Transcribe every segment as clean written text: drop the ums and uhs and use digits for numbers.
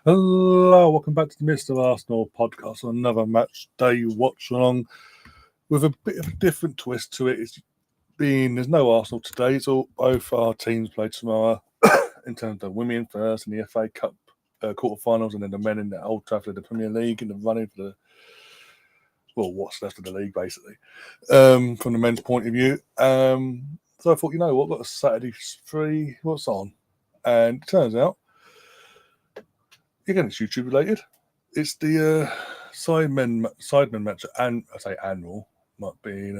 Hello, welcome back to the Mr. Arsenal podcast. Another match day watch along with a bit of a different twist to it. It's being there's no Arsenal today. It's all both our teams play tomorrow in terms of women first in the FA Cup quarterfinals, and then the men in the Old Trafford, the Premier League, and the running for the what's left of the league basically from the men's point of view. So I thought, you know what, got a Saturday free. What's on? And it turns out. Again, it's YouTube related. It's the Sidemen match, and I say annual, not being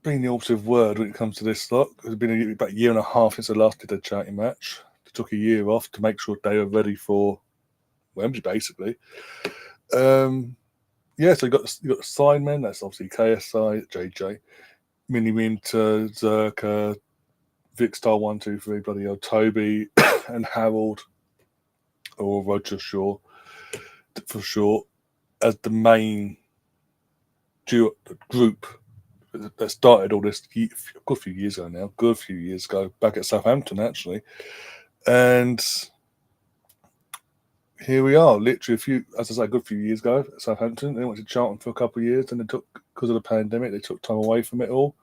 the operative word when it comes to this lot. It's been about a year and a half since I last did a charity match. They took a year off to make sure they were ready for Wembley, basically. So you got the Sidemen. That's obviously KSI, JJ, Mini Winter, Zerka, Vic Star 1, 2, 3, bloody old Toby, and Harold or Roger Shaw for short as the main group that started all this a good few years ago, back at Southampton actually, and here we are, literally a good few years ago at Southampton. They went to Charlton for a couple of years, and because of the pandemic, they took time away from it all.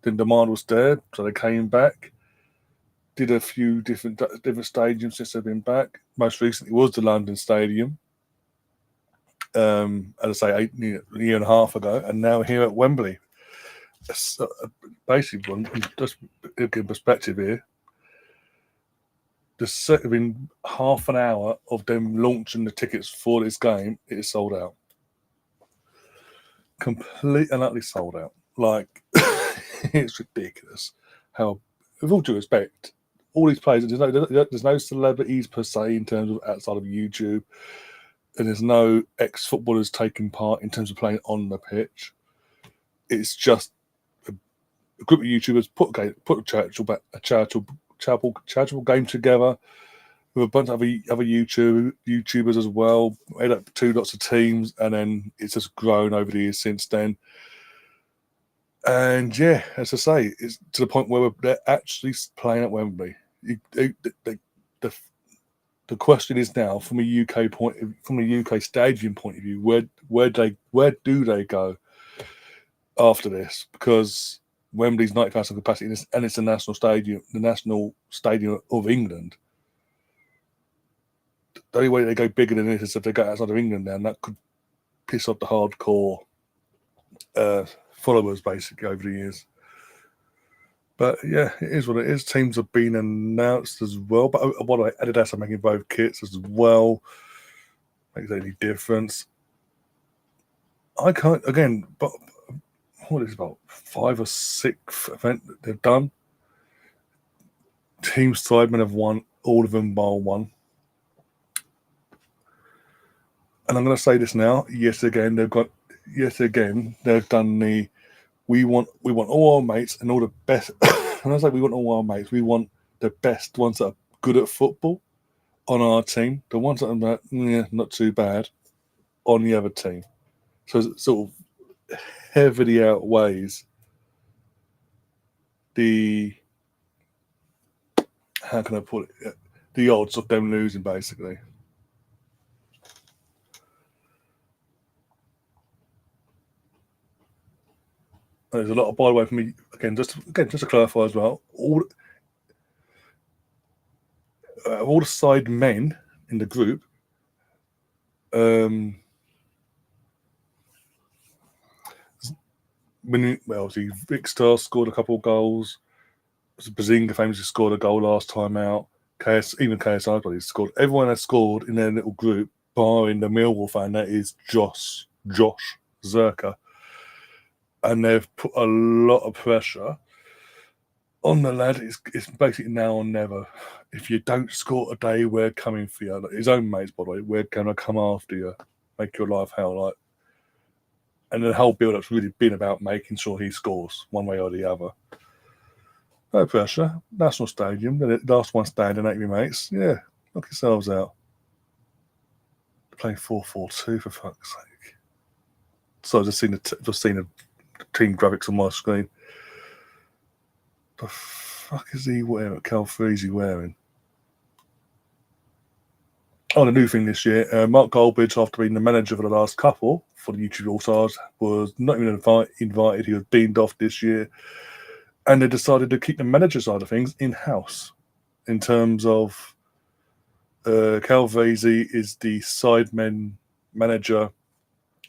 Then demand was there, so they came back. Did a few different stadiums since they've been back. Most recently was the London Stadium. As I say, a year and a half ago, and now here at Wembley. Basically, just to give perspective here, there's been half an hour of them launching the tickets for this game. It is sold out. Complete and utterly sold out. Like, it's ridiculous how, with all due respect, all these players, there's no celebrities per se in terms of outside of YouTube, and there's no ex-footballers taking part in terms of playing on the pitch. It's just a group of YouTubers put a charitable game together with a bunch of other YouTubers as well. Made up two lots of teams, and then it's just grown over the years since then. And yeah, as I say, it's to the point where they're actually playing at Wembley. The question is now, from a UK stadium point of view, where do they go after this? Because Wembley's 90,000 capacity, and it's the national stadium of England. The only way they go bigger than this is if they go outside of England now, and that could piss off the hardcore followers basically over the years. But yeah, it is what it is. Teams have been announced as well. But by the way, Adidas are making both kits as well. Makes any difference? I can't again. But what is it, about 5 or 6 events that they've done? Team Sidemen have won all of them bar one. And I'm going to say this now. Yes, again, they've done the. We want all our mates and all the best. And I say we want all our mates. We want the best ones that are good at football on our team. The ones that are not too bad on the other team. So it sort of heavily outweighs the. How can I put it? The odds of them losing, basically. There's a lot of, by the way, for me again, just to clarify as well, all the side men in the group, see, Vic Star scored a couple of goals. Bazinga famously scored a goal last time out. Even KSI probably scored. Everyone has scored in their little group, barring the Millwall fan. That is Josh Zerka. And they've put a lot of pressure on the lad. It's basically now or never. If you don't score today, we're coming for you. Like his own mates, by the way, we're going to come after you, make your life hell. Like, and the whole build-up's really been about making sure he scores one way or the other. No pressure. National Stadium. The last one standing, ain't we, mates? Yeah, knock yourselves out. Playing 4-4-2 for fuck's sake. So I've just seen the team graphics on my screen. The fuck is he wearing? Calfreezy wearing? Oh, the new thing this year, Mark Goldbridge, after being the manager for the last couple for the YouTube All Stars, was not even invited. He was beamed off this year, and they decided to keep the manager side of things in house. In terms of Cal Vasey is the Sidemen manager,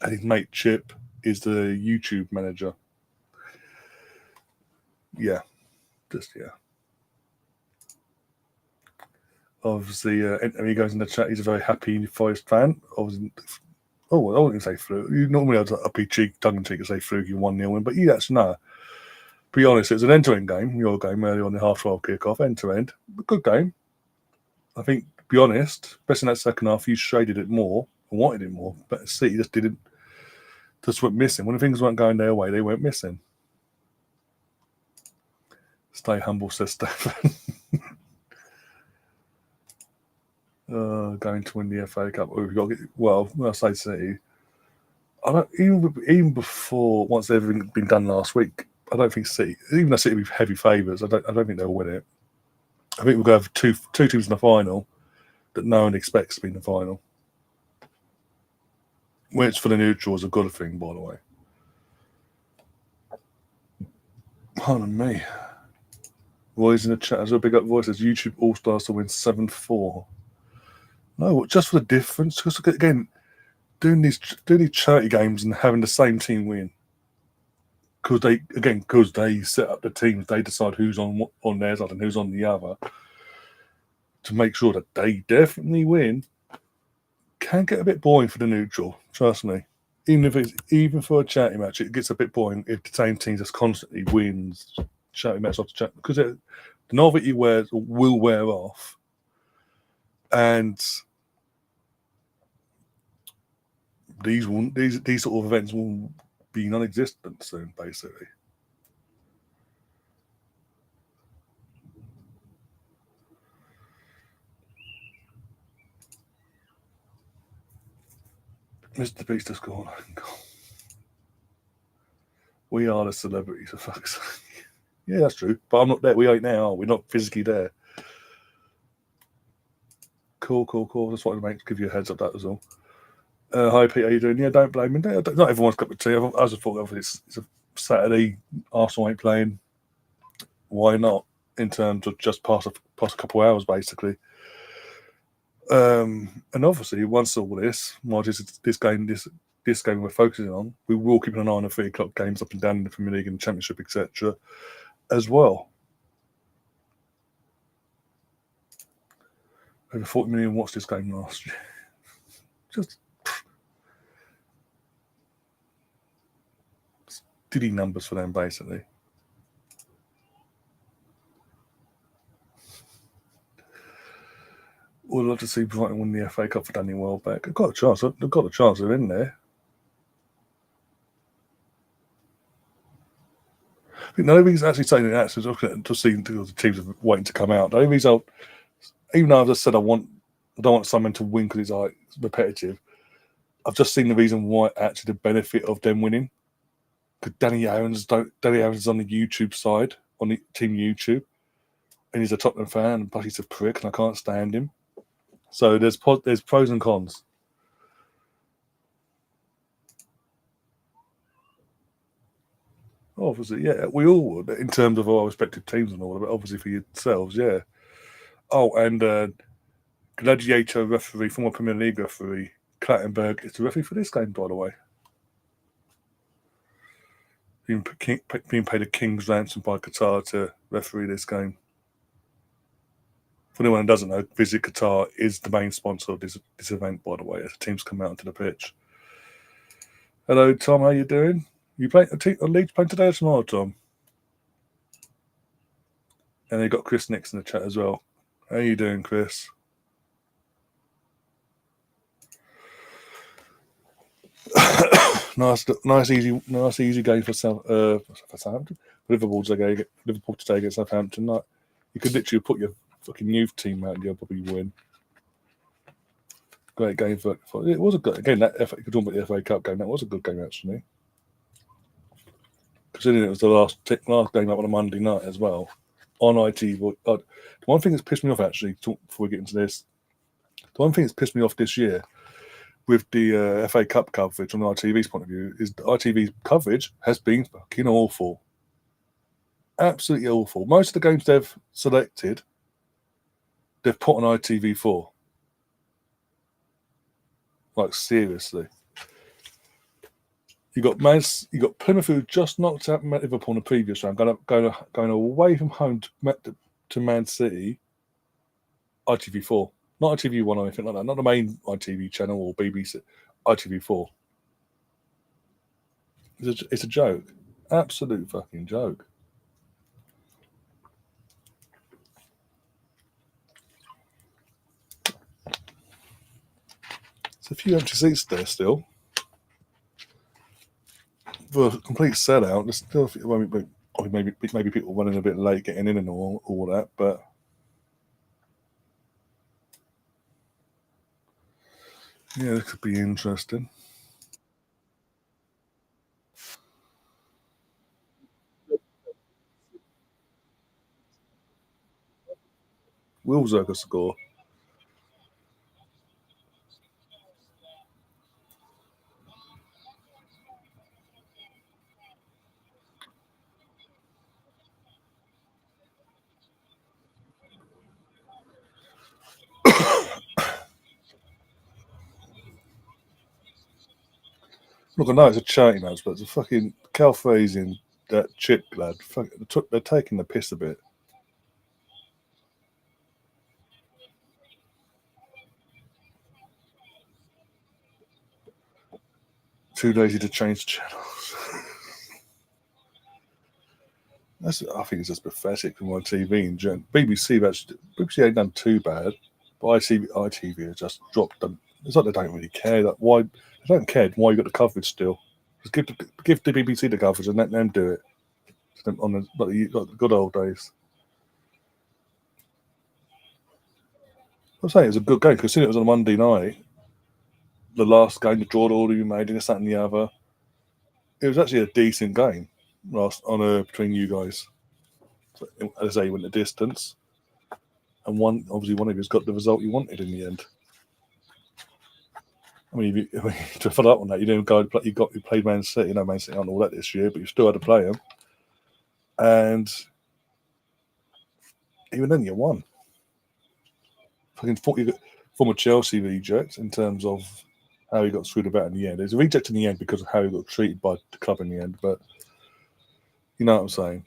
and his mate Chip is the YouTube manager. Yeah, Obviously, he goes in the chat. He's a very happy Forest fan. Obviously, I wouldn't say fluke. You normally have a be tongue in cheek and say fluke, you 1-0 win, but you actually know. Be honest, it was an end-to-end game. Your game early on the half-12 kick-off, end-to-end. Good game. I think, to be honest, especially in that second half, you shaded it more and wanted it more. But City just went missing. When things weren't going their way, they went missing. Stay humble, says Stefan. Going to win the FA Cup. I say City. I don't even before once everything been done last week. I don't think City, even though City be heavy favourites, I don't think they'll win it. I think we'll go have two teams in the final that no one expects to be in the final, which for the neutral is a good thing, by the way. Pardon me. Roy's in the chat as well. Big up Roy says YouTube All Stars to win 7-4. No, just for the difference. Because again, doing these charity games and having the same team win. Because they set up the teams, they decide who's on their side and who's on the other to make sure that they definitely win. Can get a bit boring for the neutral, trust me. Even for a charity match, it gets a bit boring if the same team just constantly wins charity match after charity, because the novelty will wear off, and these sort of events will be non-existent soon, basically. Mr. Beast has gone. We are the celebrities, for fuck's sake. Yeah, that's true. But I'm not there. We ain't now. We're not physically there. Cool. Just wanted to give you a heads up, that was all. Hi, Pete. How you doing? Yeah, don't blame me. Not everyone's cup of tea. I just thought it's a Saturday. Arsenal ain't playing. Why not? In terms of just pass a couple of hours, basically. And obviously, once all this game we're focusing on, we will keep an eye on the 3 o'clock games up and down in the Premier League and Championship, etc. as well. Over 40 million watched this game last year. Just diddy numbers for them, basically. We'd love to see Brighton win the FA Cup for Danny Welbeck. They've got a chance. They're in there. I think the only reason actually saying that is just seeing the teams are waiting to come out. The only reason, even though I've just said I don't want someone to win because it's repetitive, I've just seen the reason why actually the benefit of them winning. Because Danny Aaron's is on the YouTube side, on the team YouTube, and he's a Tottenham fan, but he's a prick, and I can't stand him. So there's pros and cons. Obviously, yeah, we all would in terms of our respective teams and all, but obviously for yourselves, yeah. Oh, and Gladiator referee, former Premier League referee, Clattenburg is the referee for this game, by the way. Being paid a king's ransom by Qatar to referee this game. For anyone who doesn't know, Visit Qatar is the main sponsor of this event, by the way, as the teams come out onto the pitch. Hello, Tom, how you doing? You playing Leeds playing today or tomorrow, Tom? And they got Chris Nix in the chat as well. How you doing, Chris? nice easy game for Southampton. Liverpool today against Southampton. You could literally put your fucking youth team out and you'll probably win. Great game for it was a good again. That you could talk about the FA Cup game. That was a good game actually. Considering it was the last game up on a Monday night as well on ITV. One thing that's pissed me off actually, before we get into this, The one thing that's pissed me off this year with the FA Cup coverage from ITV's point of view is the ITV's coverage has been fucking awful. Absolutely awful. Most of the games they've selected, they've put on ITV4. Like, seriously. You got Plymouth, who just knocked out Liverpool in the previous round, going away from home to Man City. ITV4, not ITV1 or anything like that. Not the main ITV channel or BBC. ITV4. It's a joke, absolute fucking joke. There's a few empty seats there still. For a complete sellout, there's still maybe people running a bit late getting in and all that, but yeah, it could be interesting. Will Zerga score? Look, I know it's a charity match, but it's a fucking Calfraze and that chip lad. They're taking the piss a bit. Too lazy to change channels. I think it's just pathetic from my TV in general. BBC ain't done too bad, but ITV has just dropped them. It's like they don't really care. Like, why they don't care? Why you got the coverage still? Just give the BBC the coverage and let them do it on the good old days. I'm saying it's a good game because it was on a Monday night. The last game, the draw order you made, and this, that, and the other. It was actually a decent game between you guys. So, as I say, you went the distance, and one of you's got the result you wanted in the end. I mean, to follow up on that, you didn't go. You played Man City. Man City aren't all that this year, but you still had to play them. And even then, you won. Fucking former Chelsea reject in terms of how he got screwed about in the end. It was a reject in the end because of how he got treated by the club in the end. But you know what I'm saying.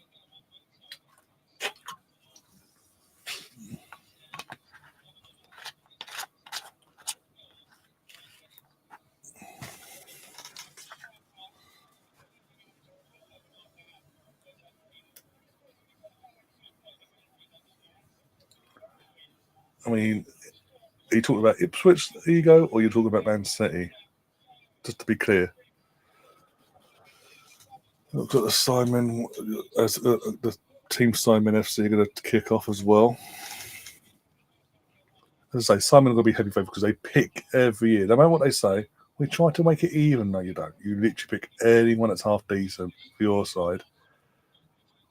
I mean, are you talking about Ipswich ego or you're talking about Man City? Just to be clear. Look at the Sidemen, the team Sidemen FC are going to kick off as well. As I say, Sidemen are going to be heavy favourite because they pick every year. No matter what they say, we try to make it even. No, you don't. You literally pick anyone that's half decent for your side.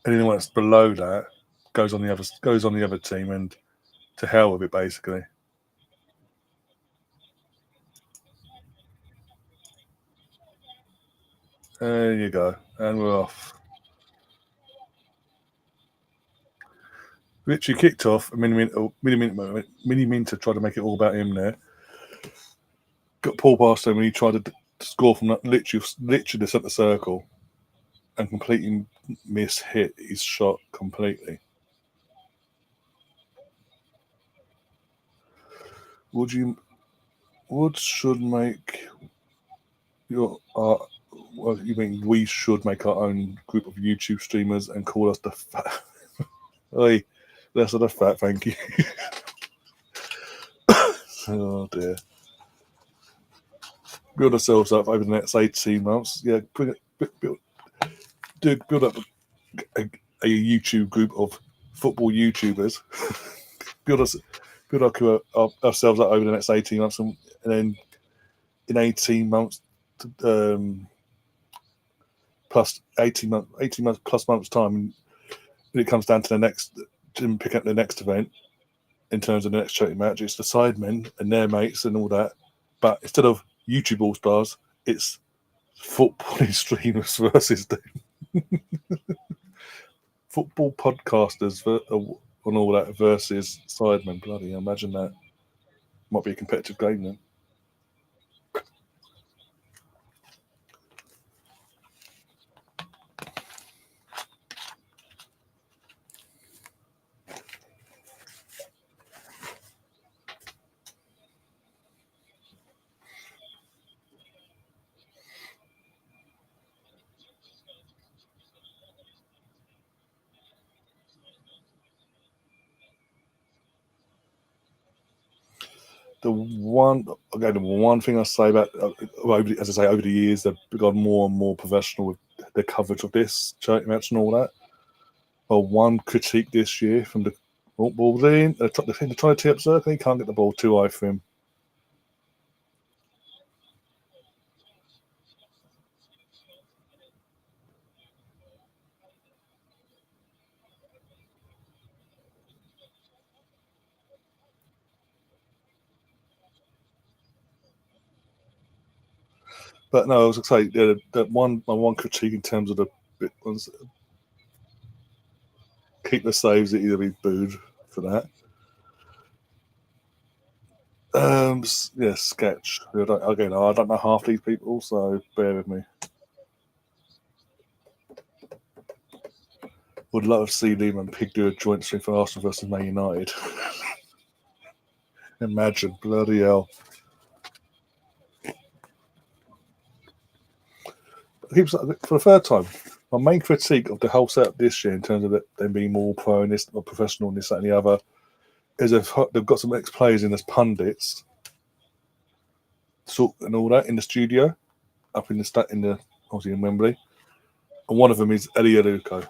And anyone that's below that goes on the other team, and to hell with it, basically. There you go, and we're off. Literally kicked off. Mini Min to try to make it all about him there. Got Paul past him and he tried to score from that literally the centre circle and completely hit his shot completely. Should make your well, you mean we should make our own group of YouTube streamers and call us the fat? Hey, less of the fat, thank you. Oh dear. Build ourselves up over the next 18 months. Yeah, build up a YouTube group of football YouTubers. build ourselves up over the next 18 months, and then in 18 months, plus 18 months plus months time, when it comes down to the next, to pick up the next event, in terms of the next charity match. It's the Sidemen and their mates and all that. But instead of YouTube All Stars, it's footballing streamers versus the football podcasters and all that versus Sidemen. Bloody hell, imagine that. Might be a competitive game then. The one thing I say about, as I say, over the years, they've become more and more professional with the coverage of this charity match and all that. Well, one critique this year from the ball's in. They're trying to tee up Zerka. He can't get the ball too high for him. But no, I was going to say that my one critique in terms of the bit ones, keep the saves, that either be booed for that. Yeah, sketch. I don't know half these people, so bear with me. Would love to see Liam and Pig do a joint stream for Arsenal versus Man United. Imagine, bloody hell. For the third time, my main critique of the whole setup this year, in terms of them being more pro and this, or professional and this, that, and the other, is they've got some ex-players in as pundits, and all that in the studio, up in the obviously in Wembley, and one of them is Eddie Aluko.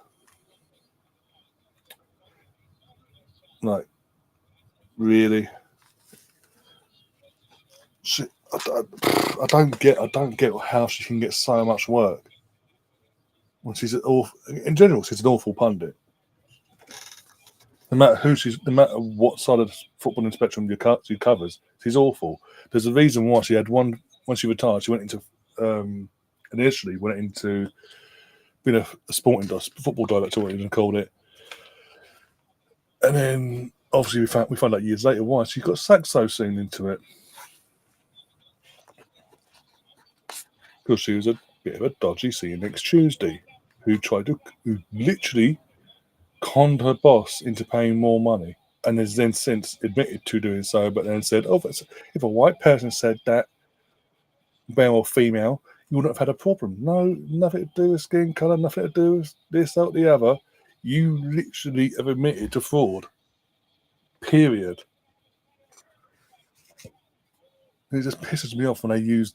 Like, really, I don't get how she can get so much work when she's in general. She's an awful pundit. No matter what side of the footballing spectrum she covers, she's awful. There's a reason why she had one when she retired. She went into initially went into being a football director, what you called it, and then obviously we found out years later why she got sacked so soon into it, because she was a bit of a dodgy see you next Tuesday who literally conned her boss into paying more money, and has then since admitted to doing so, but then said, "Oh, if a white person said that, male or female, you wouldn't have had a problem." No, nothing to do with skin color, nothing to do with this, that, or the other. You literally have admitted to fraud. Period. It just pisses me off when they use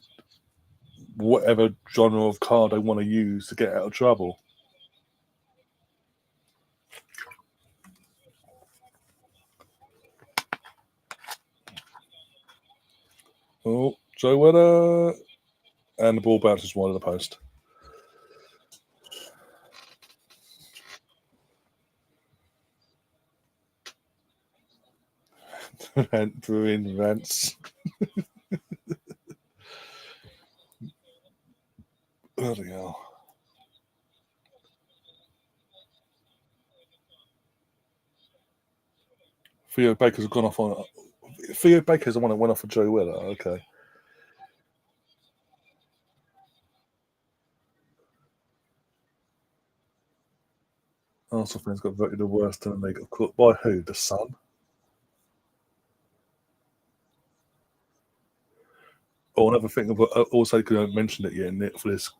whatever genre of card they want to use to get out of trouble. Oh, Joe Weather, and the ball bounces wide of the post. Brewing rants. Bloody hell. Theo Baker's gone off on. Theo Baker's the one that went off for Joe Weller. Okay. Arsenal fans got voted the worst in the league. Of course, by who? The Sun. Oh, another thing. Also, because I haven't mentioned it yet for this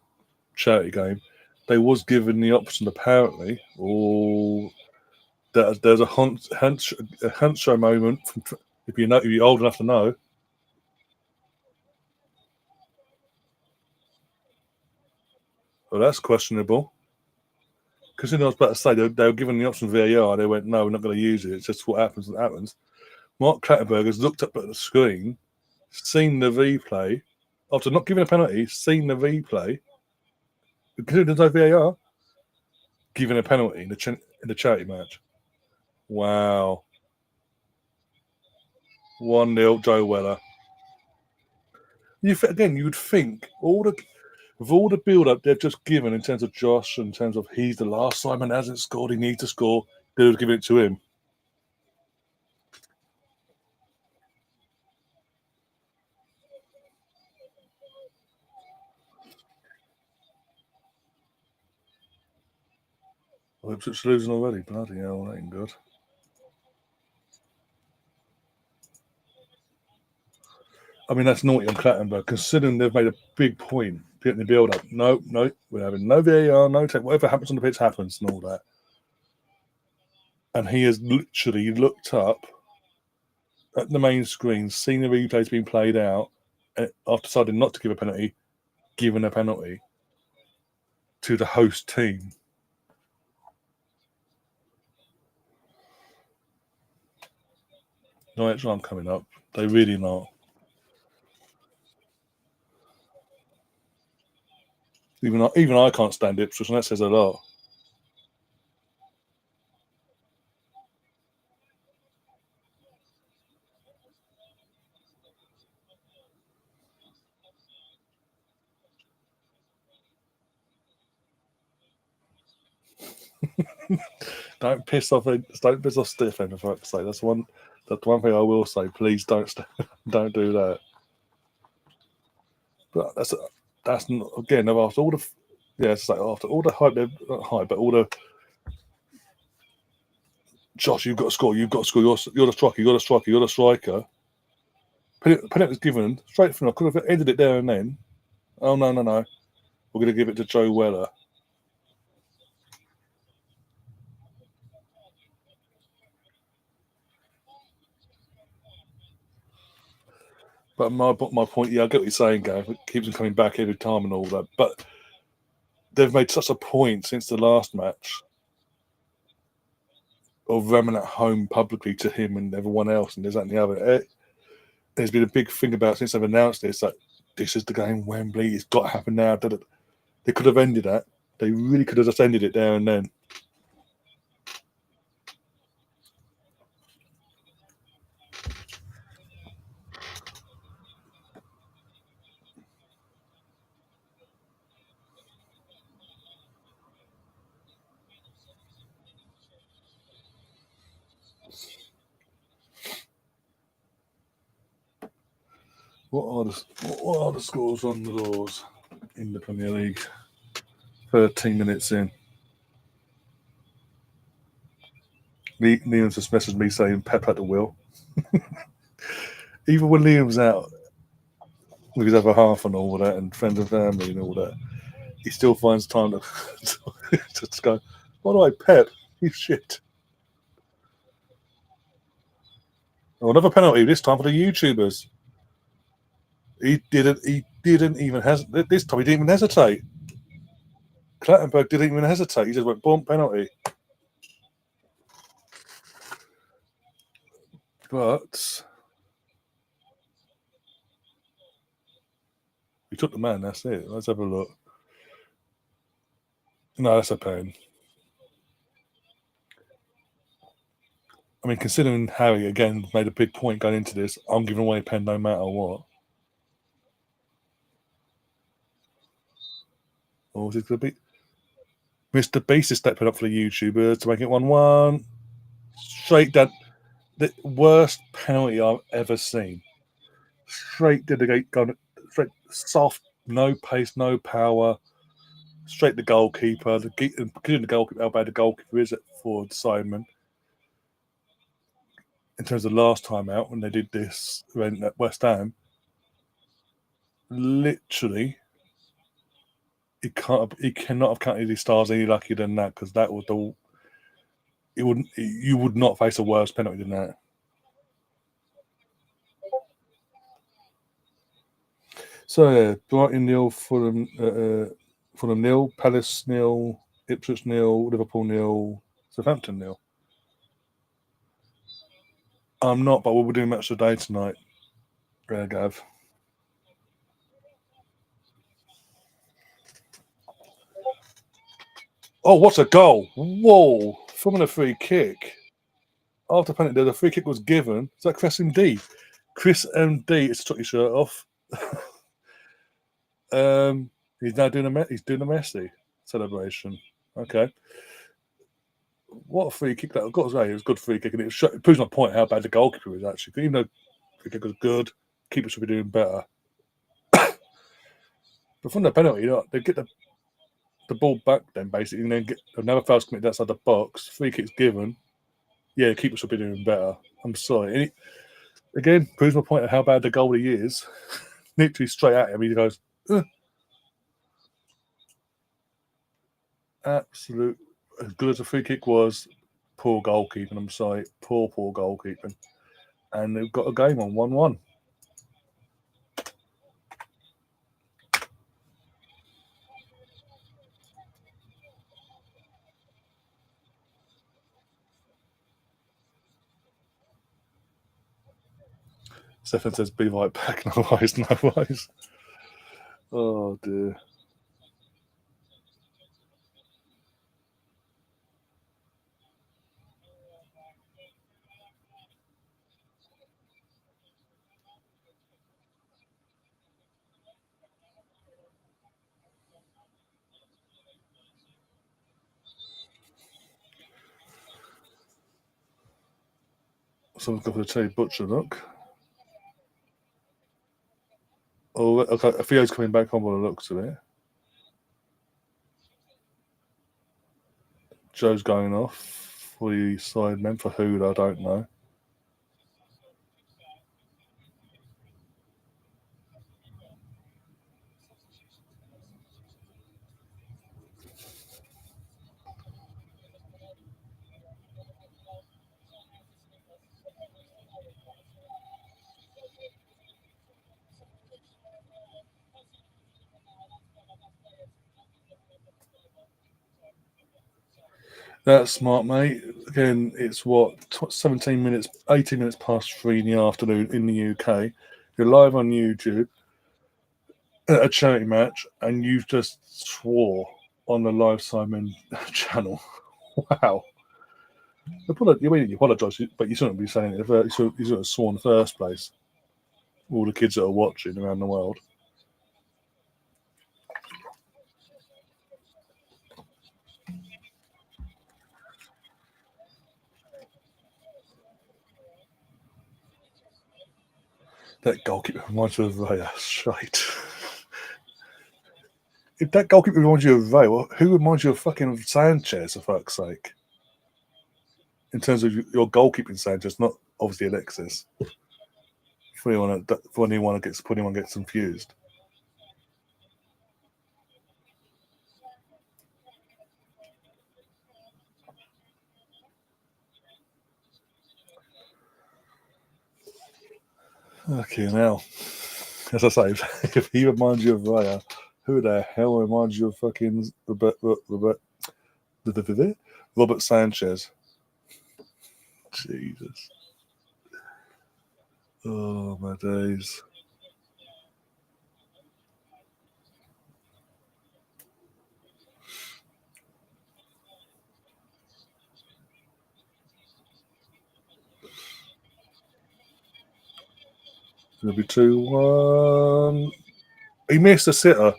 charity game, they was given the option apparently, or there's a hunt show moment. If you're old enough to know. Well, that's questionable. Because I was about to say they were given the option VAR. They went, no, we're not going to use it. It's just what happens. What happens. Mark Clattenburg has looked up at the screen, seen the replay, after not giving a penalty, seen the replay, because there's no VAR, giving a penalty in the charity match. Wow. 1-0, Joe Weller. You would think with all the build-up they've just given in terms of Josh, in terms of he's the last Simon hasn't scored, he needs to score, they would give it to him. Well, Ipswich losing already. Bloody hell, that ain't good. I mean, that's naughty on Clattenburg, considering they've made a big point getting the build-up. No, we're having no VAR, no take. Whatever happens on the pitch happens and all that. And he has literally looked up at the main screen, seen the replays being played out, and after deciding not to give a penalty, given a penalty to the host team. No extra time coming up. They really not. Even I can't stand Ipswich, and that says a lot. Don't piss off Stephen, for fuck's sake. That's one thing I will say. Please don't do that. But that's not, again, after all the after all the hype, not hype, but all the Josh, you've got to score. You're the striker. You're the striker. Penalty was given straight from. I could have ended it there and then. Oh no! We're going to give it to Joe Weller. But my point, yeah, I get what you're saying, Gav. It keeps them coming back every time and all that. But they've made such a point since the last match of ramming at home publicly to him and everyone else, and there's that and the other. There's been a big thing about since they've announced this, that this is the game, Wembley, it's got to happen now. They could have ended that. They really could have just ended it there and then. What are the scores on the doors in the Premier League? 13 minutes in. Liam's just messaged me saying Pep at the wheel. Even when Liam's out with his other half and all that, and friends and family and all that, he still finds time to just go, by the way, Pep, you shit. Oh, another penalty, this time for the YouTubers. He didn't even hesitate. This time he didn't even hesitate. Clattenburg didn't even hesitate. He just went, boom, penalty. But he took the man, that's it. Let's have a look. No, that's a pen. I mean, considering Harry, again, made a big point going into this, I'm giving away a pen no matter what. Or is it going to be? Mr. Beast is stepping up for the YouTubers to make it 1-1. Straight down. The worst penalty I've ever seen. Straight to the gate, going straight soft, no pace, no power. Straight the goalkeeper. Considering the goalkeeper, how bad the goalkeeper is for Sidemen. In terms of last time out when they did this event at West Ham, literally, he cannot have counted his stars any luckier than that, because that was you would not face a worse penalty than that. So yeah, Brighton 0, Fulham 0, Palace 0, Ipswich 0, Liverpool 0, Southampton 0. I'm not, but we'll be doing match of the day tonight, Gav. Oh, what a goal! Whoa! From a free kick. After penalty, the free kick was given. Is that Crescent D? Chris MD has took his shirt off. He's now doing a Messi celebration. Okay. What a free kick that! I've got to say, it was a good free kick, and it proves my point how bad the goalkeeper was actually. Even though the kick was good, keeper should be doing better. But from the penalty, they get the ball back then basically, and then get another foul's committed outside the box. Free kick's given. Yeah, the keeper should be doing better. I'm sorry. And again, proves my point of how bad the goalie is. Literally straight at him, he goes, "Ugh." Absolute. As good as the free kick was, poor goalkeeping. I'm sorry, poor goalkeeping. And they've got a game on 1-1. Stefan says, "Be right back." No worries, no worries. Oh dear. Someone's got to tell you, Butcher, look. Oh, okay. Theo's coming back on by the looks of it. Joe's going off for the Sidemen. For who, I don't know. That's smart, mate. Again, it's what 17 minutes, 18 minutes past 3 in the afternoon in the UK. You're live on YouTube at a charity match, and you've just swore on the live Simon channel. Wow. You apologise, but you shouldn't be saying it. You shouldn't have sworn in the first place. All the kids that are watching around the world. That goalkeeper reminds you of Raya. Shite. If that goalkeeper reminds you of Raya, who reminds you of fucking Sanchez, for fuck's sake? In terms of your goalkeeping, Sanchez, not obviously Alexis. For anyone gets confused. Okay, now, as I say, if he reminds you of Raya, who the hell reminds you of fucking Robert Sanchez? Jesus. Oh, my days. It'll be 2-1. He missed a sitter.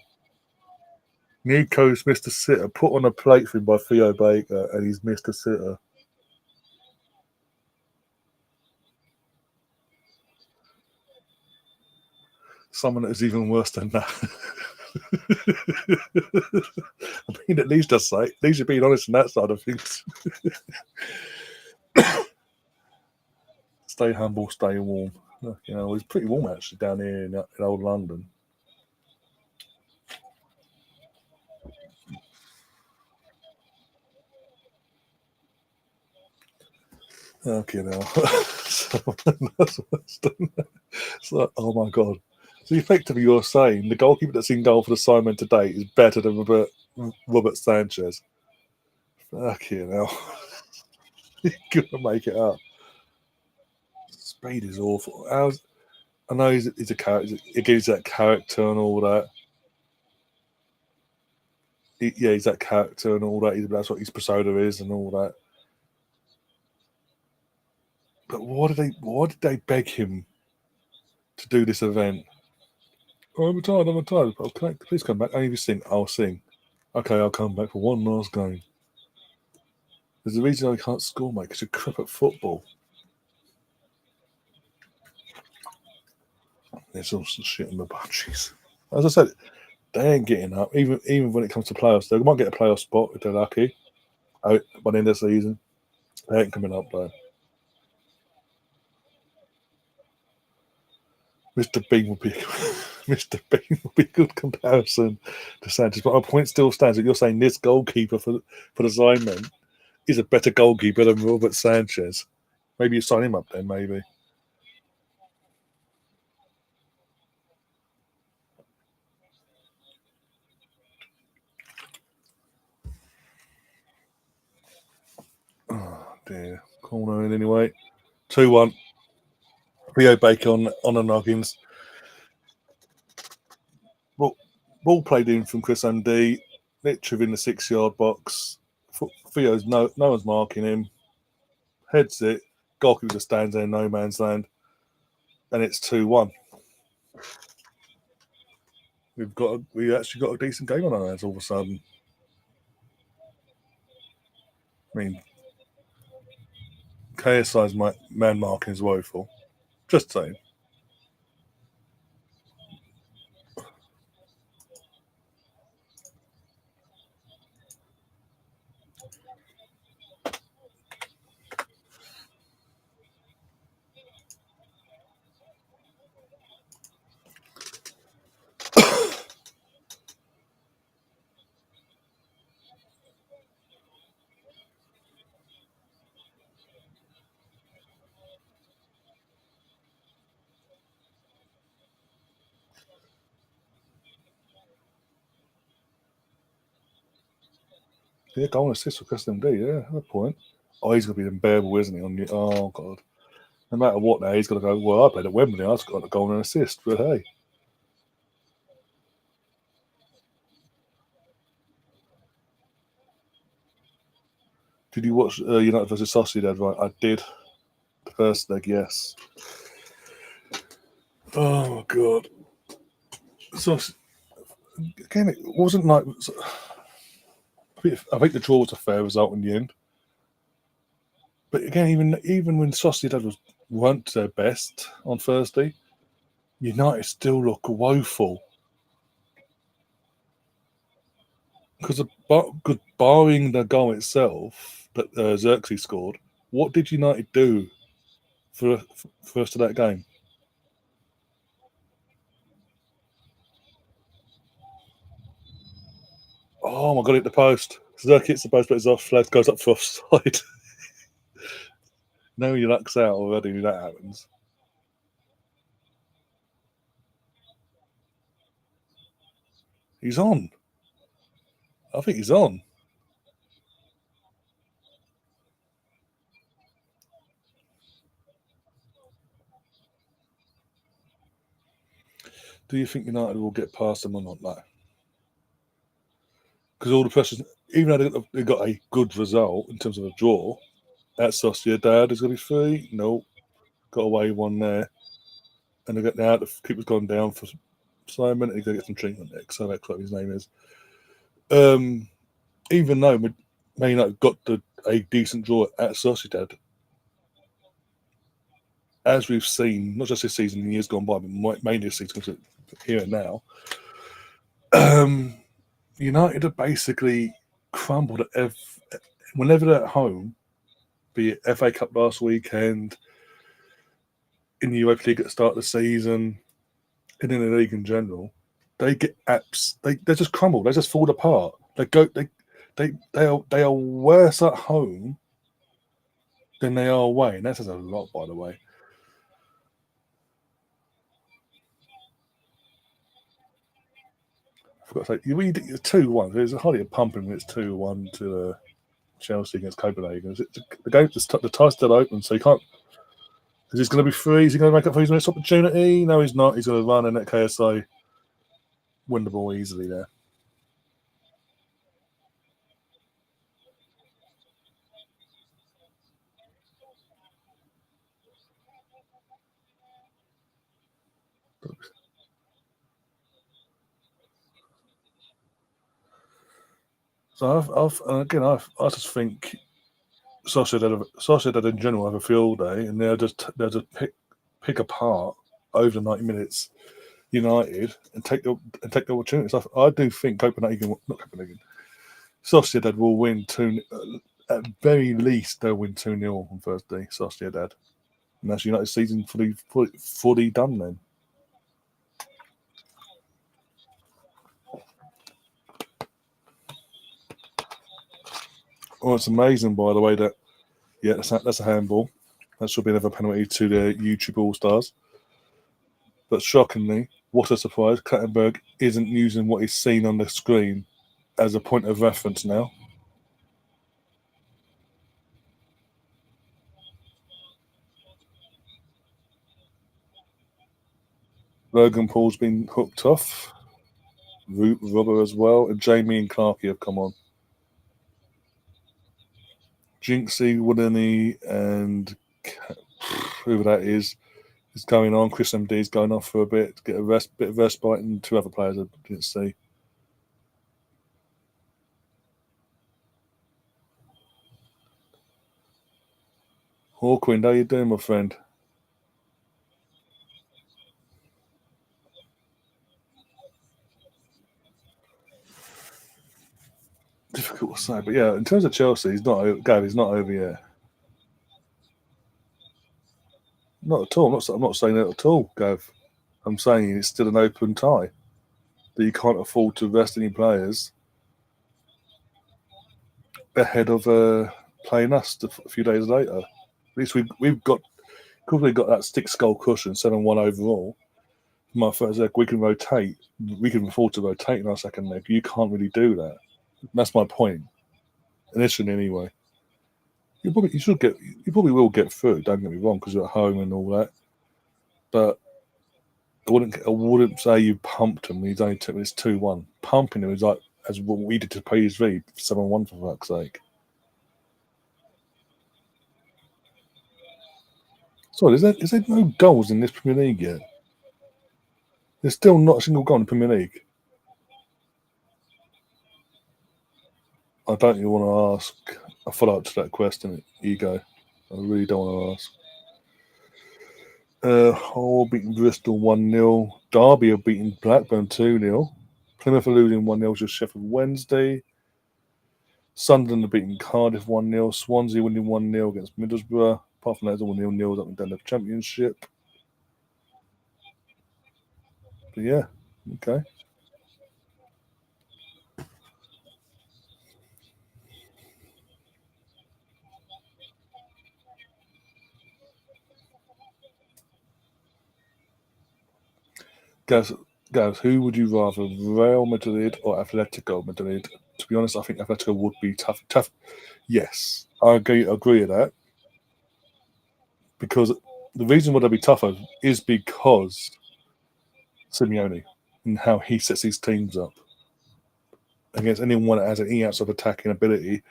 Nico's missed a sitter. Put on a plate for him by Theo Baker, and he's missed a sitter. Someone that is even worse than that. I mean, at least you're being honest on that side of things. Stay humble, stay warm. You know, it's pretty warm actually down here in old London. Okay, now. That's what's done. It's like, oh my god. So effectively, you're saying the goalkeeper that's in goal for the Sidemen today is better than Robert Sanchez. Okay, now. You're gonna make it up. Speed is awful. I know he's a character. It gives that character and all that. He's that character and all that. That's what his persona is and all that. But why did they beg him to do this event. Oh, I'm tired. I'm tired. Oh, please come back. I need you to sing. I'll sing. Okay, I'll come back for one last game. There's a reason I can't score, mate, because you're crap at football. There's all some shit in the bunches. As I said, they ain't getting up. Even when it comes to playoffs, they might get a playoff spot if they're lucky. By the end of the season, they ain't coming up though. Mr. Bean will be Mr. Bean will be a good comparison to Sanchez. But my point still stands that you're saying this goalkeeper for the Sidemen is a better goalkeeper than Robert Sanchez. Maybe you sign him up then, maybe. Oh dear. Corner in anyway. 2-1. Rio Baker on the noggins. Ball played in from Chris Andy, literally in the 6-yard box. Theo's no one's marking him. Heads it. Goalkeeper just stands there in no man's land. And it's 2-1. We actually got a decent game on our hands all of a sudden. I mean, KSI's man marking is woeful. Just saying. Yeah, goal and assist for Chris MD. Yeah, good point. Oh, he's going to be unbearable, isn't he? Oh, God. No matter what now, he's got to go, well, I played at Wembley. I've got a goal and assist. But hey. Did you watch United versus Sociedad? Right, I did. The first leg, yes. Oh, my God. So, again, it wasn't like... I think the draw was a fair result in the end. But again, even when Sociedad weren't their best on Thursday, United still look woeful. Because barring the goal itself that Xerxes scored, what did United do for the rest of that game? Oh my God, hit the post. Xerxes hits the post, but his off flag goes up for offside. Now your luck's out already when that happens. He's on. I think he's on. Do you think United will get past them or not? No. Because all the pressures, even though they got a good result in terms of a draw, at Sociedad is going to be 3. Nope. Got away one there. And they got now the keeper's gone down for Simon. He's going to get some treatment next. So that's what his name is. Even though Man United got a decent draw at Sociedad, as we've seen, not just this season, in years gone by, but mainly this season, here and now, United have basically crumbled whenever they're at home, be it FA Cup last weekend, in the Europa League at the start of the season, and in the league in general, they get they just crumble. They just fall apart. They are worse at home than they are away, and that says a lot, by the way. I forgot to say, you 2-1. There's hardly a pumping when it's 2-1 to Chelsea against Copenhagen. The game, the tie's still open, so you can't. Is he going to be free? Is he going to make up for his missed opportunity? No, he's not. He's going to run and let KSI win the ball easily there. So and again, I just think Sociedad in general have a field day, and they'll just pick apart over 90 minutes United and take the opportunities. I do think Copenhagen, not Copenhagen, Sociedad will win two. At very least, they'll win 2-0 on Thursday. Sociedad, and that's United season fully done then. Oh, it's amazing, by the way, that that's a handball. That should be another penalty to the YouTube All Stars. But shockingly, what a surprise, Klattenberg isn't using what he's seen on the screen as a point of reference now. Logan Paul's been hooked off. Robber as well, and Jamie and Clarkey have come on. Jinxie, Woodeny, and whoever that is going on. Chris MD is going off for a bit to get a bit of respite, and two other players I didn't see. Hawkwind, how you doing, my friend? Difficult to say, but yeah, in terms of Chelsea, he's not over yet. Not at all. I'm not saying that at all, Gav. I'm saying it's still an open tie that you can't afford to rest any players ahead of playing us a few days later. At least we've got because we've got that 6-goal cushion, 7-1 overall. My first leg, we can rotate. We can afford to rotate in our second leg. You can't really do that. That's my point. Initially, anyway. You probably will get through. Don't get me wrong, because you're at home and all that. But I wouldn't say you pumped him. He's only took it's 2-1. Pumping him is like as what we did to PSV 7-1 for fuck's sake. Sorry, is there no goals in this Premier League yet? There's still not a single goal in the Premier League. I don't even want to ask a follow up to that question, Ego. I really don't want to ask. Hull beating Bristol 1-0. Derby are beating Blackburn 2-0. Plymouth are losing 1-0 to Sheffield Wednesday. Sunderland are beating Cardiff 1-0. Swansea winning 1-0 against Middlesbrough. Apart from that, it's all 0-0 up and down the Championship. But yeah, okay. Guys, who would you rather, Real Madrid or Atletico Madrid? To be honest, I think Atletico would be tough. Tough, yes, I agree with that. Because the reason why they'll be tougher is because Simeone and how he sets his teams up against anyone that has any ounce of attacking ability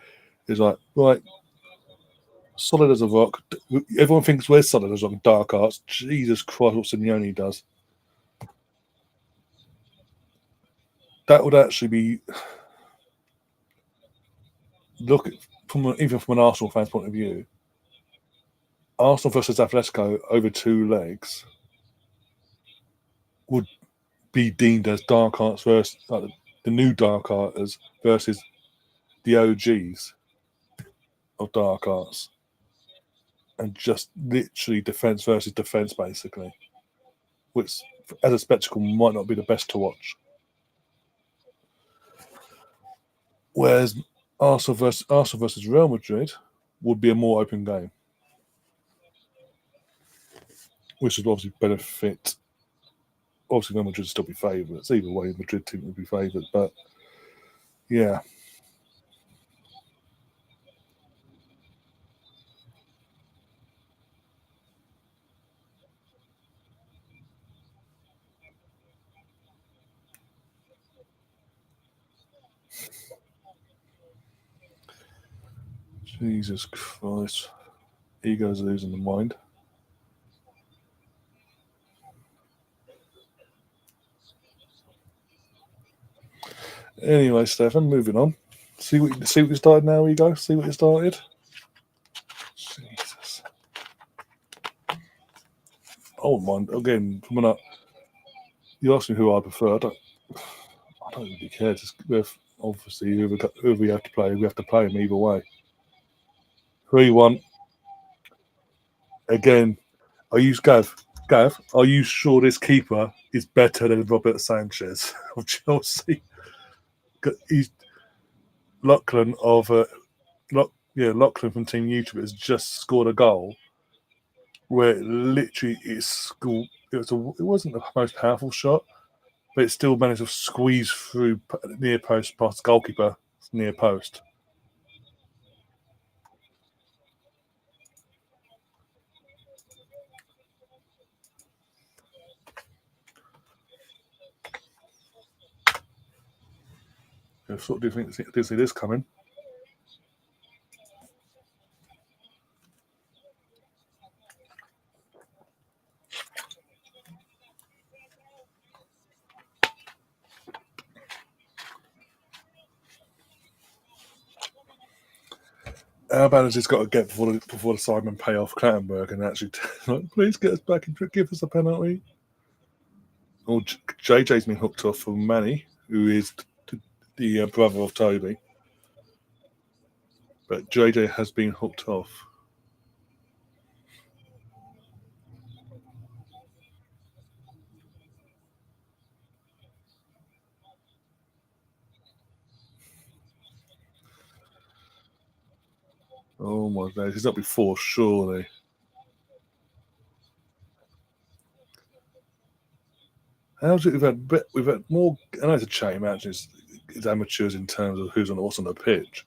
is like, right, solid as a rock. Everyone thinks we're solid as rock, dark arts. Jesus Christ, what Simeone does. That would actually be look even from an Arsenal fan's point of view. Arsenal versus Atletico over two legs would be deemed as dark arts versus like the new dark arters versus the OGs of dark arts, and just literally defense versus defense basically, which as a spectacle might not be the best to watch. Whereas Arsenal versus Real Madrid would be a more open game, which would obviously benefit. Obviously, Real Madrid would still be favourites. Either way, the Madrid team would be favoured. But yeah, Jesus Christ, ego's losing the mind. Anyway, Stefan, moving on. See what you started now. Where you go? See what you started. Jesus. Oh, mind again. From when you asked me who I prefer. I don't really care. Just obviously whoever we have to play, we have to play them either way. 3-1. Again, are you Gav? Gav, are you sure this keeper is better than Robert Sanchez of Chelsea? He's Lachlan of Lachlan from Team YouTube has just scored a goal where it literally is school. It wasn't the most powerful shot, but it still managed to squeeze through near post past goalkeeper near post. I sort of did see this coming. How bad has this got to get before the Sidemen pay off Clattenburg and actually please get us back and give us a penalty? Or JJ's been hooked off from Manny, who is the brother of Toby. But JJ has been hooked off. Oh my God, he's not before, surely. How's it? We've had more. I know it's a chain match. It's amateurs in terms of what's on the pitch.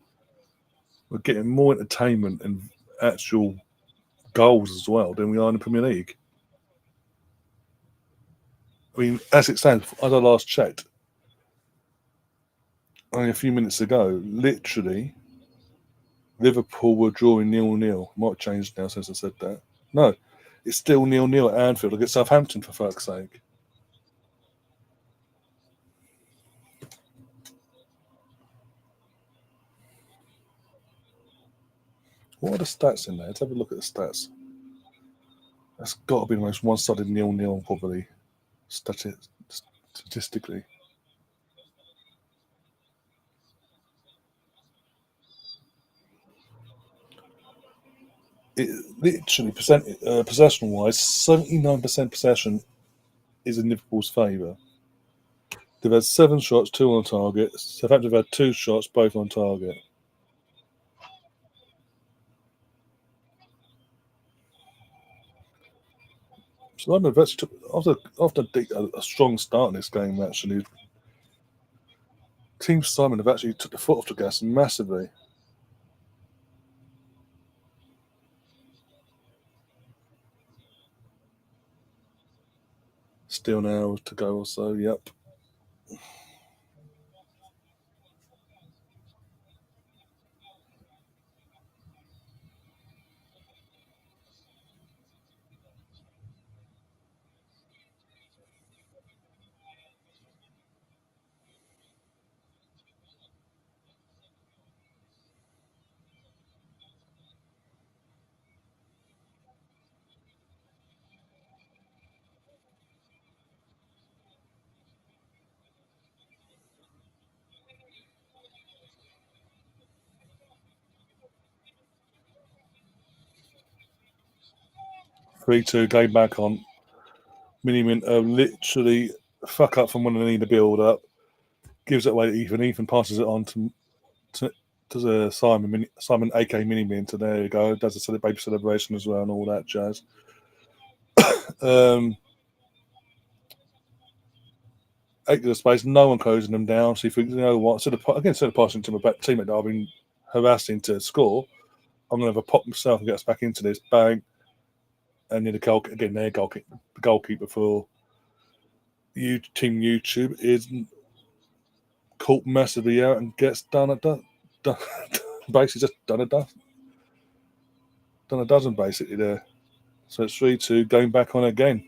We're getting more entertainment and actual goals as well than we are in the Premier League. I mean, as it stands, as I last checked, only a few minutes ago, literally, Liverpool were drawing 0-0. Might have changed now since I said that. No, it's still 0-0 at Anfield against Southampton, for fuck's sake. What are the stats in there? Let's have a look at the stats. That's got to be the most one-sided 0-0, probably, statistically. It literally possession wise, 79% possession is in Liverpool's favour. They've had 7 shots, 2 on target. Southampton have had 2 shots, both on target. So London have actually took after a strong start in this game. Actually, Team Simon have actually took the foot off the gas massively. Still an hour to go or so. Yep. Three-two game back on. Minimin literally fuck up from when they need to build up. Gives it away to Ethan. Ethan passes it on to Simon, aka Minimin. So there you go. Does a baby celebration as well and all that jazz. Eight to the space, no one closing them down. So you think, you know what? Instead of passing to my teammate that I've been harassing to score, I'm going to have a pop myself and get us back into this. Bang. And then the goalkeeper for Team YouTube is caught massively out and gets done basically just done a dozen basically there. So it's 3-2, going back on again.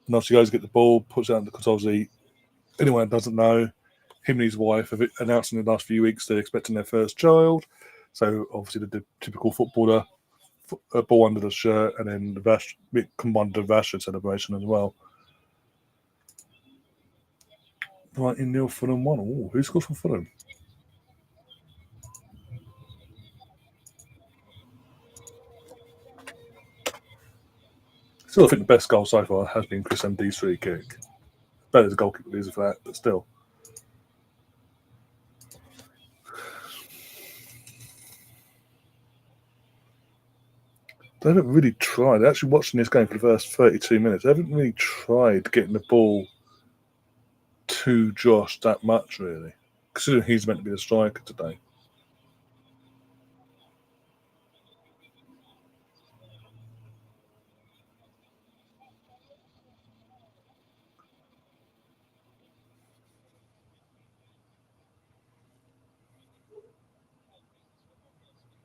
And obviously goes to get the ball, puts it under because obviously anyone that doesn't know, him and his wife have announced in the last few weeks they're expecting their first child. So obviously the typical footballer ball under the shirt, and then the Vash combined the Vasher celebration as well. Right, in nil Fulham 1. Ooh, who scores for Fulham? Still, I think the best goal so far has been Chris MD's free kick. Better as a goalkeeper losing for that, but still. They haven't really tried. Actually, watching this game for the first 32 minutes, they haven't really tried getting the ball to Josh that much, really. Considering he's meant to be the striker today.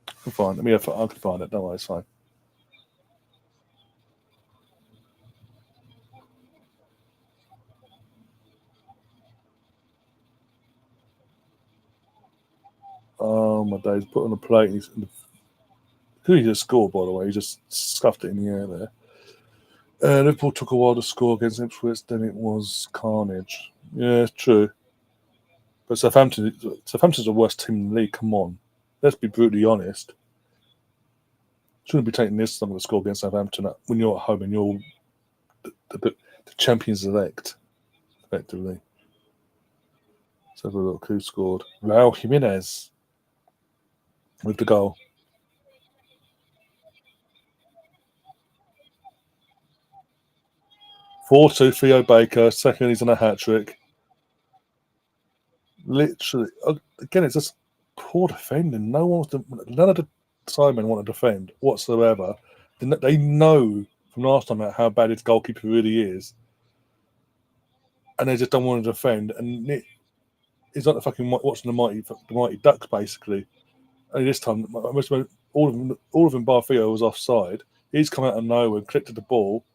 I can find it. I can find it. Don't worry, it's fine. Oh my days! Put on the plate. Who he just scored, by the way? He just scuffed it in the air there. Liverpool took a while to score against Ipswich. Then it was carnage. Yeah, true. But Southampton's the worst team in the league. Come on, let's be brutally honest. Shouldn't be taking this time to score against Southampton when you're at home and you're the champions elect, effectively. Let's have a look who scored. Raul Jimenez with the goal. 4-2 Theo Baker. Second, he's on a hat trick. Literally, again, it's just poor defending. None of the Sidemen want to defend whatsoever. They know from last time how bad his goalkeeper really is, and they just don't want to defend. And it's like the fucking watching the mighty Ducks basically. And this time, all of them bar Theo was offside. He's come out of nowhere, collected the ball,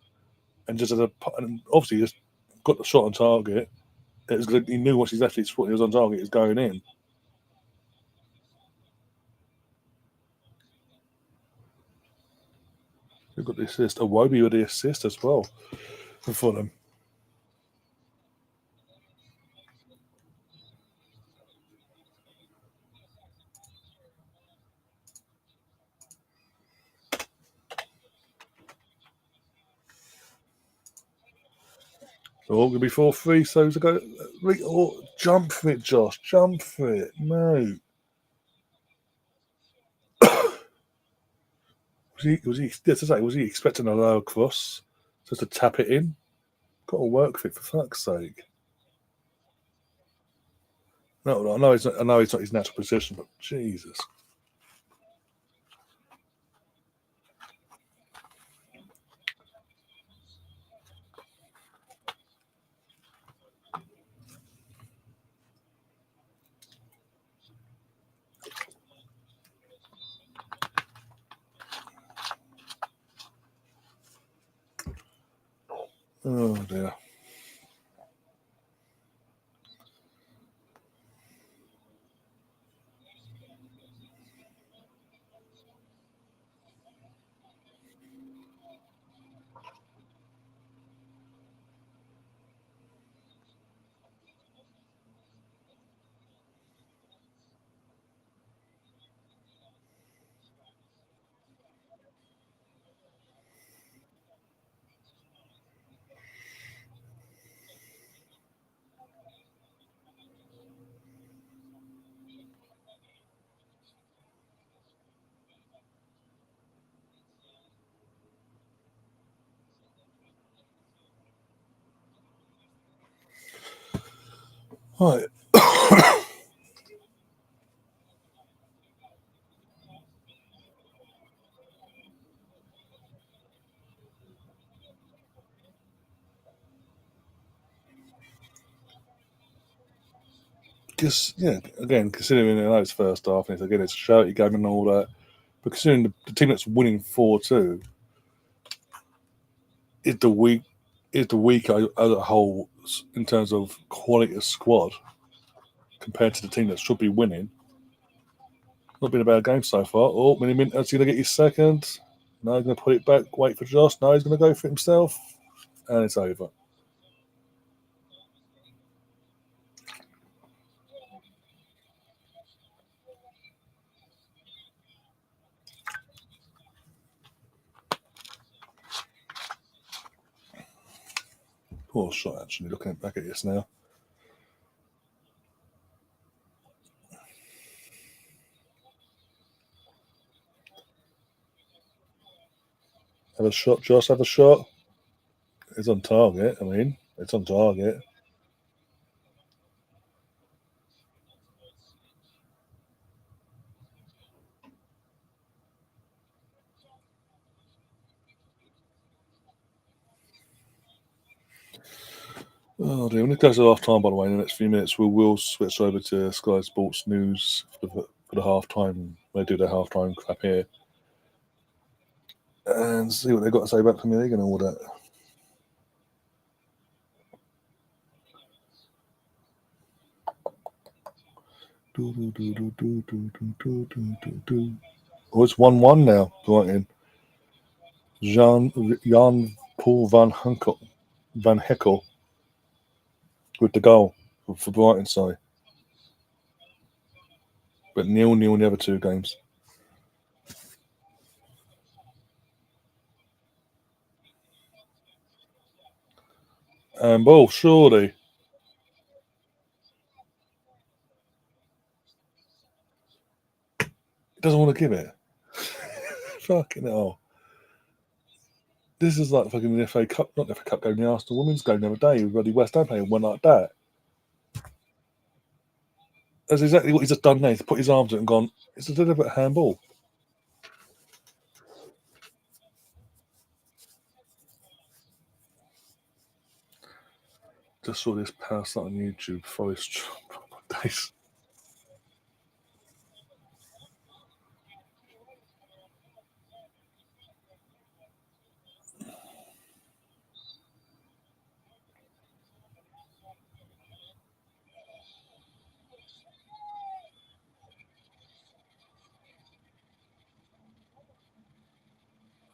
and and obviously just got the shot on target. He knew once his left foot he was on target, he was going in. Who got the assist? Iwobi with the assist as well for Fulham. Oh, going to be 4-3. So to go. Oh, jump for it, Josh. Jump for it. No. Was he expecting a low cross just to tap it in? Got to work for it, for fuck's sake. No, I know it's not his natural position, but Jesus. Oh dear. Right. Again, considering it's first half, and it's a shouty game and all that, but considering the team that's winning 4-2 is the weak as a whole in terms of quality of squad. compared to the team that should be winning. Not been a bad game so far. Oh, Mini Minter's going to get his second. No, he's going to put it back, wait for Josh. No, he's going to go for it himself. And it's over. Poor shot, actually, looking back at this now. Have a shot, Josh, have a shot. It's on target. I mean, it's on target. Oh dear, when it goes to half time, by the way, in the next few minutes, we will switch over to Sky Sports News for the half time. They do their half time crap here. And see what they've got to say about Premier League and all that. Oh, it's 1-1 now, Brighton. Jan Paul Van Heckel with the goal for Brighton, sorry. But 0-0 in the other two games. And ball, surely. He doesn't want to give it. Fucking hell. This is like fucking the FA Cup, not the FA Cup game, the Arsenal women's game the other day. Bloody West Ham playing one like that. That's exactly what he's just done now. He's put his arms out and gone, it's a deliberate handball. Just saw this pass on YouTube. Forest days.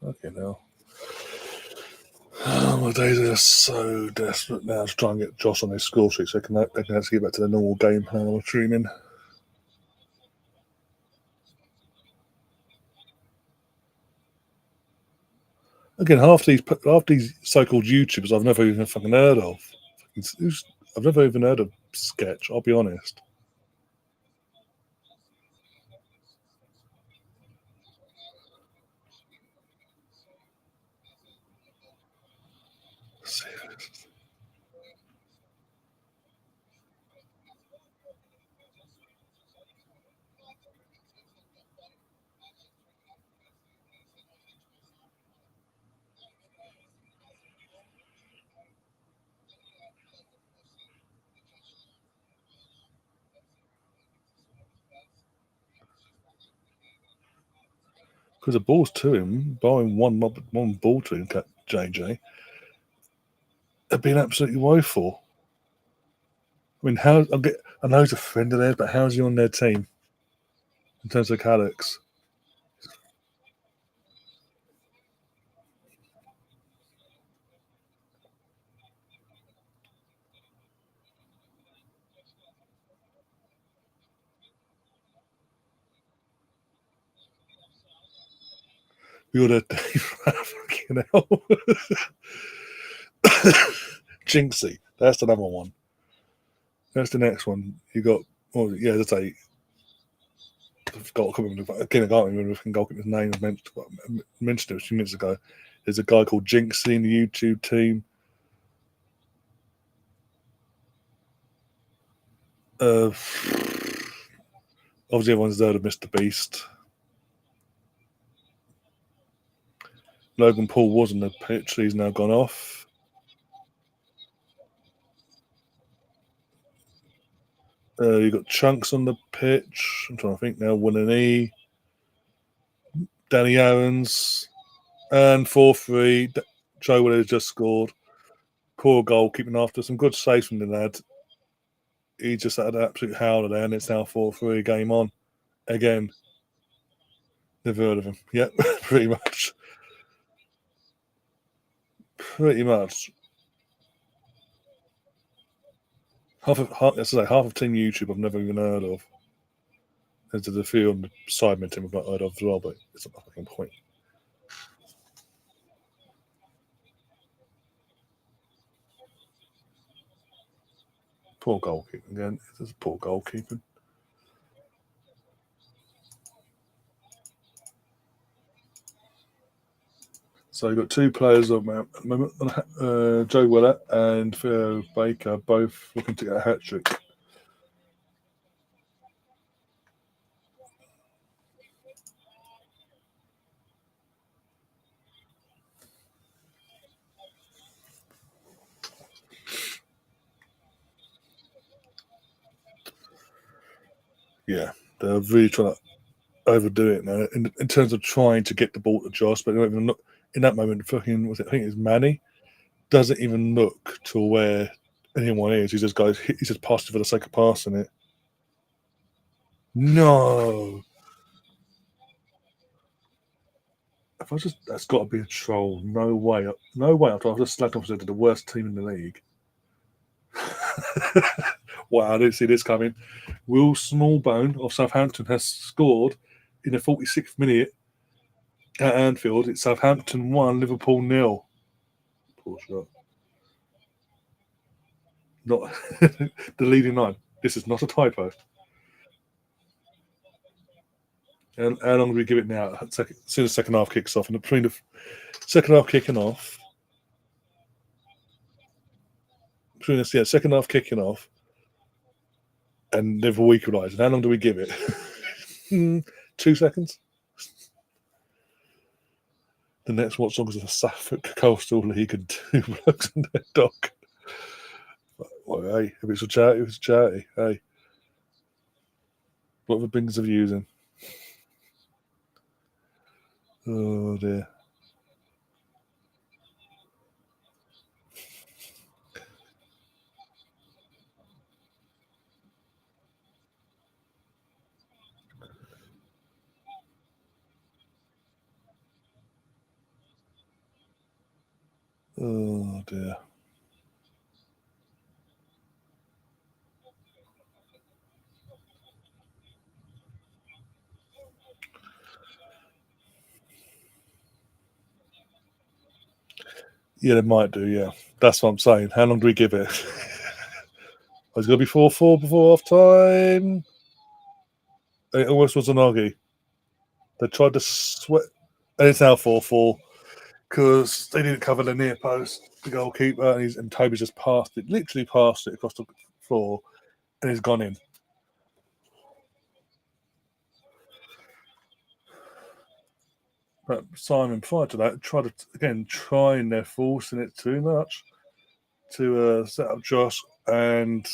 Okay, now. Oh, my days are so desperate now to try and get Josh on his score sheet so they can actually get back to the normal game plan I'm streaming. Again, half these so-called YouTubers I've never even fucking heard of. I've never even heard of Sketch, I'll be honest. Because the ball's to him, barring one ball to him, JJ, have been absolutely woeful. I mean, I know he's a friend of theirs, but how's he on their team in terms of Alex? You're the fucking hell. Jinxie, that's the number one. That's the next one. You got, well, yeah, let's say, again, I can't remember if I can go his name. I mentioned it a few minutes ago. There's a guy called Jinxie in the YouTube team. Obviously, everyone's heard of Mr. Beast. Logan Paul was on the pitch. He's now gone off. You got Chunks on the pitch. I'm trying to think now. Winnie, Danny Aaron's, and 4-3. Joe Willis just scored. Poor goal, keeping after some good saves from the lad. he just had an absolute howler there, and it's now 4-3 game on again. Never heard of him. Yep, pretty much. Pretty much. Half of Team YouTube I've never even heard of. There's a few on the Sidemen team I've not heard of as well, but it's not a fucking point. Poor goalkeeping again. It's poor goalkeeping. So you've got two players at the moment, Joe Willett and Theo Baker, both looking to get a hat trick. Yeah, they're really trying to overdo it now in terms of trying to get the ball to Josh, but they don't even look in that moment. Fucking was it? I think it's Manny doesn't even look to where anyone is. He just goes. He just passes for the sake of passing it. No, if I just that's got to be a troll. No way. No way. After I've just slapped off to the worst team in the league. Wow, I didn't see this coming. Will Smallbone of Southampton has scored in the 46th minute at Anfield. It's Southampton 1, Liverpool 0. Poor shot. Not the leading line. This is not a typo. And how long do we give it now? As soon as the second half kicks off, and between the second half kicking off, between this, second half kicking off, and Liverpool equalising. How long do we give it? 2 seconds. The next Watchalong is the Suffolk Coastal League and 2 blokes in their dock. Well, hey, if it's a charity, it's a charity. Hey, what other things are you using? Oh dear. Oh dear. Yeah, they might do. Yeah, that's what I'm saying. How long do we give it? It's going to be 4-4 before half time. It almost was an Augie. They tried to sweat, and it's now 4-4 because they didn't cover the near post. The goalkeeper and Toby's just passed it, literally passed it across the floor, and he's gone in. But Simon, prior to that, trying they're forcing it too much to set up Josh, and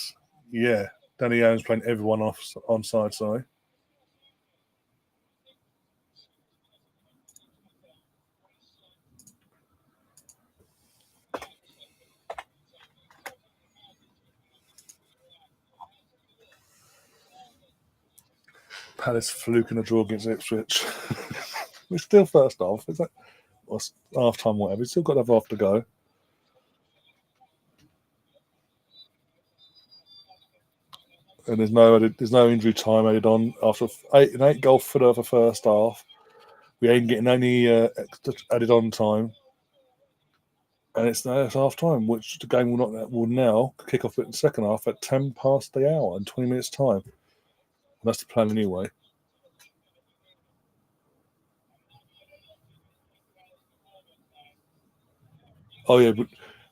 yeah, Danny Owens playing everyone off on side. Palace fluking a draw against Ipswich. We're still first half. Is that half time? Whatever. We've still got another half to go. And there's no injury time added on after an 8-goal footer for first half. We ain't getting any extra added on time, and it's now half time, which the game will now kick off in the second half at 10 past the hour in 20 minutes time. And that's the plan anyway. Oh yeah,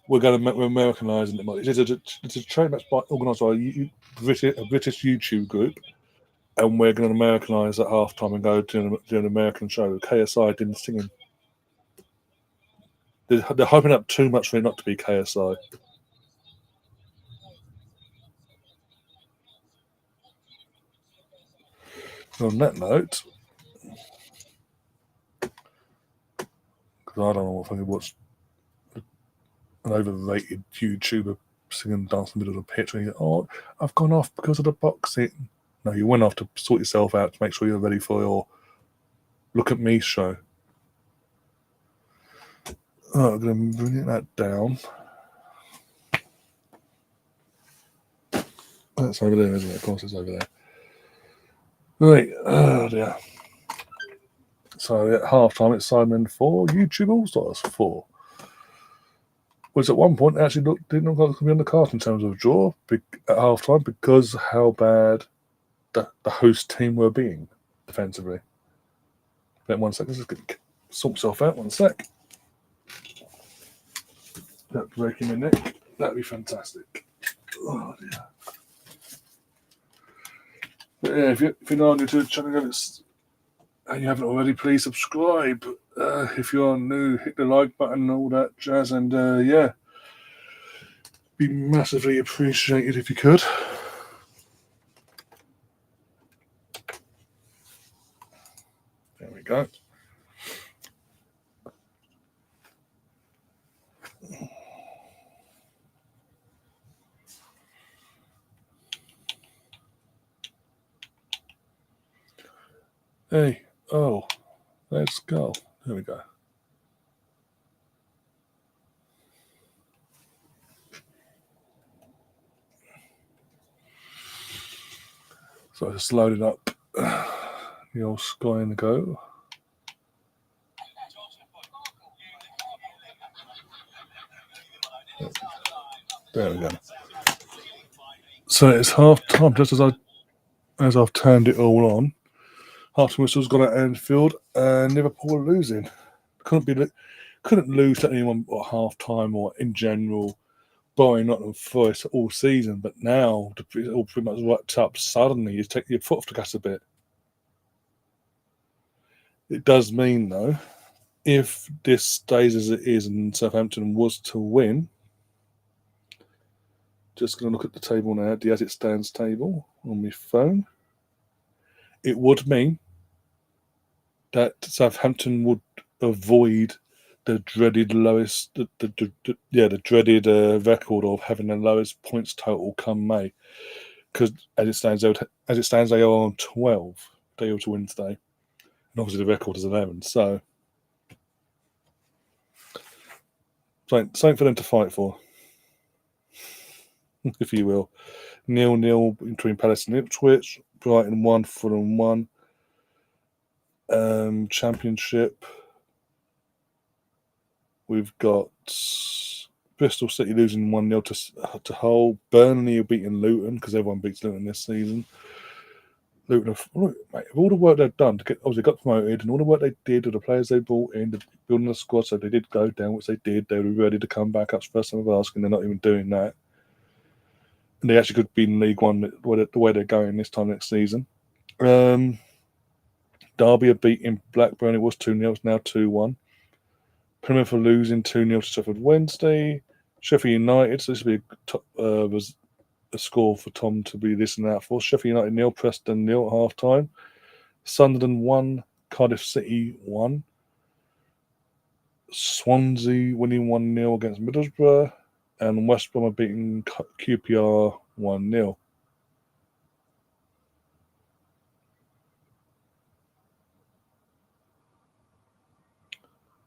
we're Americanising it. It's a train that's organised by a British YouTube group, and we're going to Americanise at half time and go to an American show. KSI didn't sing. They're hyping up too much for it not to be KSI. On that note, because I don't know what fucking what's an overrated YouTuber singing and dancing in the middle of the pitch, and you go, "Oh, I've gone off because of the boxing." No, you went off to sort yourself out to make sure you're ready for your Look at Me show. Oh, I'm going to bring that down. That's over there, isn't it? Of course, it's over there. Right. Oh dear. So at half time, it's Sidemen 4, YouTube All Stars 4. Which at one point actually didn't look like it could be on the card in terms of a draw at half time because how bad the host team were being defensively. Wait 1 second, let's just sort myself out 1 sec. That breaking my neck. That'd be fantastic. Oh dear. But yeah, if you're not new to the channel and you haven't already, please subscribe. If you're new, hit the like button and all that jazz, and yeah, be massively appreciated if you could. There we go. Hey, oh, let's go. There we go. So I just loaded up the old Sky and Go. There we go. So it's half time, just as I've turned it all on. Half time whistle's gone at Anfield, and Liverpool are losing. Couldn't lose to anyone at half time or in general, barring Nottingham Forest all season. But now it's all pretty much wrapped up. Suddenly, you take your foot off the gas a bit. It does mean though, if this stays as it is and Southampton was to win, just going to look at the table now, the as it stands table on my phone. It would mean that Southampton would avoid the dreaded lowest, the dreaded record of having the lowest points total come May, because as it stands, they are on 12. They ought to win today, and obviously the record is 11. So, something for them to fight for, if you will. 0-0 between Palace and Ipswich. Brighton 1, Fulham 1. Championship. We've got Bristol City losing 1-0 to Hull. Burnley are beating Luton because everyone beats Luton this season. Luton, mate, all the work they've done to get, obviously got promoted, and all the work they did with the players they brought in, building the squad, so they did go down, which they did. They were ready to come back up. First time of asking, they're not even doing that. And they actually could be in League One the way they're going this time next season. Derby are beating Blackburn. It was 2-0, it's now 2-1. Plymouth are losing 2-0 to Sheffield Wednesday. Sheffield United, so this will be was a score for Tom to be this and that for. Sheffield United 0, Preston 0 at half time. Sunderland 1, Cardiff City 1. Swansea winning 1-0 against Middlesbrough. And West Brom are beating QPR 1-0.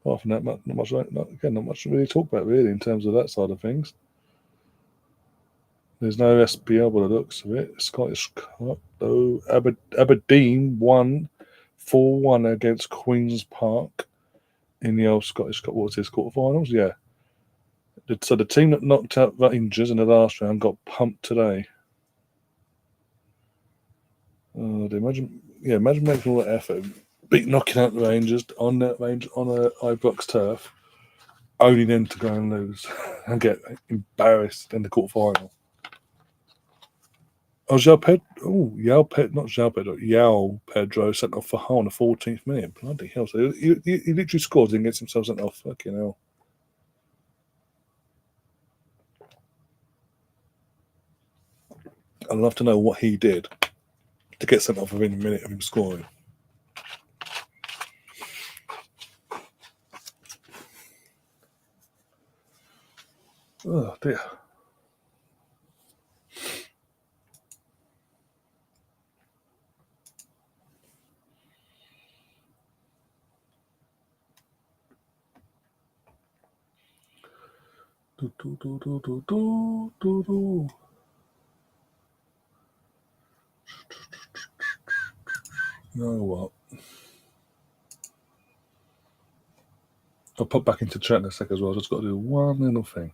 Apart from that, not much to really talk about really in terms of that side of things. There's no SPL by the looks of it. Scottish Cup though. Aberdeen won 4-1 against Queen's Park in the old Scottish Cup. What was this, quarterfinals? Yeah. So the team that knocked out Rangers in the last round got pumped today. Imagine making all that effort, knocking out the Rangers on a Ibrox turf, only then to go and lose and get embarrassed in the quarterfinal. Oh, Yao Pedro sent off for Hull in the 14th minute. Bloody hell! So he literally scores and gets himself sent off. Fucking hell! I'd love to know what he did to get sent off within a minute of him scoring. Oh dear. You know what? I'll pop back into chat in a sec as well. I've just got to do one little thing.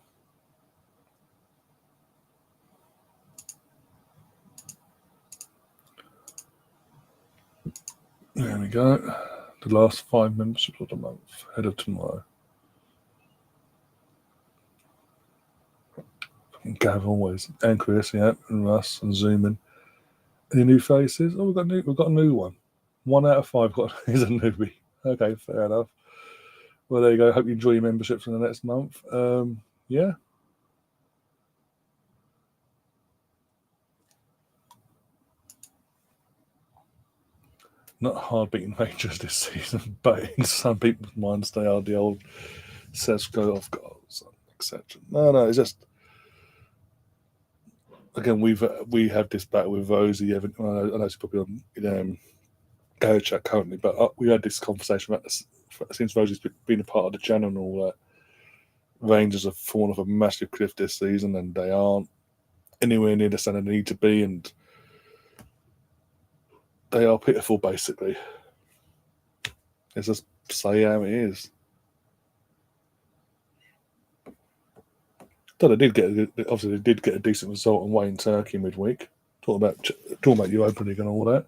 There we go. The last 5 memberships of the month, ahead of tomorrow. And Gav always, and Chris, yeah, and Russ, and Zoomin. Any new faces? Oh, we've got a new one. 1 out of 5 is a newbie. Okay, fair enough. Well, there you go. Hope you enjoy your memberships in the next month. Yeah. Not hard beating Rangers this season, but in some people's minds they are the old Sesko off goals, etc. No, it's just again we have this battle with Rosie. I know she's probably on Go Chat currently, but we had this conversation about this since Rosie's been a part of the channel and all that. Rangers have fallen off a massive cliff this season, and they aren't anywhere near the standard they need to be, and they are pitiful, basically. Let's just say how it is. But they did get a decent result away in Turkey midweek. Talking about you opening and all that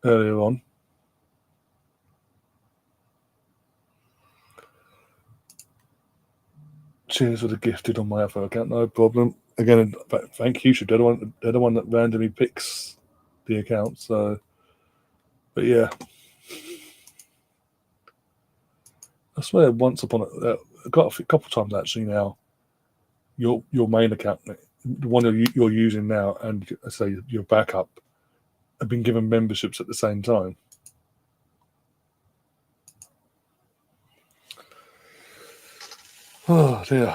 earlier on. Cheers for the gifted on my other account, no problem. Again, thank you. They're the one that randomly picks the account. So, but yeah, I swear once upon I got a couple of times actually now. Your main account, the one you're using now, and say your backup, have been given memberships at the same time. Oh dear.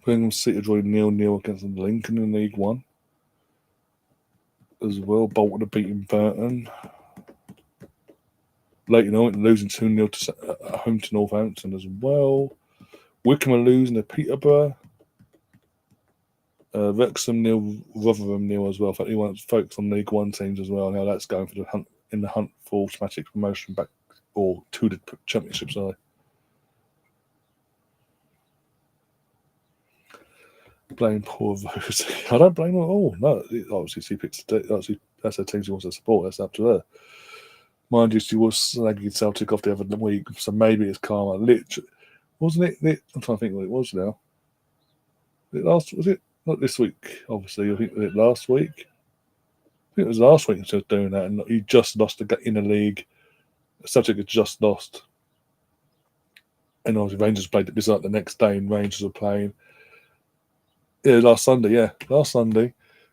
Birmingham City drawing 0-0 against Lincoln in League One. As well, Bolton are beating Burton. Leighton Orient losing 2-0 at home to Northampton as well. Wickham are losing to Peterborough. Wrexham 0, Rotherham 0 as well. In fact, he wants to focus on League One teams as well. Now that's going for the hunt for automatic promotion back or to the Championship side. Blame poor Rosie. I don't blame her at all. No, obviously she picks. Obviously that's her team she wants to support. That's up to her. Mind you, she was slagging Celtic off the other week, so maybe it's karma. Literally, wasn't it? I'm trying to think what it was now. Was it not this week? Obviously, I think was it last week. I think it was last week she was doing that, and he just lost in the league. Celtic had just lost, and obviously Rangers played it. This like the next day, and Rangers were playing. Yeah, last Sunday.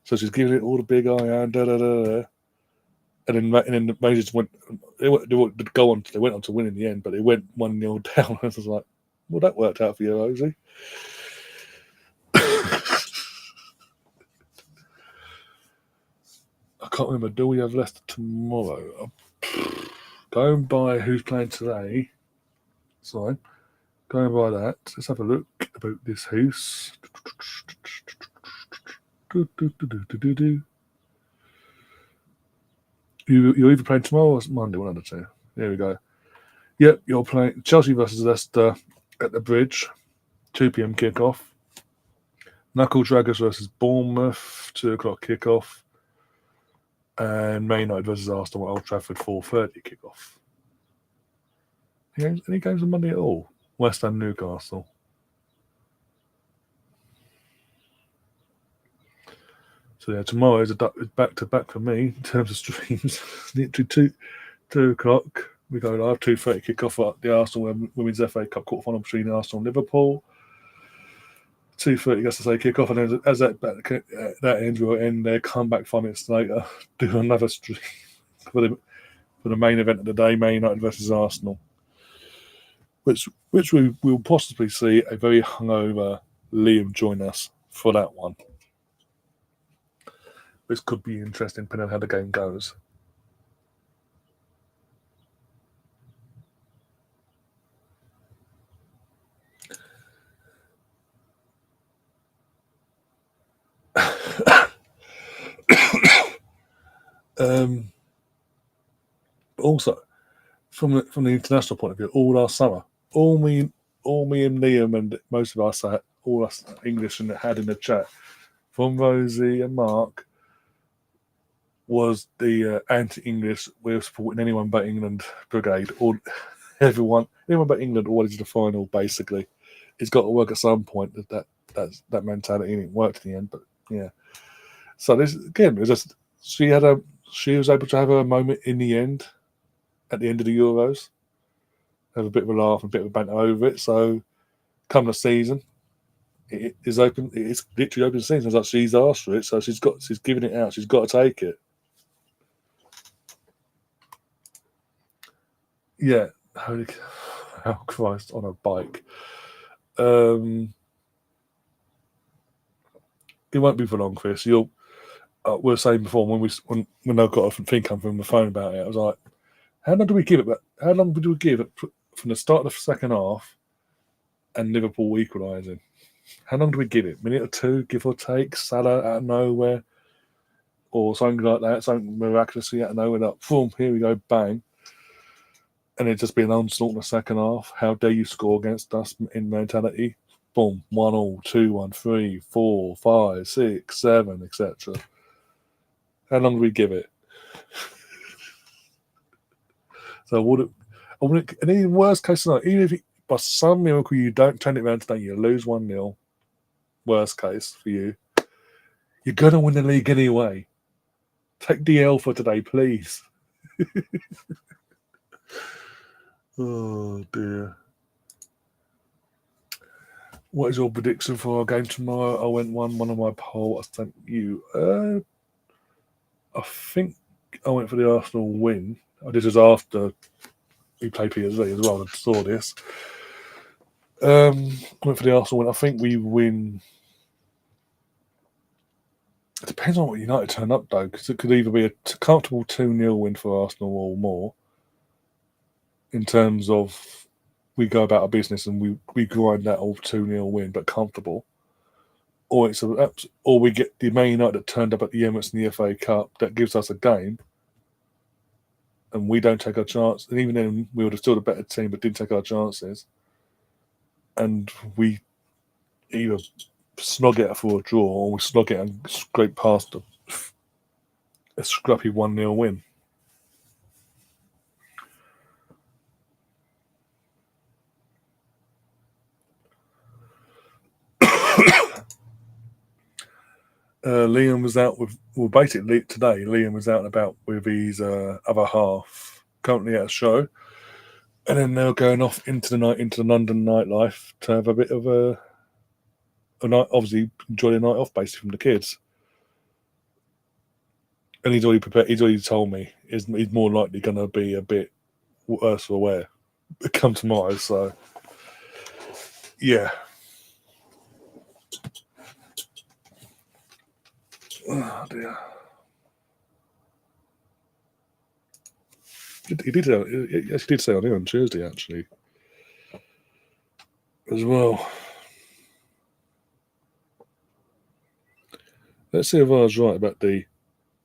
So she's giving it all the big eye and and then the Rangers went. They went on to win in the end, but they went 1-0 down. I was like, well, that worked out for you, Rosie. I can't remember. Do we have Leicester tomorrow? Going by who's playing today. Sorry. Going by that, let's have a look about this house. You're either playing tomorrow or Monday, one of the two. There we go. Yep, you're playing Chelsea versus Leicester at the Bridge, 2 p.m. kickoff. Knuckle Draggers versus Bournemouth, 2 o'clock kickoff. And Man United versus Arsenal at Old Trafford, 4:30 kickoff. Any games on Monday at all? West Ham, Newcastle. So yeah, tomorrow is back to back for me in terms of streams. Literally 2 o'clock. We go live, 2:30 kickoff at the Arsenal Women's FA Cup quarterfinal between Arsenal and Liverpool. 2:30 gets to say kickoff, and then as that ends, we'll end there. Come back 5 minutes later, do another stream for the main event of the day, Man United versus Arsenal, which we will possibly see a very hungover Liam join us for that one. This could be interesting depending on how the game goes. Also, from the international point of view, all our summer, all me and Liam and most of us, all us English and had in the chat, from Rosie and Mark, was the anti-English. We're supporting anyone but England brigade, or anyone but England always to the final. Basically, it's got to work at some point. That mentality didn't work in the end, but yeah. So this again, it was just she was able to have a moment in the end, at the end of the Euros, have a bit of a laugh and a bit of a banter over it. So come the season, it is open. It's literally open season. It's like she's asked for it, so she's giving it out. She's got to take it. Yeah, holy Christ, on a bike. It won't be for long, Chris. We were saying before when I got a thing come from the phone about it, I was like, how long do we give it? But how long do we give it from the start of the second half and Liverpool equalising? How long do we give it? Minute or two, give or take. Salah out of nowhere, or something like that. Something miraculously out of nowhere. Like, boom, here we go, bang. And it'd just be an onslaught in the second half. How dare you score against us in mentality? Boom, 1-1, 2-1, 3, 4, 5, 6, 7, etc. How long do we give it? So I wouldn't, and in worst case scenario, even if by some miracle you don't turn it around today, you lose 1-0, worst case for you, you're going to win the league anyway. Take DL for today, please. Oh, dear. What is your prediction for our game tomorrow? I went one of my polls. I sent you. I think I went for the Arsenal win. This was after we played PSV as well. I saw this. Went for the Arsenal win. I think we win. It depends on what United turn up, though, because it could either be a comfortable 2-0 win for Arsenal or more, in terms of we go about our business and we grind that all 2-0 win, but comfortable. Or we get the Man United that turned up at the Emirates in the FA Cup that gives us a game, and we don't take our chance. And even then, we would have still the better team, but didn't take our chances. And we either snog it for a draw, or we snog it and scrape past a scrappy 1-0 win. Liam was out basically today. Liam was out and about with his other half, currently at a show, and then they're going off into the London nightlife to have a bit of a night. Obviously, enjoy the night off, basically, from the kids. And he's already prepared. He's already told me he's more likely going to be a bit worse for wear come tomorrow. So, yeah. Oh dear. He did. Yes, he did say on Tuesday actually, as well. Let's see if I was right about the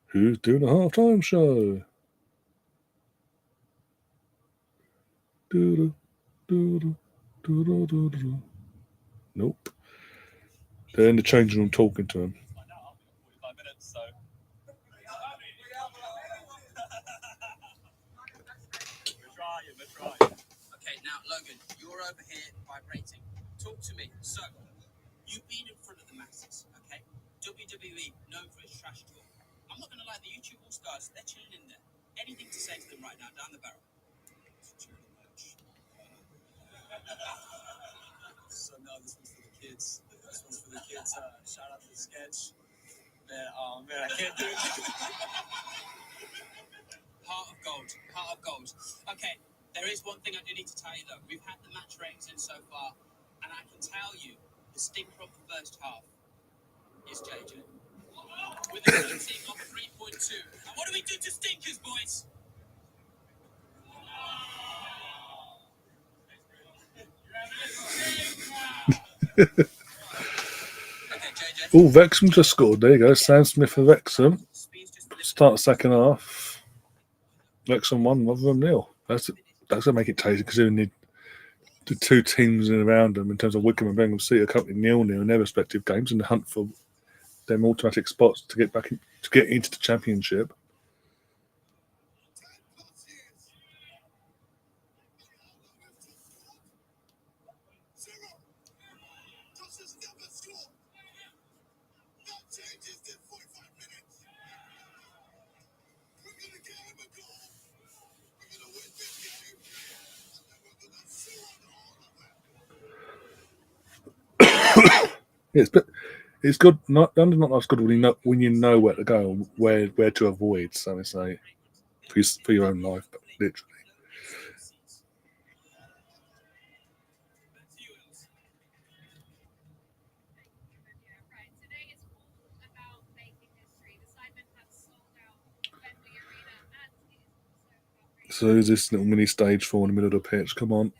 who's doing a halftime show. Nope. They're in the changing room talking to him. Okay, now Logan, you're over here vibrating. Talk to me. So, you've been in front of the masses, okay? WWE, known for its trash talk. I'm not gonna lie, the YouTube All Stars, they're chilling in there. Anything to say to them right now, down the barrel. So no, this one's for the kids. This one's for the kids. Shout out to the sketch. Man, oh man, I can't do it. Heart of gold. Heart of gold. Okay, there is one thing I do need to tell you though. We've had the match ratings in so far, and I can tell you the stinker of the first half It's JJ. With a rating of 3.2. And what do we do to stinkers, boys? Okay, JJ. Oh, Wrexham just scored. There you go. Sam Smith for Wrexham. Start the second half. Wrexham 1, Rotherham 0. That's going to make it tasty considering the two teams in around them in terms of Wickham and Birmingham City are currently 0-0 in their respective games in the hunt for them automatic spots to get back to get into the Championship. Yes, but it's good. Not as good when you know where to go, and where to avoid. So to say, for your own life, but literally. So is this little mini stage 4 in the middle of the pitch? Come on.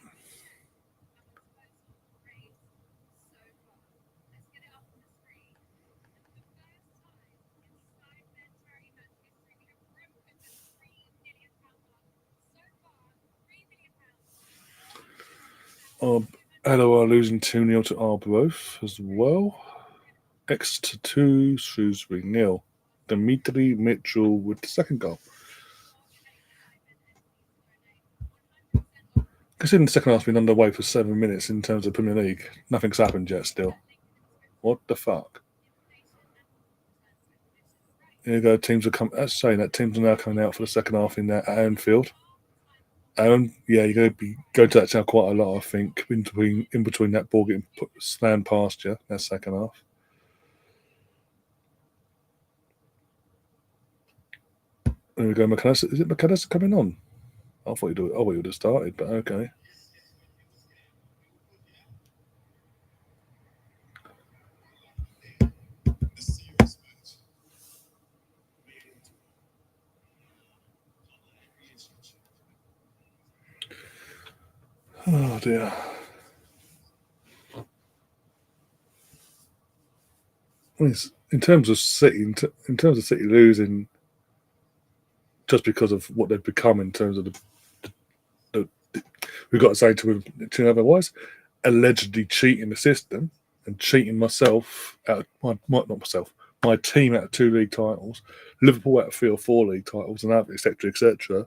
Hello are losing 2-0 to Arbroath as well. Exeter 2, Shrewsbury 0. Dimitri Mitchell with the second goal. Considering the second half's been underway for 7 minutes in terms of Premier League, nothing's happened yet still. What the fuck? Here you go, teams are now coming out for the second half in there at Anfield. Yeah, you're going to be going to that channel quite a lot, I think, in between that ball getting slammed past you, that second half. There we go, McAllister. Is it McAllister coming on? I thought you would have started, but okay. Oh dear. In terms of City losing, just because of what they've become in terms of we've got to say to otherwise, allegedly cheating the system and cheating myself out my team out of 2 league titles, Liverpool out of 3 or 4 league titles, and etc. etc.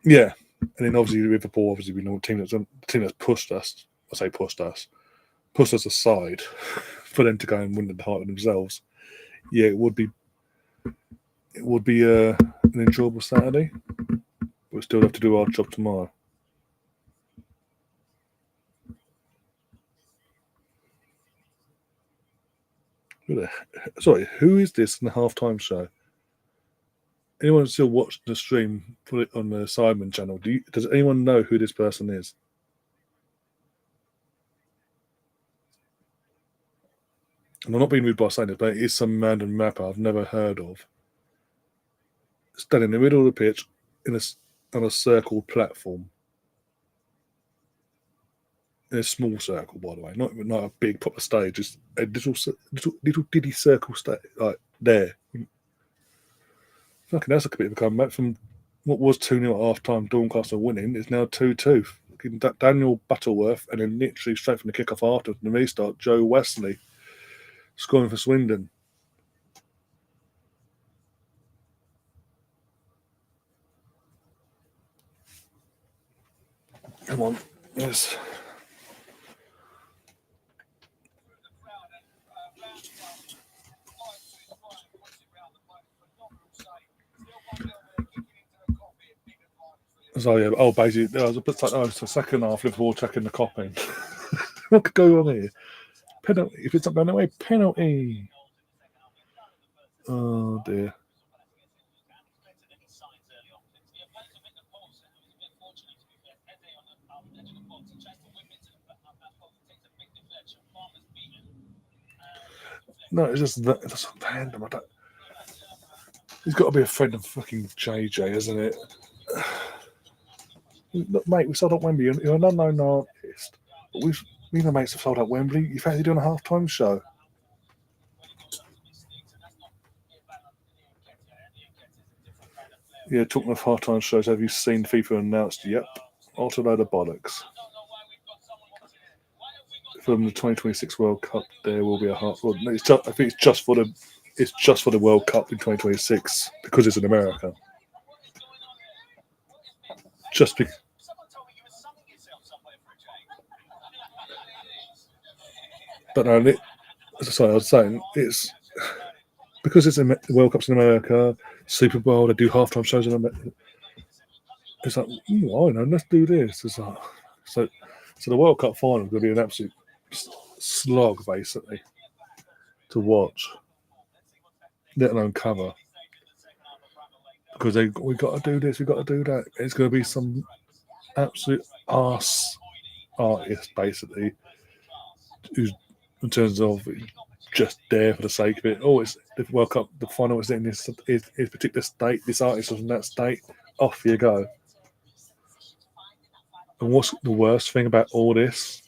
Yeah, and then obviously Liverpool, we know the team that's pushed us. I say pushed us aside for them to go and win the title themselves. Yeah, it would be an enjoyable Saturday. We'll still have to do our job tomorrow. Sorry, who is this in the halftime show? Anyone still watch the stream? Put it on the Sidemen channel. Does anyone know who this person is? And I'm not being rude by saying this, but it is some random rapper I've never heard of. Standing in the middle of the pitch on a circle platform. In a small circle, by the way, not a big proper stage, just a little diddy circle stage, like there. Fucking that's a bit of a comeback from what was 2-0 at half time, Doncaster winning, is now 2-2. Daniel Butterworth, and then literally straight from the kick-off after the restart, Joe Wesley scoring for Swindon. Come on, yes. So yeah, basically, it's the second half, Liverpool checking the copying. What could go wrong here? Penalty. If it's not going away, penalty. Oh dear. No, it's just that it's random. He's got to be a friend of fucking JJ, isn't it? Look, mate, we sold out Wembley. You're an unknown artist, but me and the mates have sold out Wembley. You fancy doing a half-time show? Yeah, talking of half-time shows, have you seen FIFA announced? Yep. Also, load of bollocks. From the 2026 World Cup, there will be a half. Well, no, I think it's just for the World Cup in 2026 because it's in America. Just be, but no, sorry, I was saying it's because it's the World Cup's in America. Super Bowl, they do halftime shows in America. It's like, I know, let's do this. It's like, so the World Cup final is going to be an absolute slog, basically, to watch, let alone cover. Because we got to do this, we got to do that. It's going to be some absolute arse artist, basically, who's in terms of just there for the sake of it. Oh, it's the World Cup, the final is in this particular state. This artist was in that state. Off you go. And what's the worst thing about all this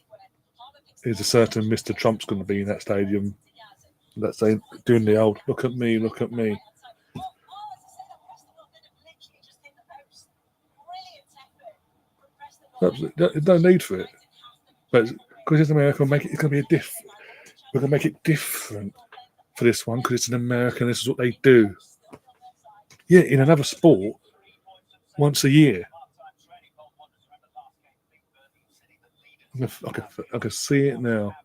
is a certain Mr. Trump's going to be in that stadium. Let's say doing the old look at me, look at me. There's no need for it. But because it's America, it's going to be we're going to make it different for this one because it's an American. This is what they do. Yeah, in another sport, once a year. I can see it now.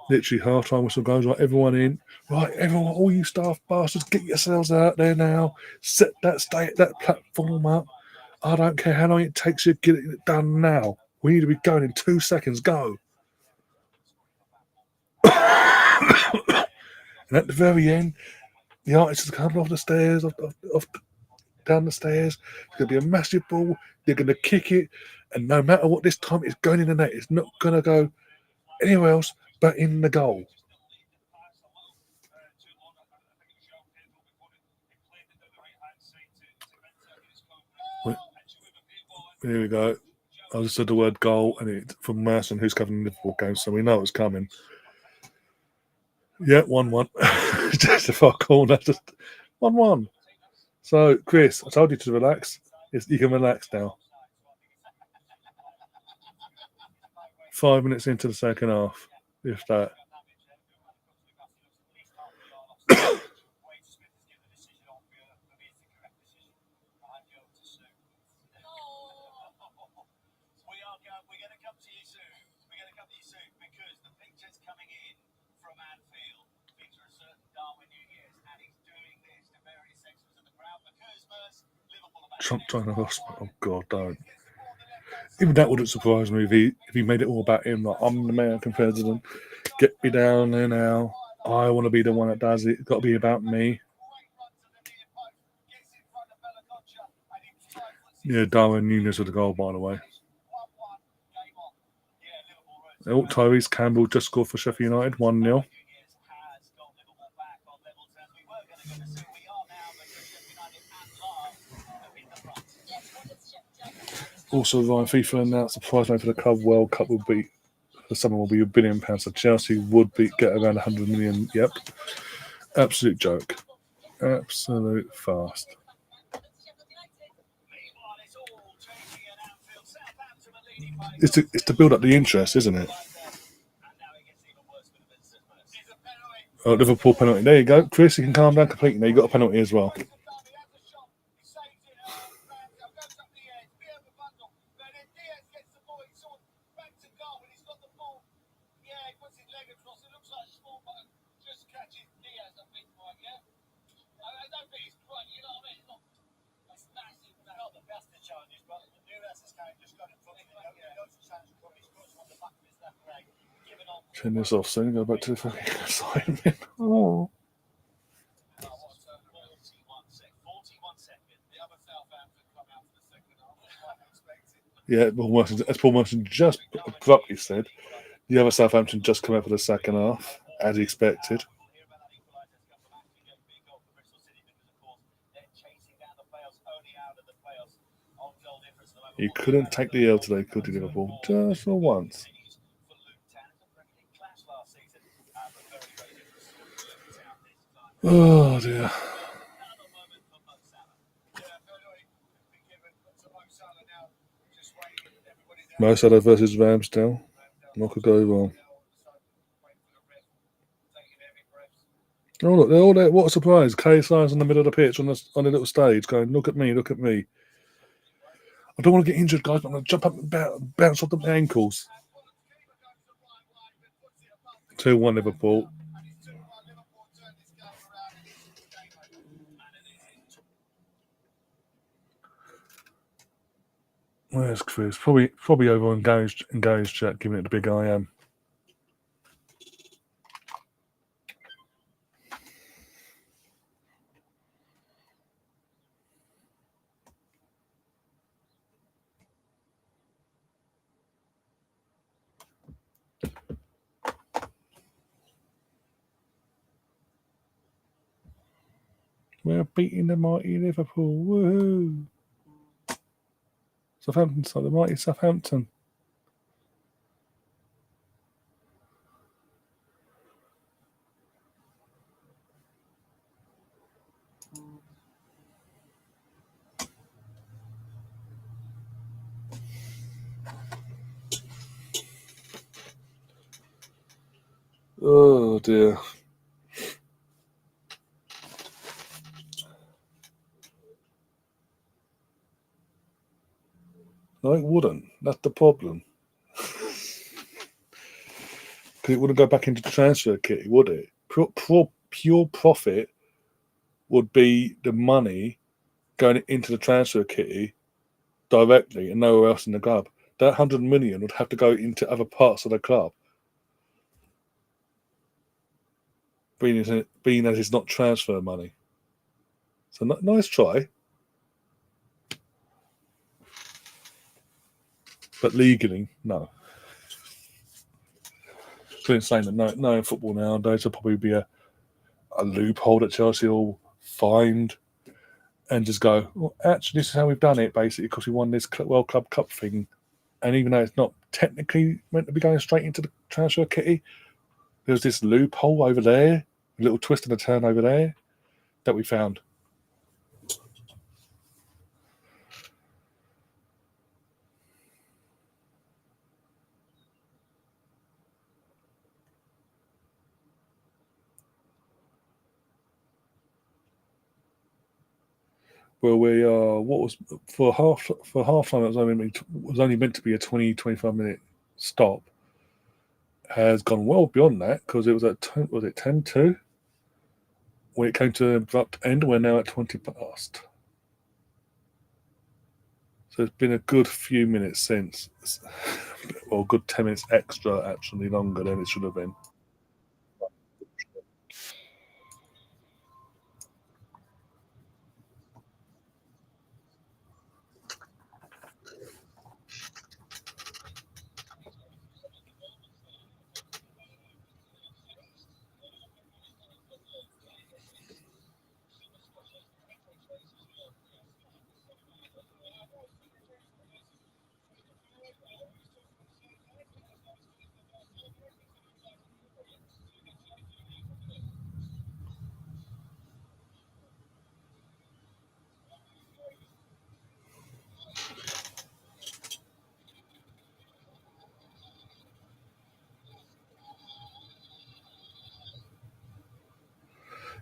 Literally, half-time whistle goes, right, everyone in. Right, everyone, all you staff bastards, get yourselves out there now. Set that platform up. I don't care how long it takes you to get it done now. We need to be going in 2 seconds. Go. And at the very end, the artist is coming off the stairs, down the stairs. It's going to be a massive ball. They're going to kick it. And no matter what, this time it's going in the net. It's not going to go anywhere else but in the goal. Here we go. I just said the word goal, and it's from Merson, who's covering the Liverpool game, so we know it's coming. Yeah, 1-1. Just a far corner, just 1-1. So, Chris, I told you to relax. You can relax now. 5 minutes into the second half, if that. Trump trying to hospital. Oh God, don't. Even that wouldn't surprise me if he made it all about him. Like, I'm the American president. Get me down there now. I want to be the one that does it. It's got to be about me. Yeah, Darwin Núñez with the goal, by the way. Tyrese Campbell just scored for Sheffield United, 1-0. Also, Ryan FIFA announced the prize money for the Club World Cup will be the summer will be £1 billion. So Chelsea would get around 100 million. Yep, absolute joke, absolute fast. It's to build up the interest, isn't it? Oh, Liverpool penalty. There you go, Chris. You can calm down completely. Now you got a penalty as well. Turn this off soon. Go back to the fucking Sidemen. Oh. Yeah, as Paul Merson just abruptly said, the other Southampton just come out for the second half. as expected. You couldn't take the L today, could you, Liverpool? Just for once. Oh dear. Mo Salah versus Ramsdale. What could go wrong? Oh look, they're all there. What a surprise! KSI's in the middle of the pitch on the little stage, going, "Look at me, look at me." I don't want to get injured, guys, but I'm going to jump up and bounce off the ankles. 2-1 Liverpool. Where's Chris? Probably over engaged chat, giving it the big I am. We're beating the mighty Liverpool. Woohoo! Southampton, so the mighty Southampton. Oh dear. No, it wouldn't. That's the problem. Because it wouldn't go back into the transfer kitty, would it? Pure profit would be the money going into the transfer kitty directly and nowhere else in the club. That 100 million would have to go into other parts of the club. Being as it's not transfer money. So nice try. But legally, no. So it's saying that no in football nowadays will probably be a loophole that Chelsea will find and just go, well, actually, this is how we've done it, basically, because we won this World Club Cup thing. And even though it's not technically meant to be going straight into the transfer kitty, there's this loophole over there, a little twist and a turn over there that we found. Well, we are. What was for half time? It was only meant to be a 20-25 minute stop. Has gone well beyond that because it was at 10-2 when it came to abrupt end. We're now at 20 past. So it's been a good few minutes since. Well, a good 10 minutes extra, actually longer than it should have been.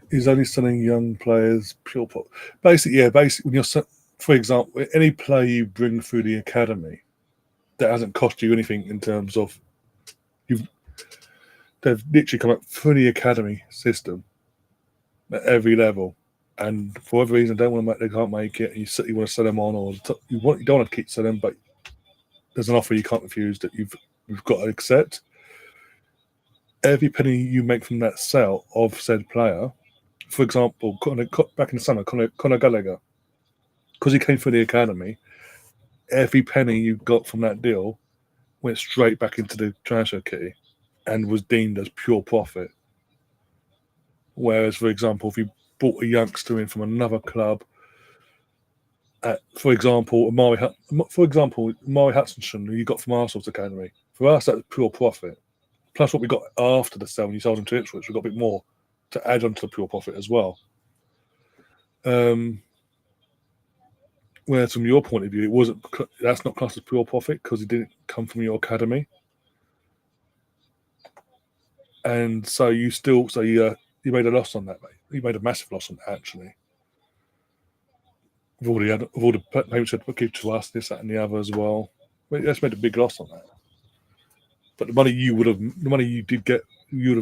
He's only selling young players pure pop. Basically, when you're, for example, any player you bring through the academy that hasn't cost you anything in terms of they've literally come up through the academy system at every level, and for whatever reason they can't make it. And you want to sell them on, or you don't want to keep selling, but there's an offer you can't refuse that you've got to accept. Every penny you make from that sale of said player, for example, back in the summer, Conor Gallagher, because he came through the academy, every penny you got from that deal went straight back into the transfer kitty and was deemed as pure profit. Whereas, for example, if you brought a youngster in from another club, for example, Mari Hutchinson, who you got from Arsenal's academy, for us that's pure profit. Plus what we got after the sale when you sold him to Ipswich, we got a bit more to add on to the pure profit as well. Whereas from your point of view, that's not classed as pure profit because it didn't come from your academy, and so you made a loss on that, mate. You made a massive loss on that actually. With all the payments you had to give to us, this, that, and the other as well. That's made a big loss on that. But the money you would have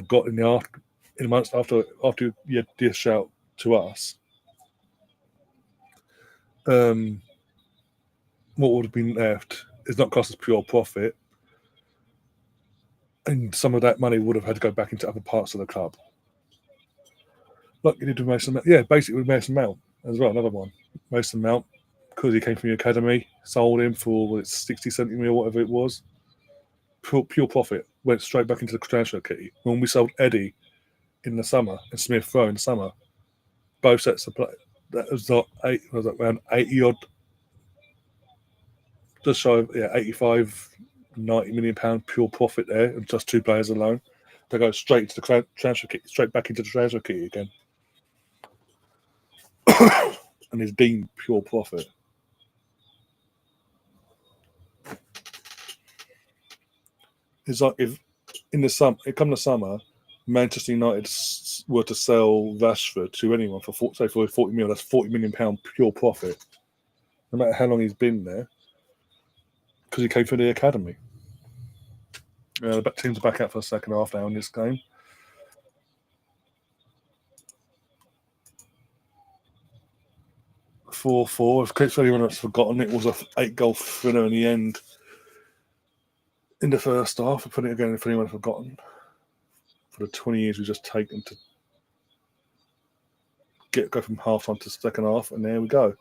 got in the months after you had dish out to us. What would have been left is not classed as pure profit, and some of that money would have had to go back into other parts of the club. Like you did with Mason Mount. Yeah, basically with Mason Mount as well, another one. Mason Mount, because he came from the academy, sold him for 60, 70 mil, whatever it was. Pure profit, went straight back into the transfer kitty. When we sold Eddie in the summer and Smith Rowe in the summer, both sets of play, that was around 80 odd, just shy of 85, 90 million pound pure profit there, and just two players alone. They go straight to the transfer kitty, straight back into the transfer kitty again. And is deemed pure profit. It's like if in the summer, Manchester United were to sell Rashford to anyone for 40 million, that's 40 million pound pure profit. No matter how long he's been there, because he came from the academy. The teams are back out for the second half now in this game. 4-4. If case anyone that's forgotten, it was a 8-goal thriller in the end. In the first half, I put it again if anyone had forgotten. For the 20 years we've just taken to go from half time to second half, and there we go.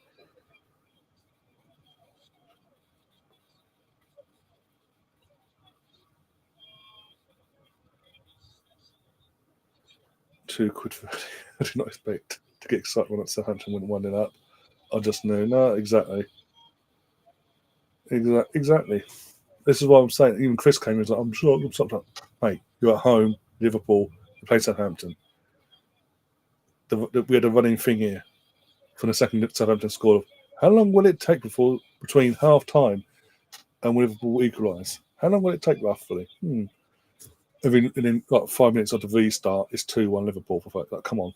£2 for it. I did not expect to get excited when Southampton went 1-0 up. I just knew. No, exactly. Exactly. This is what I'm saying. Even Chris came in and was like, I'm sure, mate, you're at home, Liverpool, you play Southampton. We had a running thing here from the second Southampton score. How long will it take between half time and Liverpool equalise? How long will it take roughly? And then 5 minutes after the restart, it's 2-1 Liverpool. Come on.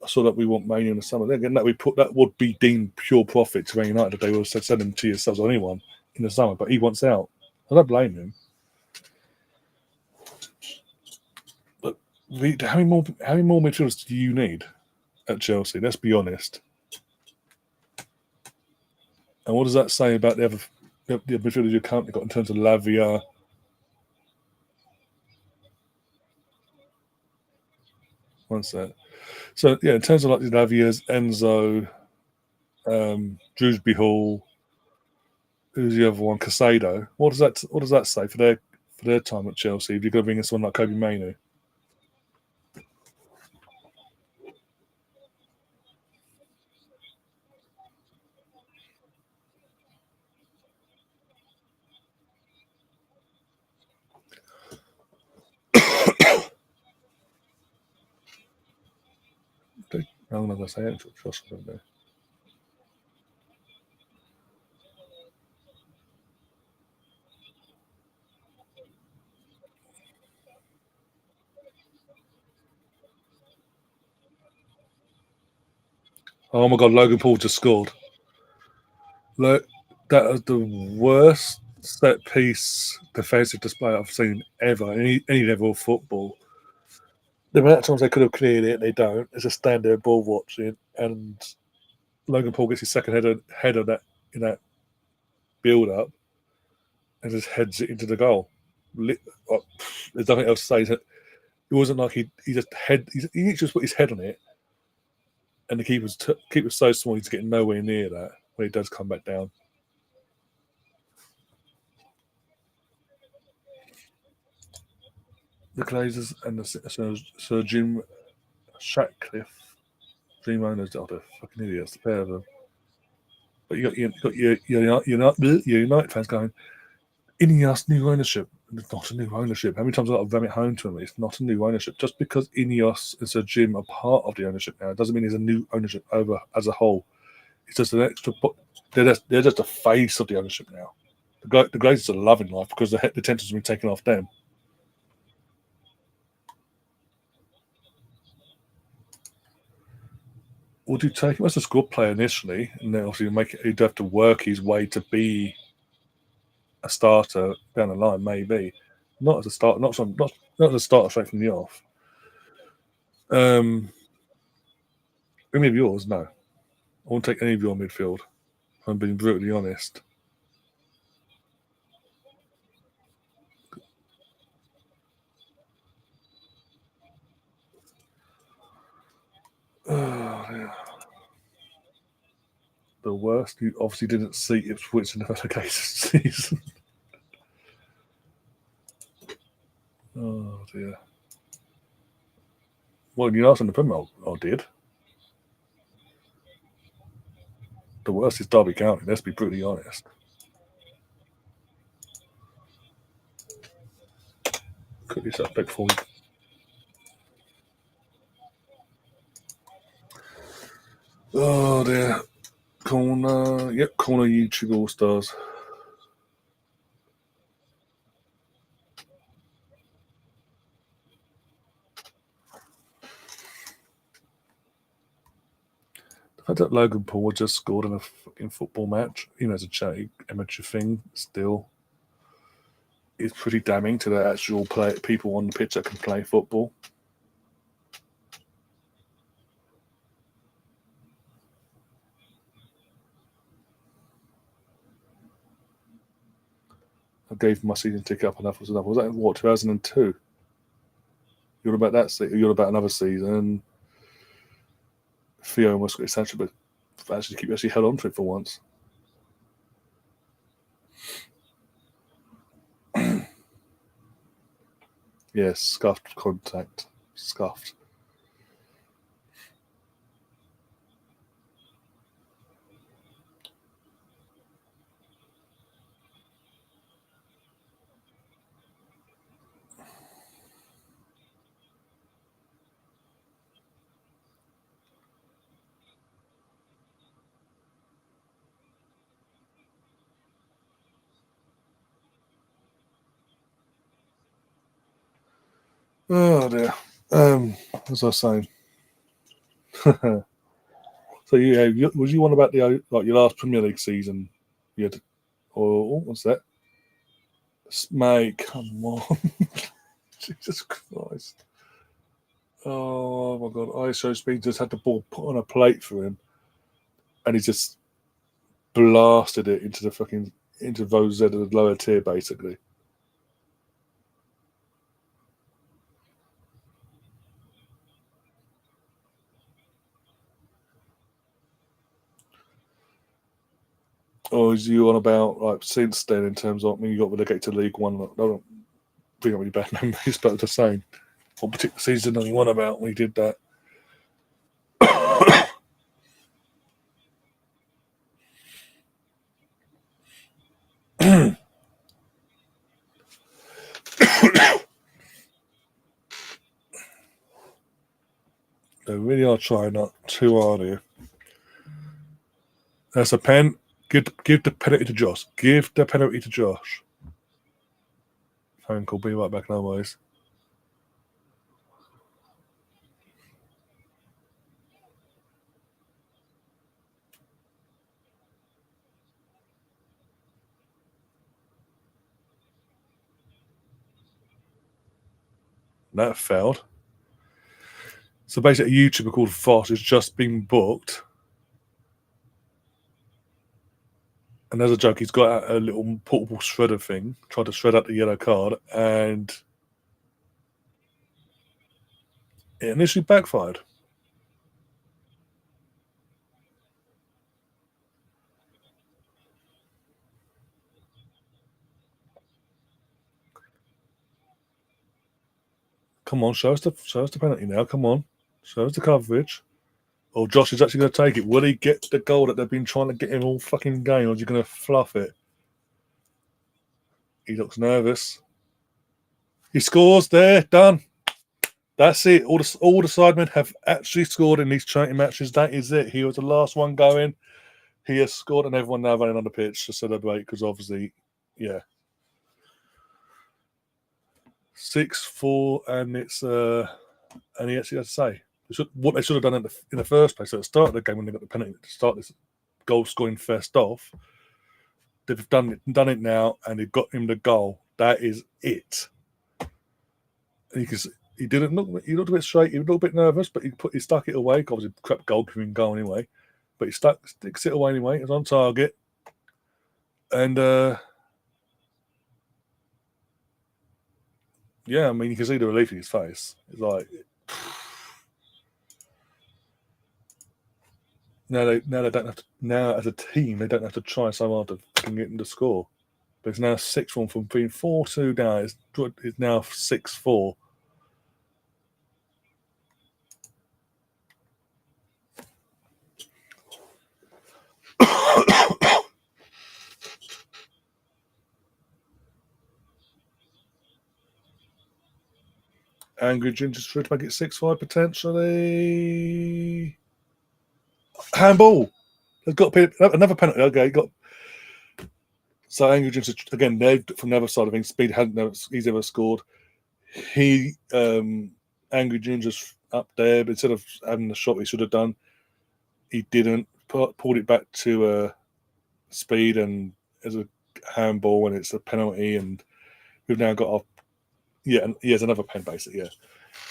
I saw that we want Mania in the summer. Then again, that would be deemed pure profit to Man United if they were send them to yourselves or anyone in the summer. But he wants out. I don't blame him. But how many more midfielders do you need at Chelsea? Let's be honest. And what does that say about the midfielders you've currently got in terms of Lavia? What's that? So yeah, in terms of like the Lavias, Enzo, Drewsbury Hall, who's the other one? Casado. What does that say for their time at Chelsea? If you're going to bring in someone like Kobe Mainoo? I'm not going to say it. Trust I don't know. Oh my God, Logan Paul just scored. Look, that was the worst set piece defensive display I've seen ever in any level of football. The amount of times they could have cleared it, they don't. It's just stand there ball watching, and Logan Paul gets his second header that in that build up, and just heads it into the goal. There's nothing else to say. It wasn't like he just put his head on it, and the keeper's so small he's getting nowhere near that when he does come back down. The Glazers and Sir Jim Shatcliffe, dream owners, are the fucking idiots, the pair of them. But you got your United fans going, Ineos new ownership. It's not a new ownership. How many times I've got to ram it home to them? It's not a new ownership. Just because Ineos and Sir Jim are part of the ownership now, it doesn't mean there's a new ownership over as a whole. It's just an extra. They're just a face of the ownership now. The Glazers are loving life because the attention's been taken off them. Would you take him as a squad player initially, and then obviously he'd have to work his way to be a starter down the line, maybe. Not as a start, not as a starter straight from the off. Any of yours? No, I won't take any of your midfield. I'm being brutally honest. Oh, yeah. The worst. You obviously didn't see Ipswich in the relegation season. Oh dear. Well, you asked in the Premier, I did. The worst is Derby County. Let's be brutally honest. Could yourself big for you. Oh dear. Corner. Yep, corner YouTube All Stars. The fact that Logan Paul just scored in a fucking football match, as a charity amateur thing, still is pretty damning to the actual people on the pitch that can play football. I gave my season ticket up enough was enough. Was that in what 2002? You're about that. You're about another season. Theo almost got his satchel, but actually held on to it for once. Yes, scuffed contact. Scuffed. Oh dear. As I was saying. So was you on about the your last Premier League season? You had, or what's that? Mate, come on, Jesus Christ! Oh my God, ISO Speed just had the ball put on a plate for him, and he just blasted it into Rose Z of the lower tier, basically. Or is you on about like since then in terms of when you got relegated to League One? I don't bring up any bad memories, but the same. What particular season are you on about when you did that? They really are trying not too hard here. That's a pen. Give the penalty to Josh. Give the penalty to Josh. Phone call. Be right back, no worries. That failed. So basically, a YouTuber called Foss has just been booked. And as a joke, he's got out a little portable shredder thing, tried to shred out the yellow card, and it initially backfired. Come on, show us the penalty now. Come on, show us the coverage. Or Josh is actually going to take it. Will he get the goal that they've been trying to get him all fucking game, or is he going to fluff it? He looks nervous. He scores there. Done. That's it. All the Sidemen have actually scored in these charity matches. That is it. He was the last one going. He has scored, and everyone now running on the pitch to celebrate because obviously, yeah. 6-4, and it's and he actually has to say what they should have done in the first place at the start of the game when they got the penalty to start this goal scoring fest off. They've done it now, and they've got him the goal. That is it. He didn't look. He looked a bit straight. He was a little bit nervous, but he stuck it away. Obviously, crap goalkeeping goal anyway. But he sticks it away anyway. It was on target, and yeah, I mean, you can see the relief in his face. It's like now they don't have to. Now as a team, they don't have to try so hard to get them to score. But it's now 6-1 from being 4-2 down. It's now 6-4. Angry Ginger's trying to make it 6-5 potentially. Handball. They've got another penalty. Okay, got. So Angry Ginger again. They're from the other side of things. Speed he's ever scored. Angry Ginger's up there, but instead of having the shot he should have done, he didn't. Pulled it back to Speed, and as a handball, and it's a penalty, and we've now got and he has another pen basically, yeah.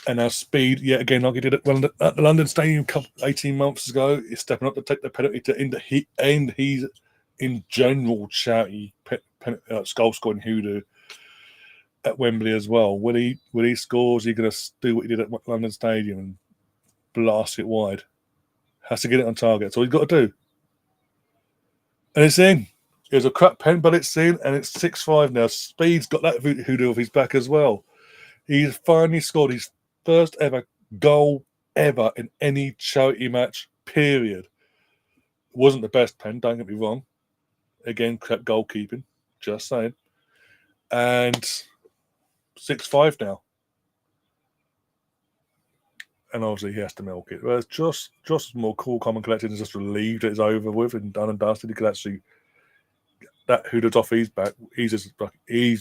And now Speed, again, like he did at the London Stadium 18 months ago, is stepping up to take the penalty to end he's in general charity goal scoring hoodoo at Wembley as well. Will he score? Is he going to do what he did at London Stadium and blast it wide? Has to get it on target. That's all he's got to do. And it's in. It was a crap pen, but it's in, and it's 6-5 now. Speed's got that hoodoo off his back as well. He's finally scored his first ever goal ever in any charity match, period. Wasn't the best pen, don't get me wrong. Again, crap goalkeeping, just saying. And 6-5 now. And obviously he has to milk it. Whereas just more cool, calm and collected and just relieved that it's over with and done and dusted. He could actually, that hoodoo's off his back. He's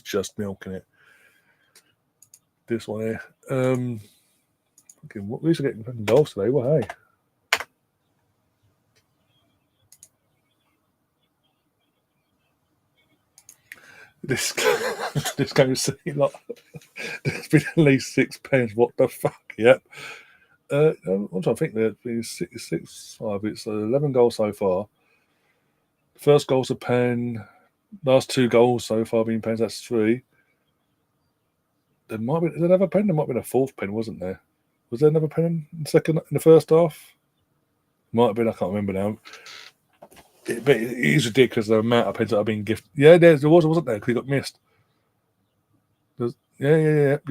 just milking it. This one here. At least we're getting fucking goals today. Well, hey. This game is like there's been at least 6 pens. What the fuck? Yep. I'm trying to think. There's been 6-5. It's 11 goals so far. First goal's a pen. Last 2 goals so far being pens. That's 3. There might be another pen. There might be a 4th pen, wasn't there? Was there another pen in the first half? Might have been. I can't remember now. But it is ridiculous the amount of pens that have been gifted. Yeah, there was, wasn't there? Because he got missed. Yep.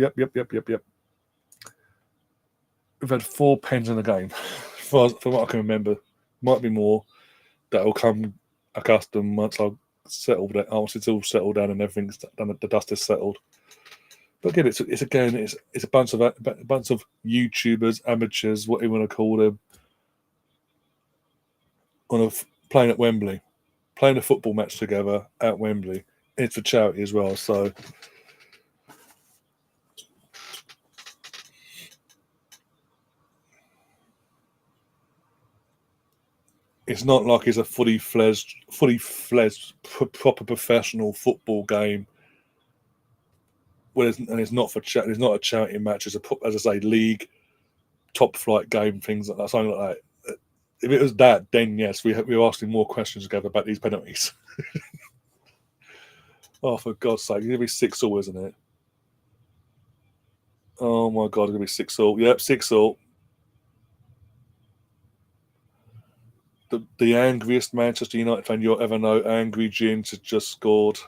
We've had 4 pens in the game, from what I can remember. Might be more. That will come accustomed once I've settled it. Once it's all settled down and everything's done, the dust is settled. But again, it's a bunch of YouTubers, amateurs, what you want to call them, playing at Wembley, playing a football match together at Wembley. It's for charity as well, so it's not like it's a fully fledged proper professional football game. And it's not for it's not a charity match. It's as I say, league, top flight game, things like that, something like that. If it was that, then yes, we were asking more questions together about these penalties. Oh, for God's sake, it's going to be 6-all, isn't it? Oh my God, it's going to be 6-all. Yep, 6-all. The angriest Manchester United fan you'll ever know, Angry Jim, has just scored.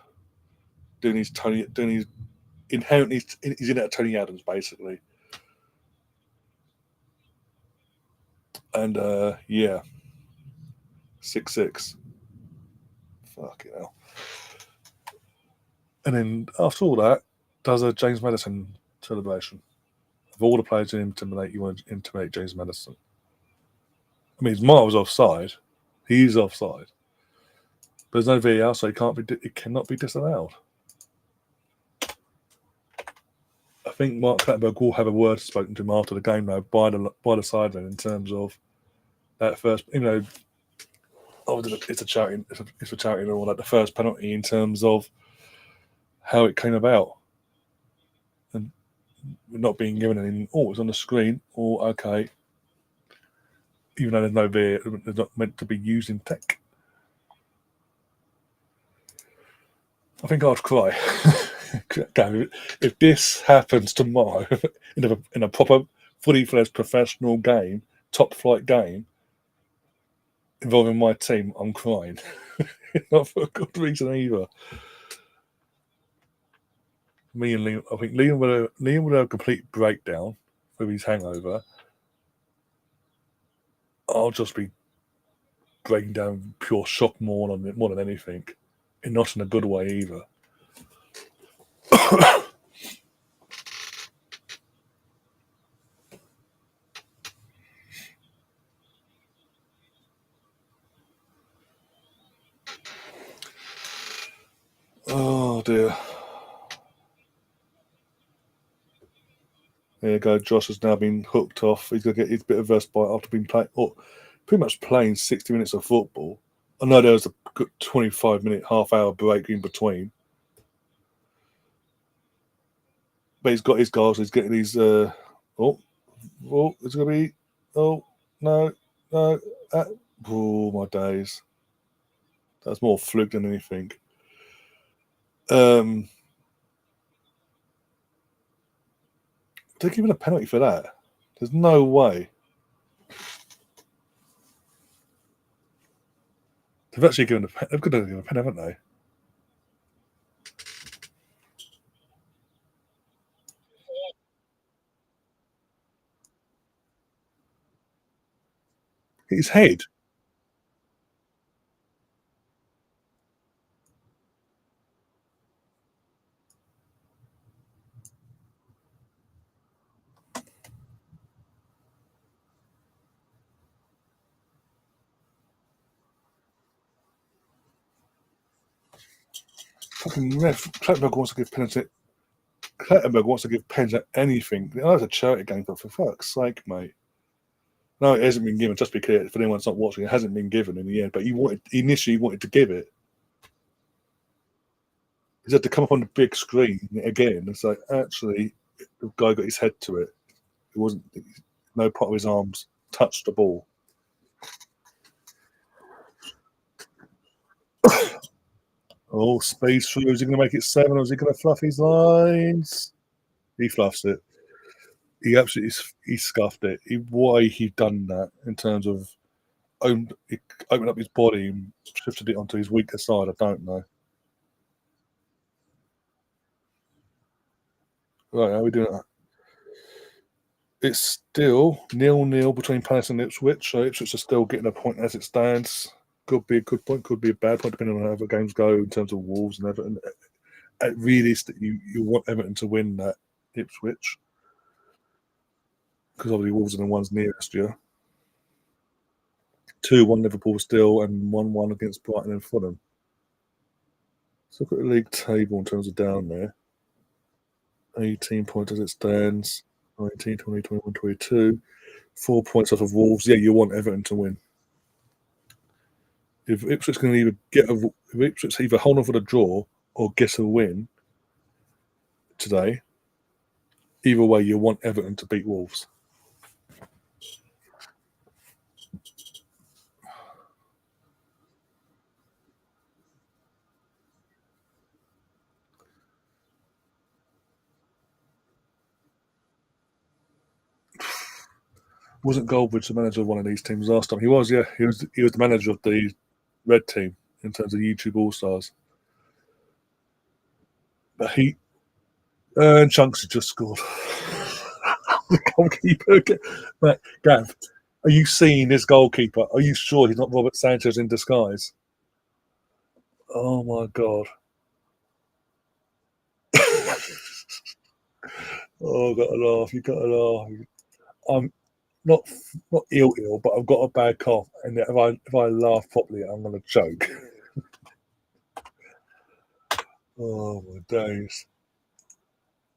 He's in at Tony Adams, basically. And yeah, 6-6. Fucking hell. And then after all that, does a James Madison celebration. Of all the players to intimidate, you want to intimidate James Madison. I mean, Mark was offside. He's offside. But there's no VAR, so it cannot be disallowed. I think Mark Clattenburg will have a word spoken to him after the game, though, by the sidemen in terms of that first. It's a charity. It's a charity and all that. The first penalty in terms of how it came about, and not being given any. Oh, it's on the screen. Or okay, even though there's no VAR, it's not meant to be used in tech. I think I'd cry. If this happens tomorrow in a proper, fully fledged professional game, top flight game involving my team, I'm crying. Not for a good reason either. Me and Liam, I think Liam would have a complete breakdown with his hangover. I'll just be breaking down pure shock more than anything, and not in a good way either. Oh dear. There you go. Josh has now been hooked off. He's going to get his bit of respite after being playing, pretty much playing 60 minutes of football. I know there was a good 25-minute, half-hour break in between. But he's got his goals. He's getting these. It's going to be. Oh, no. Oh, my days. That's more fluke than anything. They're giving a penalty for that. There's no way. They've actually given a penalty, haven't they? His head. Fucking ref. Clattenburg wants to give penalty. Clattenburg wants to give pens at anything. I know it's a charity game, but for fuck's sake, mate. No, it hasn't been given. Just be clear, for anyone that's not watching, it hasn't been given in the end. But he initially wanted to give it. He had to come up on the big screen again. It's like, actually, the guy got his head to it. It wasn't. No part of his arms touched the ball. Oh, space through. Is he going to make it 7 or is he going to fluff his lines? He fluffs it. He absolutely scuffed it. Why he done that in terms of opened up his body and shifted it onto his weaker side, I don't know. Right, how are we doing that? It's still 0-0 between Palace and Ipswich. So Ipswich are still getting a point as it stands. Could be a good point, could be a bad point, depending on how the games go in terms of Wolves and Everton. Realistically, you want Everton to win that Ipswich because obviously Wolves are the ones nearest you. 2-1 Liverpool still and 1-1 against Brighton and Fulham. So look at the league table in terms of down there. 18 points as it stands. 19, 20, 21, 22. 4 points off of Wolves. Yeah, you want Everton to win. If Ipswich can if Ipswich either hold on for the draw or get a win today, either way, you want Everton to beat Wolves. Wasn't Goldbridge the manager of one of these teams last time? He was, yeah. He was the manager of the red team in terms of YouTube All Stars. But and Chunks had just scored. The goalkeeper, Gav. Are you seeing this goalkeeper? Are you sure he's not Robert Sanchez in disguise? Oh my god! Oh, I got to laugh. You got to laugh. I'm not ill, but I've got a bad cough, and if I laugh properly, I'm gonna choke. Oh my days!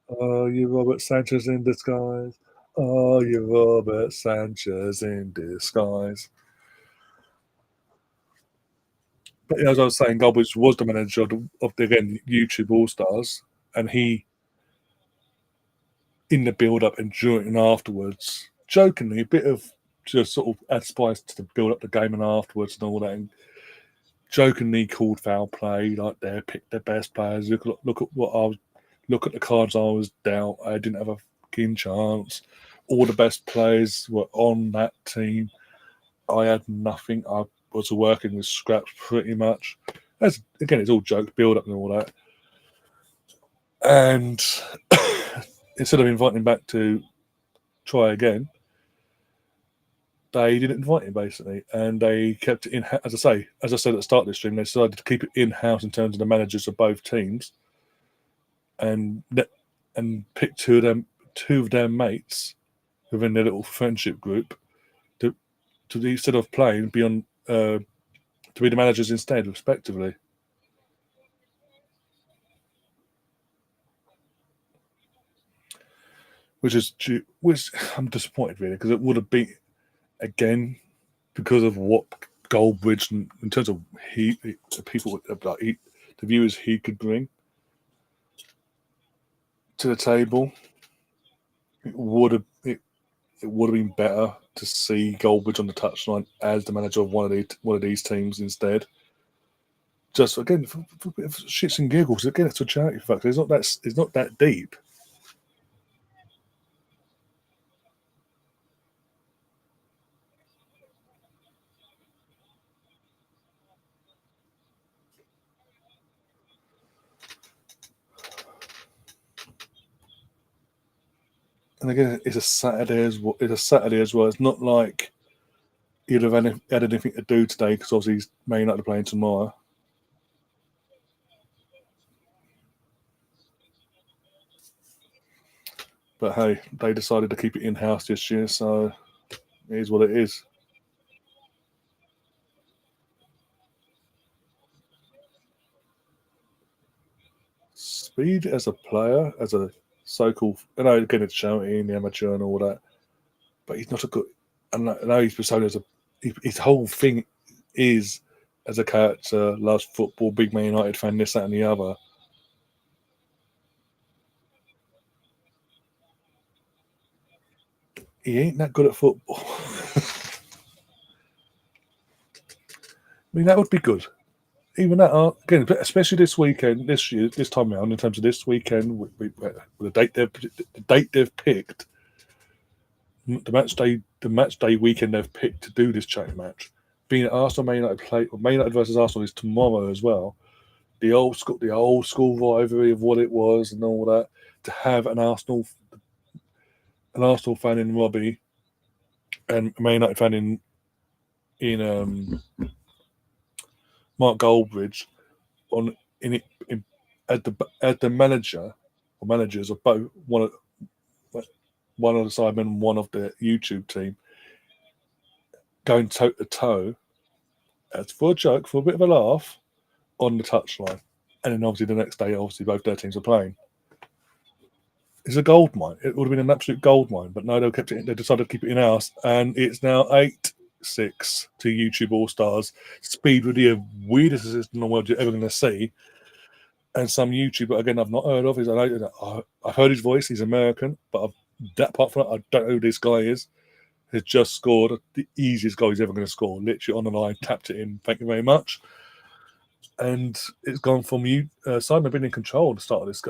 Oh, you Robert Sanchez in disguise. Oh, you Robert Sanchez in disguise. But as I was saying, Goldbridge was the manager of the again YouTube All Stars, and he, in the build up and during and afterwards, jokingly, a bit of just sort of add spice to build up the game and afterwards and all that, and jokingly called foul play, like they picked their best players. Look at what I was, look at the cards I was dealt. I didn't have a fucking chance. All the best players were on that team. I had nothing. I was working with scraps pretty much. As again, it's all jokes, build up and all that. And instead of inviting him back to try again, they didn't invite him basically, and they kept it in. As I said at the start of the stream, they decided to keep it in house in terms of the managers of both teams, and pick two of their mates within their little friendship group to instead of playing be on to be the managers instead, respectively. Which I'm disappointed really, because it would have been again because of what Goldbridge in terms of the people the viewers he could bring to the table. It would have been better to see Goldbridge on the touchline as the manager of one of these teams instead. Just again for shits and giggles. Again, it's a charity factor. It's not that deep. And again, it's a Saturday as well. It's not like he'd have had anything to do today because obviously he's Man United playing tomorrow. But hey, they decided to keep it in house this year, so it is what it is. Speed as a player, as a so-called, I know again it's shouting the amateur and all that, but he's not a good. I know he's persona as his whole thing is as a character, loves football, big Man United fan, this, that, and the other. He ain't that good at football. I mean, that would be good. Even that, again, especially this weekend, this time around, in terms of this weekend, with the date they've picked, the match day weekend they've picked to do this charity match, being at Arsenal Man United versus Arsenal is tomorrow as well. The old school rivalry of what it was and all that. To have an Arsenal fan in Robbie and a Man United fan in Mark Goldbridge as the manager or managers of both one of the Sidemen, one of the YouTube team, going toe to toe, as for a joke, for a bit of a laugh, on the touchline, and then obviously the next day, obviously both their teams are playing. It's a gold mine. It would have been an absolute gold mine, but no, they decided to keep it in house, and it's now 8-6 to YouTube All Stars. Speed with the weirdest assistant in the world you're ever going to see. And some YouTuber, again, I've not heard of. I've heard his voice. He's American, but apart from that, I don't know who this guy is. Has just scored the easiest goal he's ever going to score. Literally on the line, tapped it in. Thank you very much. And it's gone from Simon being in control at the start of this,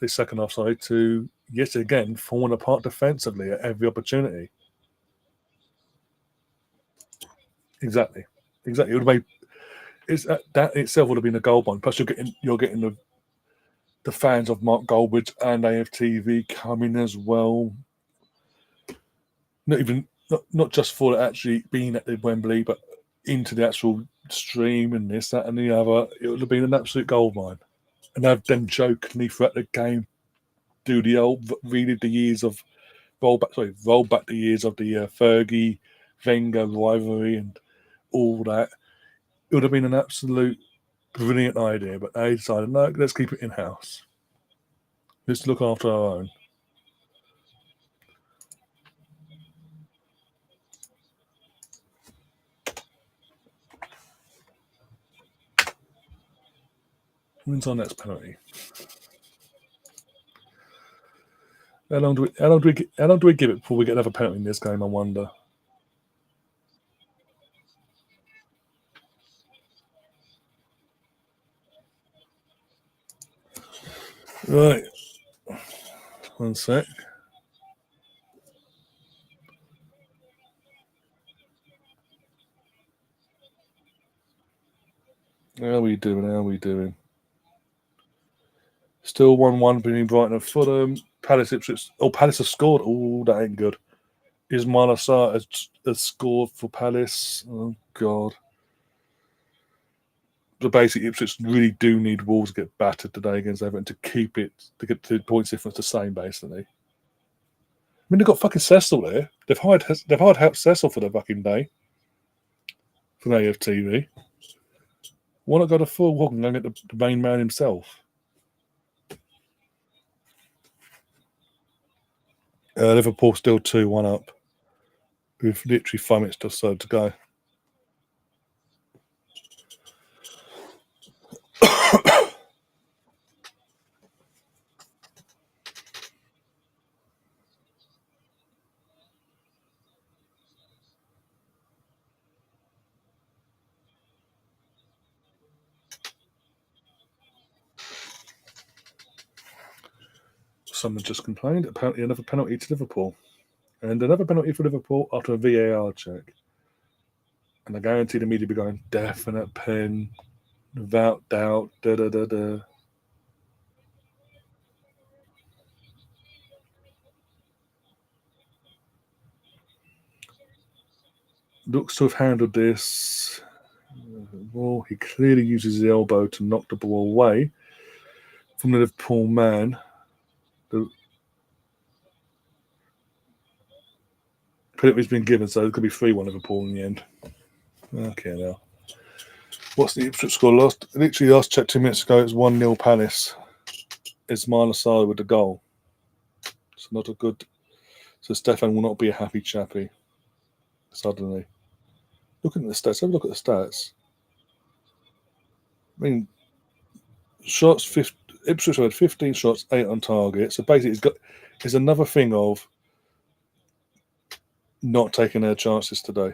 this second half, to yet again falling apart defensively at every opportunity. Exactly. It would have made that itself would have been a goal mine. Plus, you're getting the fans of Mark Goldbridge and AFTV coming as well. not just for actually being at the Wembley, but into the actual stream and this, that, and the other. It would have been an absolute goldmine. And have them jokingly throughout the game do the old really the years of roll back the years of the Fergie Wenger rivalry and all that. It would have been an absolute brilliant idea, but they decided no, let's keep it in house. Let's look after our own. When's our next penalty? How long do we give it before we get another penalty in this game? I wonder. Right, 1 sec. How are we doing? Still 1-1 between Brighton and Fulham. Palace Ipswich. Oh, Palace have scored. Oh, that ain't good. Ismail Assar has scored for Palace. Oh, God. But basically, Ipswich really do need Wolves to get battered today against Everton to keep it, to get the points difference the same, basically. I mean, they've got fucking Cecil there. They've hired Cecil for the fucking day from AFTV. Why not go to full walk and go get the main man himself? Liverpool still 2-1 up with literally 5 minutes or so to go. Someone just complained. Apparently, another penalty to Liverpool. And another penalty for Liverpool after a VAR check. And I guarantee the media will be going, definite pen, without doubt, da-da-da-da. Looks to have handled this. Well, he clearly uses his elbow to knock the ball away from the Liverpool man. The penalty's been given, so it could be 3-1 Liverpool in the end. Okay, now. What's the Ipswich score? Last checked 2 minutes ago, it was 1-0 Palace. Ismail Assar with the goal. It's not a good. So Stefan will not be a happy chappy. Suddenly. Looking at the stats, have a look at the stats. I mean, shots, Ipswich had 15 shots, 8 on target. So basically, it's another thing of not taking their chances today.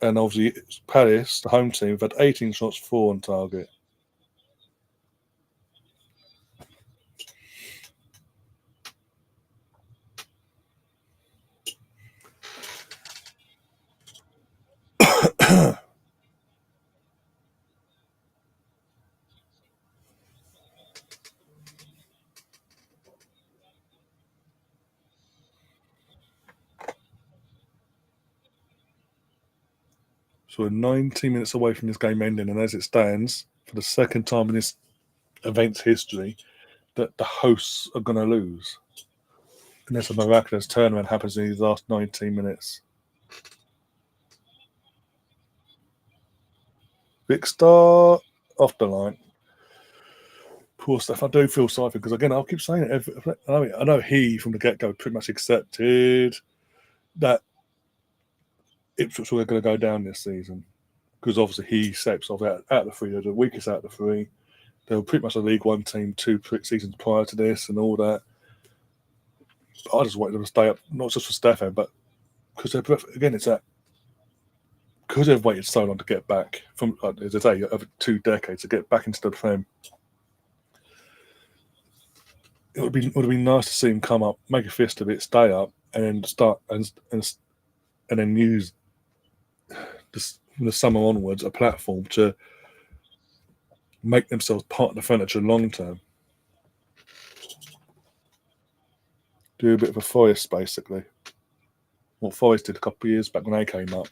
And obviously, Palace, the home team, have had 18 shots, 4 on target. So we're 19 minutes away from this game ending, and as it stands, for the second time in this event's history, that the hosts are going to lose. Unless a miraculous turnaround happens in these last 19 minutes. Big Star off the line. Poor stuff. I do feel sorry for him because, again, I'll keep saying it. I know he, from the get-go, pretty much accepted that Ipswich were going to go down this season because obviously he steps off out of the three. They're the weakest out of the three. They were pretty much a League One team 2 seasons prior to this and all that. But I just wanted them to stay up, not just for Stefan, but because again, it's that because they've waited so long to get back from, as I say, over 2 decades to get back into the Prem. It would have been nice to see him come up, make a fist of it, stay up, and then start and then use this, from the summer onwards a platform to make themselves part of the furniture long term. Do a bit of a foist, basically. what Forest did a couple of years back when they came up.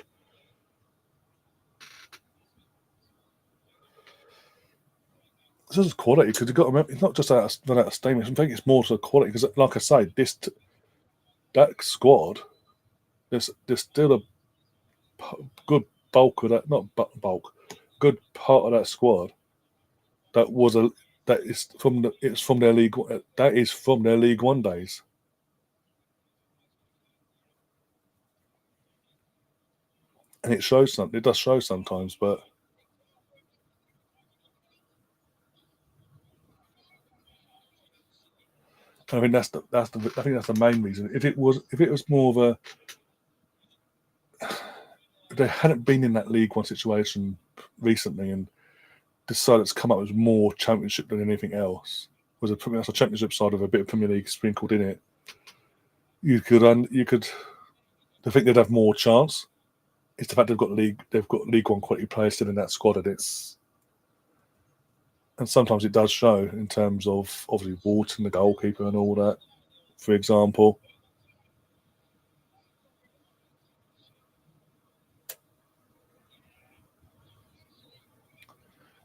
It's just quality, because you've got to remember, it's not just out of statement. I think it's more to the quality, because, like I say, that squad, there's still a good bulk of that, not bulk, good part of that squad that is from their league. That is from their League One days. And it shows something. It does show sometimes, but I mean I think that's the main reason. If it was more of a, if they hadn't been in that League One situation recently and decided to come up with more Championship than anything else, was a Championship side of a bit of Premier League sprinkled in it, you could I think they'd have more chance. It's the fact they've got League One quality players still in that squad, and sometimes it does show in terms of obviously Wharton, the goalkeeper, and all that, for example.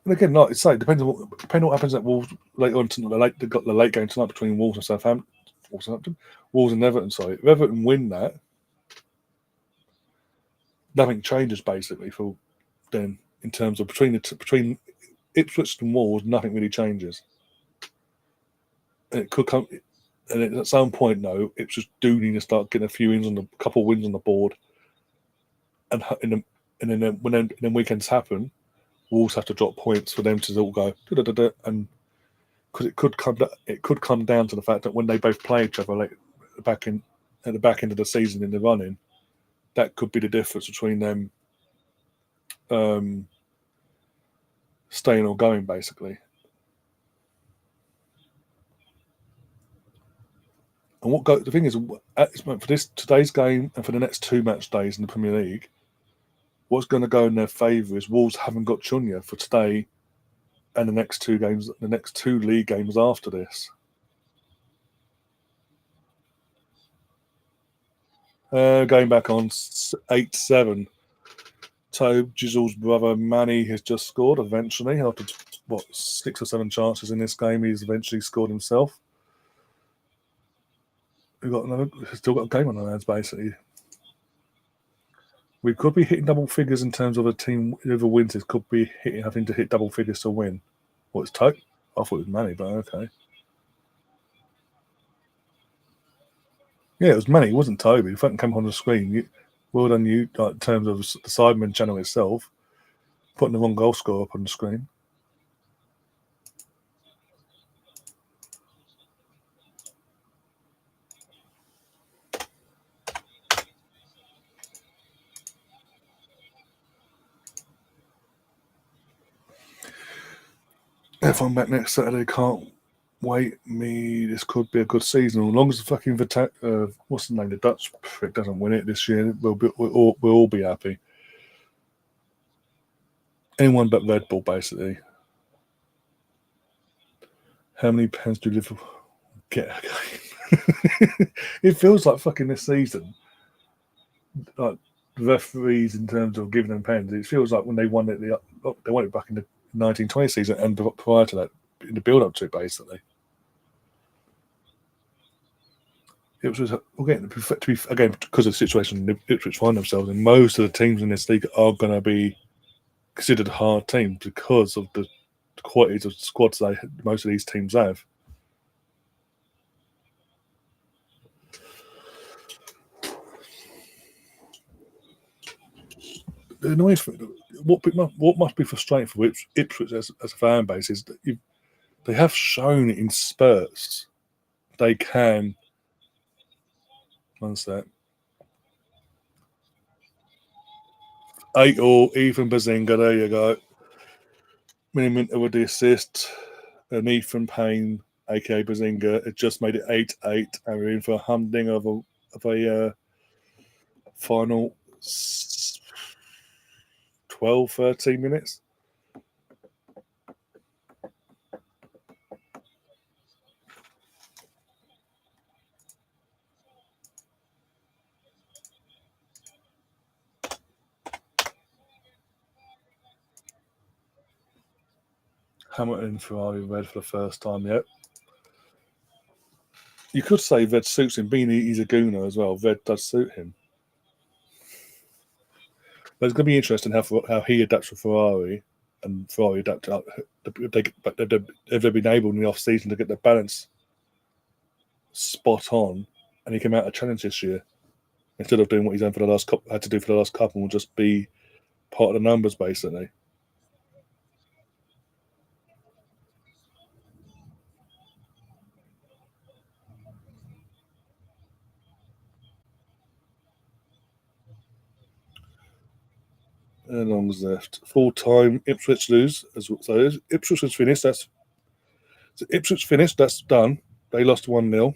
And again, like I say, depending on what happens at Wolves later on tonight. They've got the late game tonight between Wolves and Southampton. Wolves and Everton. Sorry, if Everton win that, nothing changes basically for them in terms of between Ipswich and Wolves. Nothing really changes. And it could come, and at some point, no, Ipswich do need to start getting a couple of wins on the board, and then when weekends happen, Wolves have to drop points for them to all go and because it could come down to the fact that when they both play each other like at the back end of the season in the running, that could be the difference between them staying or going basically. And the thing is, for today's game and for the next 2 match days in the Premier League, what's going to go in their favour is Wolves haven't got Chunya for today and the next 2 games, the next 2 league games after this. Going back on 8-7. Tobe Gisel's brother Manny has just scored eventually after 6 or 7 chances in this game. He's eventually scored himself. We've still got a game on our hands basically. We could be hitting double figures in terms of a team. Whoever wins this could be having to hit double figures to win. It's Tobe? I thought it was Manny, but okay. Yeah, it was Manny. It wasn't Toby. If that came on the screen, well done you, like, in terms of the Sidemen channel itself, putting the wrong goal score up on the screen. If I'm back next Saturday, can't wait. This could be a good season. As long as the fucking what's the name? The Dutch prick doesn't win it this year, we'll all be happy. Anyone but Red Bull, basically. How many pens do Liverpool get a game? It feels like fucking this season, like referees in terms of giving them pens. It feels like when they won it, they won it back in the 1920 season and prior to that, in the build up to it, basically. It was again because of the situation Ipswich find themselves in. Most of the teams in this league are going to be considered hard teams because of the qualities of squads most of these teams have. The annoying thing, what must be frustrating for Ipswich as a fan base is that they have shown in spurts they can. One sec. 8-all, Ethan Bazinga. There you go. Minter with the assist, and Ethan Payne, aka Bazinga, had just made it 8-8, and we're in for a humding of a final 12, 13 minutes. Hamilton and Ferrari red for the first time yet. You could say red suits him, being he's a gooner as well. Red does suit him. But it's going to be interesting how he adapts to Ferrari and Ferrari adapt. If they've been able in the off season to get the balance spot on, and he came out a challenge this year instead of doing what he's done for the last had to do for the last couple, will just be part of the numbers basically. How long's left? Full time. Ipswich lose as well. So Ipswich has finished. Ipswich finished. That's done. They lost 1-0.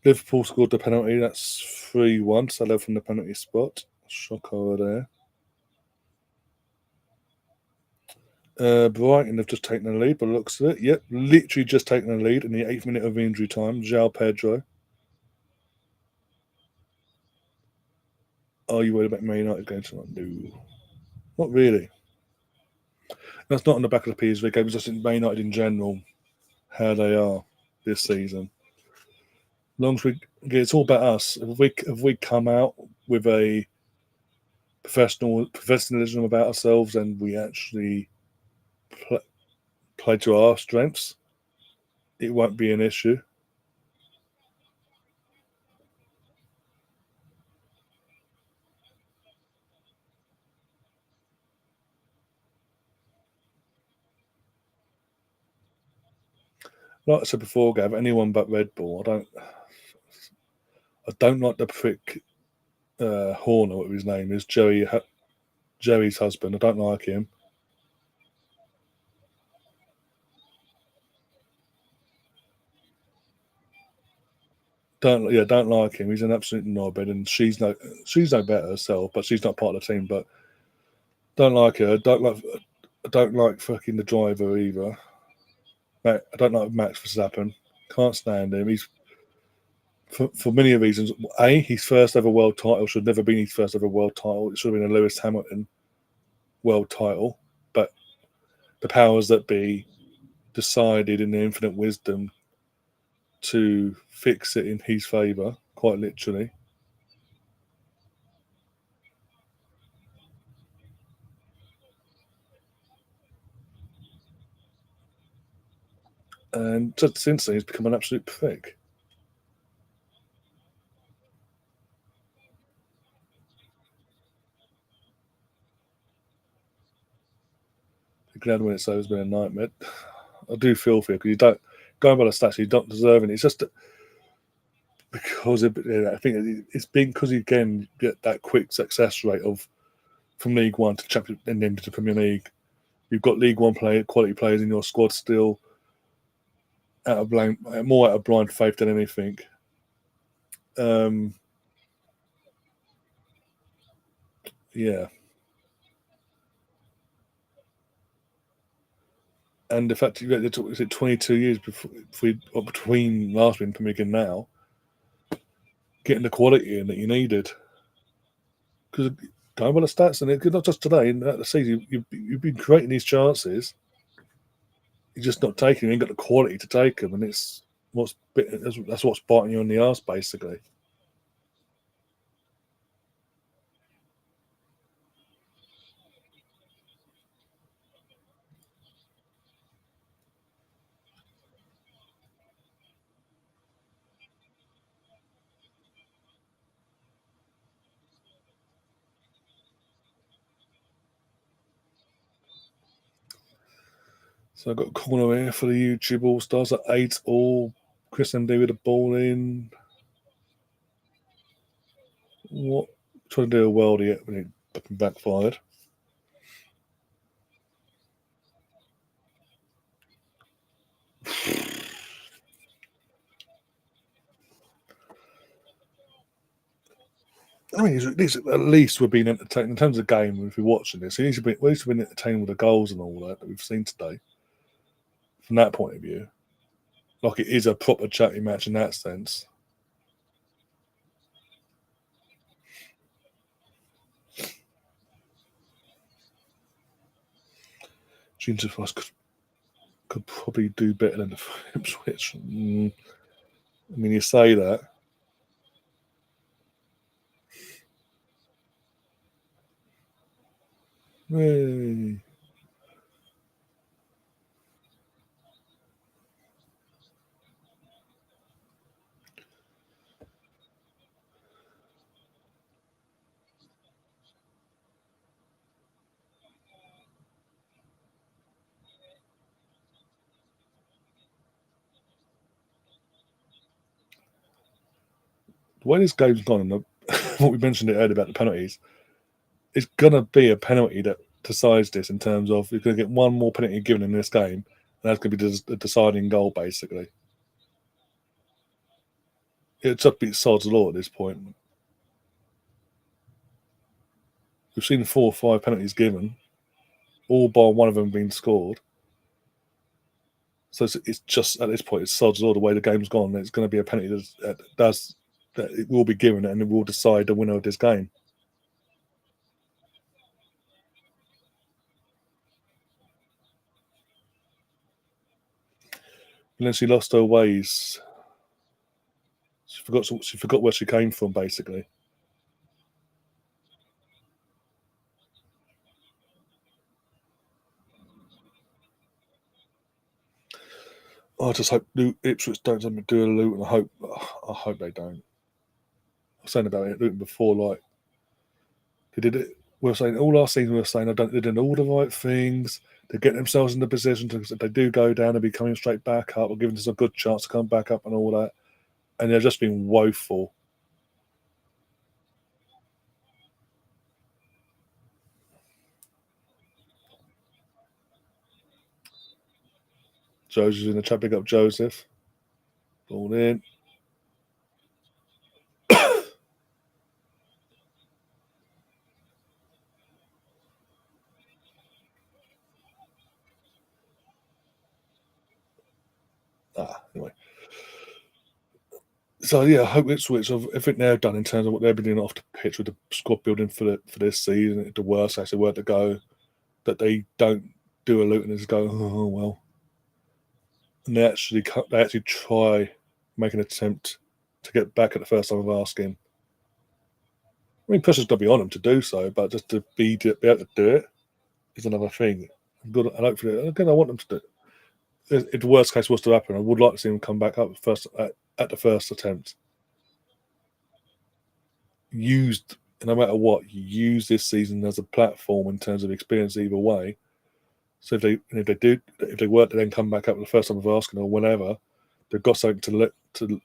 Liverpool scored the penalty. That's 3-1. So they're from the penalty spot. Shock over there. Brighton have just taken the lead, by the looks of it. Yep, literally just taken the lead in the 8th minute of injury time. João Pedro. Are you worried about Man United going to no? Not really. That's not on the back of the PSV game. It's just in Man United in general, how they are this season. As long as it's all about us. If we come out with a professionalism about ourselves and we actually play to our strengths, it won't be an issue. Like I said before, Gav, anyone but Red Bull. I don't like the prick Horner, what his name is, Jerry's husband. I don't like him. Don't like him. He's an absolute knobhead, and she's no better herself, but she's not part of the team. But don't like her. I don't like fucking the driver either. I don't like Max Verstappen. Can't stand him. He's for many reasons. His first ever world title should never been his first ever world title. It should have been a Lewis Hamilton world title. But the powers that be decided in their infinite wisdom to fix it in his favour, quite literally. And just since then, he's become an absolute prick. Glad when it's over has been a nightmare. I do feel for you because you don't going by the stats, you don't deserve it. It's just because I think it's been because you again get that quick success rate of from League One to Champion and then to Premier League. You've got League One quality players in your squad still more out of blind faith than anything. Yeah. And the fact you get 22 years between last being Premier League and now, getting the quality in that you needed. Because going by the stats, and not just today, in the season, you've been creating these chances. You're just not taking them. You ain't got the quality to take them, and that's what's biting you on the arse, basically. So I've got a corner here for the YouTube All Stars at 8 all. Chris MD with the ball in. What? Trying to do a worldie when it fucking backfired. I mean, at least we're being entertained in terms of the game. If you're watching this, at least we've been entertained with the goals and all that we've seen today. From that point of view, like it is a proper chatty match in that sense. Ginger Frost. could probably do better than the Ipswich. I mean, you say that. Hey. The way this game's gone, and what we mentioned earlier about the penalties, it's gonna be a penalty that decides this in terms of you're gonna get one more penalty given in this game, and that's gonna be the deciding goal, basically. It's just be sod's law at this point. We've seen 4 or 5 penalties given, all bar one of them being scored. So it's just at this point, it's sod's law the way the game's gone. It's going to be a penalty that it will be given, and it will decide the winner of this game. And then she lost her ways. She forgot where she came from, basically. I just hope Ipswich don't do a Luton. I hope they don't. I was saying about it Luton before, like they did it. We were saying all last season. We were saying they're doing all the right things. They're getting themselves in the position to, if they do go down, they'll be coming straight back up, or giving us a good chance to come back up and all that. And they're just been woeful. Joseph's in the chat. Big up Joseph. All in. Anyway. So yeah, I hope Ipswich of everything they've done in terms of what they've been doing off the pitch with the squad building for this season, the worst actually where to go, that they don't do a Luton and just go, oh well. And they actually try make an attempt to get back at the first time of asking. I mean, pressure's got to be on them to do so, but just to be able to do it is another thing. Good, and hopefully, again, I want them to do it. If the worst case was to happen, I would like to see them come back up first at the first attempt. Used, no matter what, you use this season as a platform in terms of experience either way. So if they were to then come back up the first time of asking or whenever, they've got something to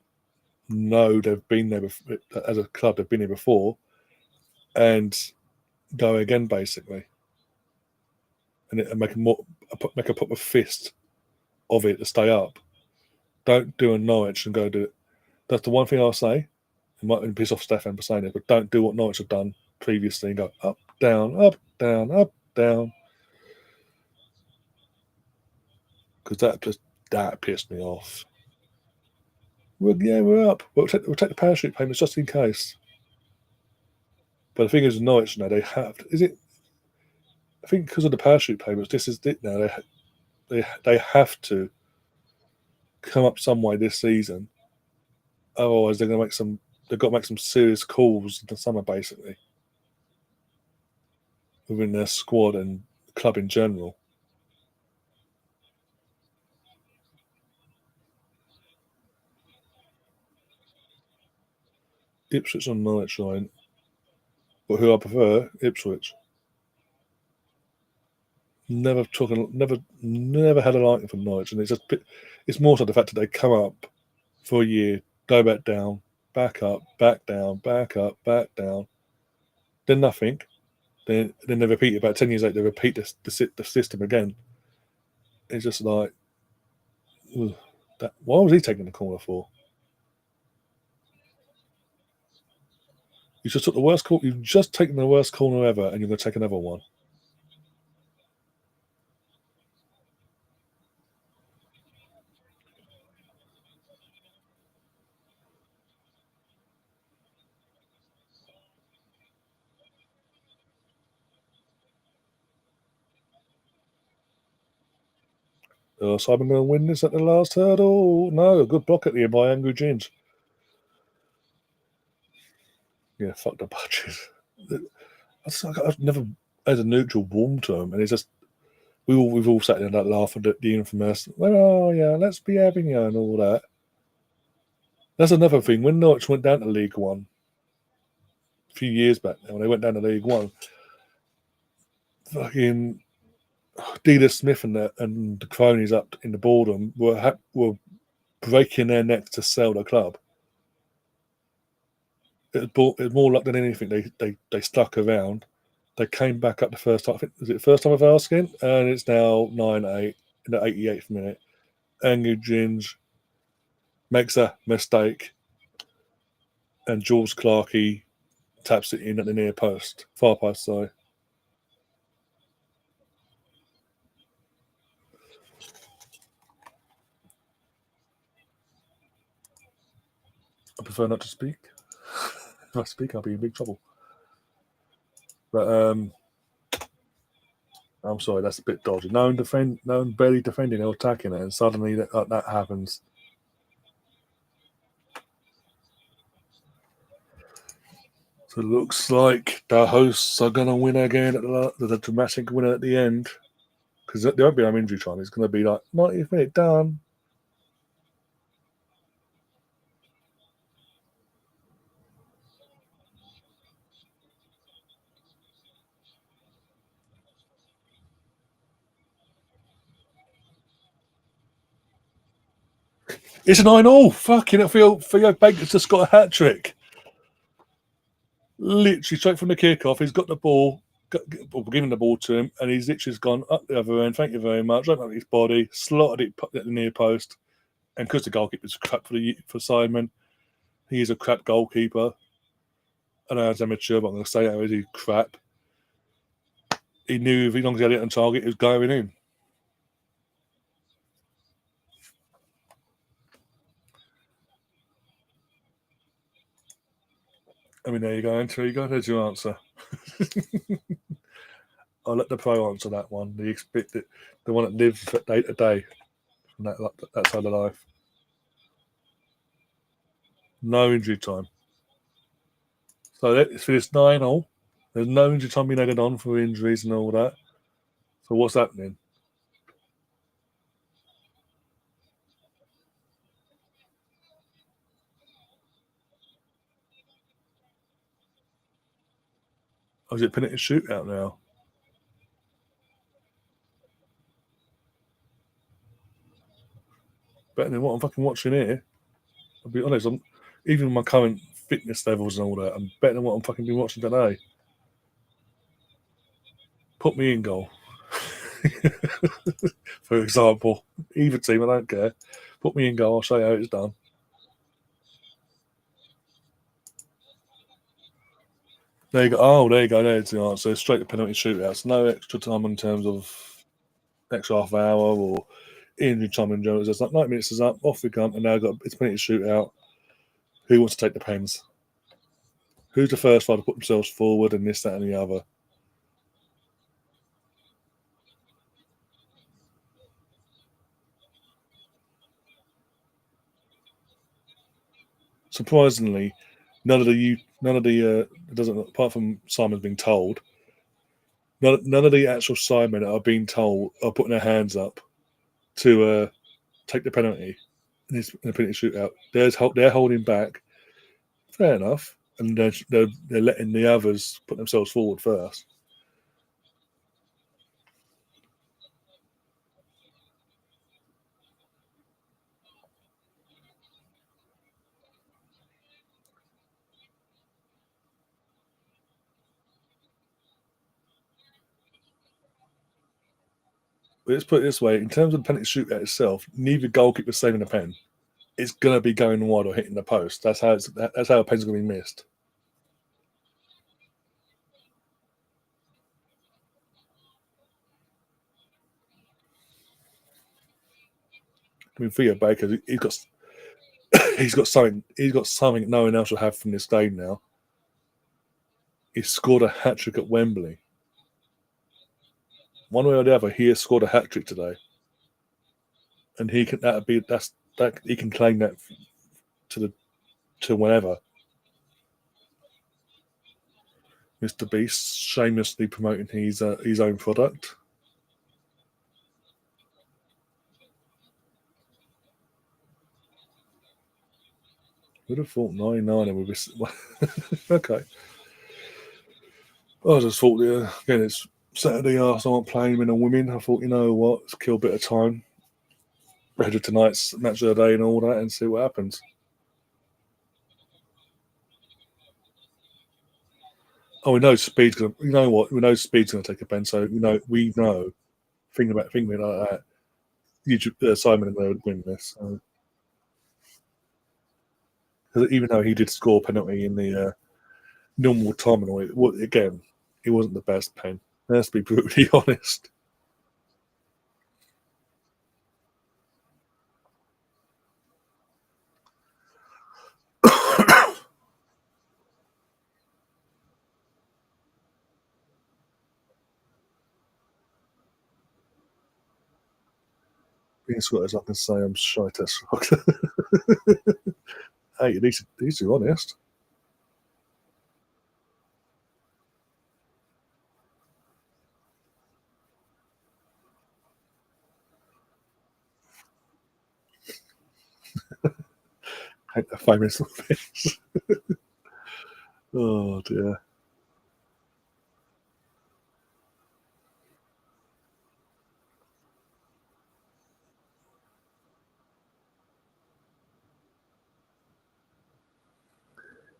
know they've been there before, as a club. They've been here before, and go again basically, and make a proper fist of it to stay up. Don't do a Norwich and go do it. That's the one thing I'll say. It might piss off Stefan for saying it, but don't do what Norwich have done previously and go up, down, up, down, up, down. Because that pissed me off. Well, yeah, we're up. We'll take the parachute payments just in case. But the thing is, Norwich now they have. Is it? I think because of the parachute payments, this is it now. They have to come up some way this season. Otherwise, they're going to make some. They've got to make some serious calls in the summer, basically, within their squad and the club in general. Ipswich on Norwich line, but who I prefer, Ipswich. Never had a liking for Norwich, and it's more so the fact that they come up for a year, go back down, back up, back down, back up, back down, then nothing. Then they repeat it about 10 years later. They repeat the system again. It's just like, ugh, that. Why was he taking the corner for? You just took the worst corner. You've just taken the worst corner ever, and you're going to take another one. Sidemen going to win this at the last hurdle? No, a good block at the end by Andrew Gins. Yeah, fuck the budges. I've never, as a neutral, warmed to him, and it's just we've all sat there and laughing at the infamous. Oh yeah, let's be having you and all that. That's another thing. When Norwich went down to League One a few years back, now when they went down to League One, fucking Dealer Smith and the cronies up in the boardroom were breaking their necks to sell the club. It was more luck than anything. They stuck around. They came back up the first time. I think, was it the first time of asking? And it's now 9-8 in the 88th minute. Andrew Gins makes a mistake, and George Clarkey taps it in at the near post, far post. Sorry. I prefer not to speak. If I speak, I'll be in big trouble. But I'm sorry, that's a bit dodgy. No one barely defending or attacking it, and suddenly that happens. So it looks like the hosts are going to win again at the dramatic winner at the end, because there won't be no injury time. It's going to be like 90th minute done. It's a 9-all. Fucking it. Theo Baker's just got a hat trick. Literally straight from the kickoff. He's got the ball, giving the ball to him, and he's literally gone up the other end. Thank you very much. Opened up his body, slotted it at the near post, and because the goalkeeper's crap for Sidemen, he is a crap goalkeeper. I know it's amateur, but I'm going to say that he's crap. He knew if as long as he had it on target, it was going in. I mean, there you go, Andrew. You go. There's your answer. I'll let the pro answer that one. The one that lives day to day from that side of life. No injury time. So for this 9-all, there's no injury time being added on for injuries and all that. So what's happening? Oh, is it penalty shootout now? Better than what I'm fucking watching here. I'll be honest, even with my current fitness levels and all that, I'm better than what I'm fucking been watching today. Put me in goal. For example, either team, I don't care. Put me in goal, I'll show you how it's done. There you go. Oh, there you go. There's the answer. Straight to penalty shootouts. No extra time in terms of extra half hour or injury time in general. It's just like 90 minutes is up, off we come, and now it's penalty shootout. Who wants to take the pens? Who's the first one to put themselves forward and this, that, and the other? Surprisingly, none of the doesn't apart from Simon's being told. None of the actual Sidemen are being told are putting their hands up to take the penalty in the penalty shootout. They're holding back. Fair enough, and they're letting the others put themselves forward first. But let's put it this way: in terms of the penalty shootout itself, neither goalkeeper's saving a pen. It's gonna be going wide or hitting the post. That's how a pen's gonna be missed. I mean, Theo Baker, he's got something no one else will have from this game now. He scored a hat trick at Wembley. One way or the other, he has scored a hat trick today. and he can that he can claim that to whenever. Mr. Beast shamelessly promoting his own product. Would have thought 99 would be okay. I just thought, again, it's Saturday. Arsenal aren't playing men and women. I thought, you know what, let's kill a bit of time ahead of tonight's match of the day and all that, and see what happens. Oh, we know Speed's gonna. You know what? We know Speed's gonna take a pen. So we know. Thinking about like that, Sidemen would win this. Even though he did score a penalty in the normal time and all, again, it wasn't the best pen. Let's be brutally honest. Being sweat as I can say, I'm shite as fuck. Hey, at least you're honest. Hate the famous things. Oh dear.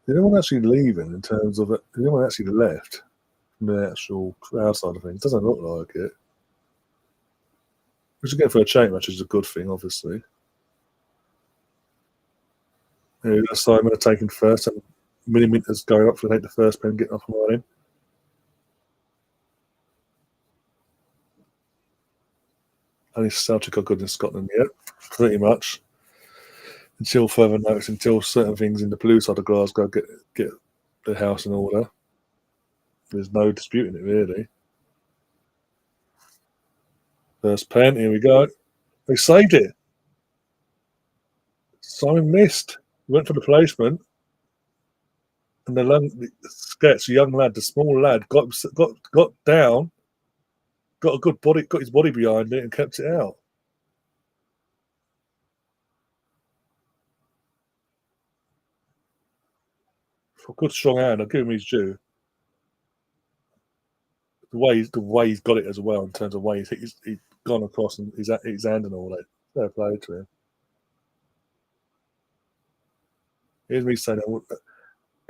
Did anyone actually leaving in terms of it? Did anyone actually left from the actual crowd side of things? Doesn't look like it. Which again for a chain match is a good thing, obviously. Simon are taking first and millimeters going up for take the first pen, getting off and running. Only Celtic are good in Scotland yet, pretty much. Until further notice, until certain things in the blue side of Glasgow get the house in order. There's no disputing it, really. First pen, here we go. They saved it. Simon missed. He went for the placement. And the sketch, the young lad, the small lad, got down, got a good body, got his body behind it, and kept it out. For a good strong hand, I'll give him his due. The way he's got it as well, in terms of way he's gone across and his hand and all that. Fair play to him. Here's me saying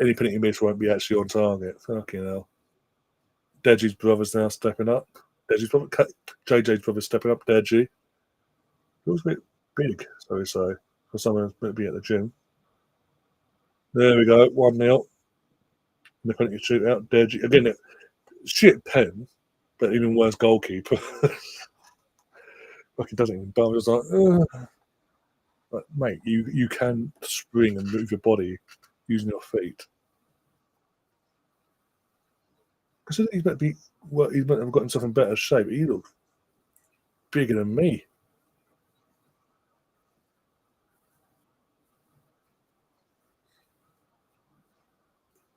anything he missed won't be actually on target. Fucking hell. Deji's brother's now stepping up. JJ's brother's stepping up. Deji. It was a bit big, so we say, for someone to be at the gym. There we go, 1-0. The penalty shootout. Deji. Again, shit pen, but even worse goalkeeper. Like he doesn't even bounce. It's like, mate, you can spring and move your body using your feet. Because he's meant to be, well, he's meant to have got himself in better shape. He looks bigger than me.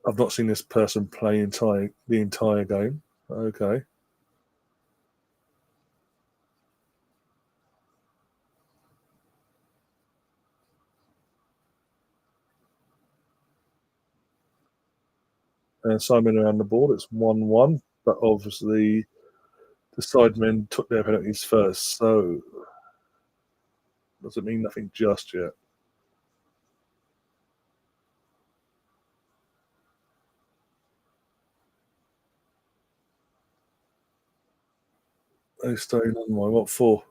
I've not seen this person play the entire game. Okay. And Simon around the ball, it's 1-1, but obviously the Sidemen took their penalties first, so doesn't mean nothing just yet. They're staying on my what for?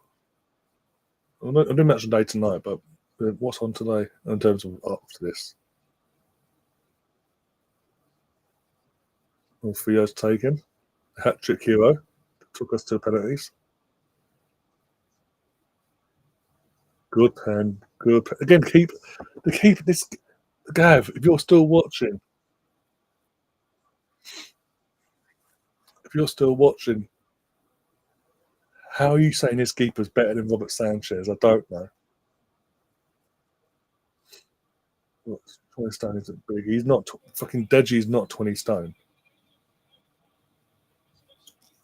I didn't match the day tonight, but what's on today in terms of after this? All three years taken. Hat trick hero took us to penalties. Good pen. Good pen. Again, keep this. Gav, if you're still watching, How are you saying this keeper's better than Robert Sanchez? I don't know. What, 20 stone isn't big. He's not fucking Deji's not 20 stone.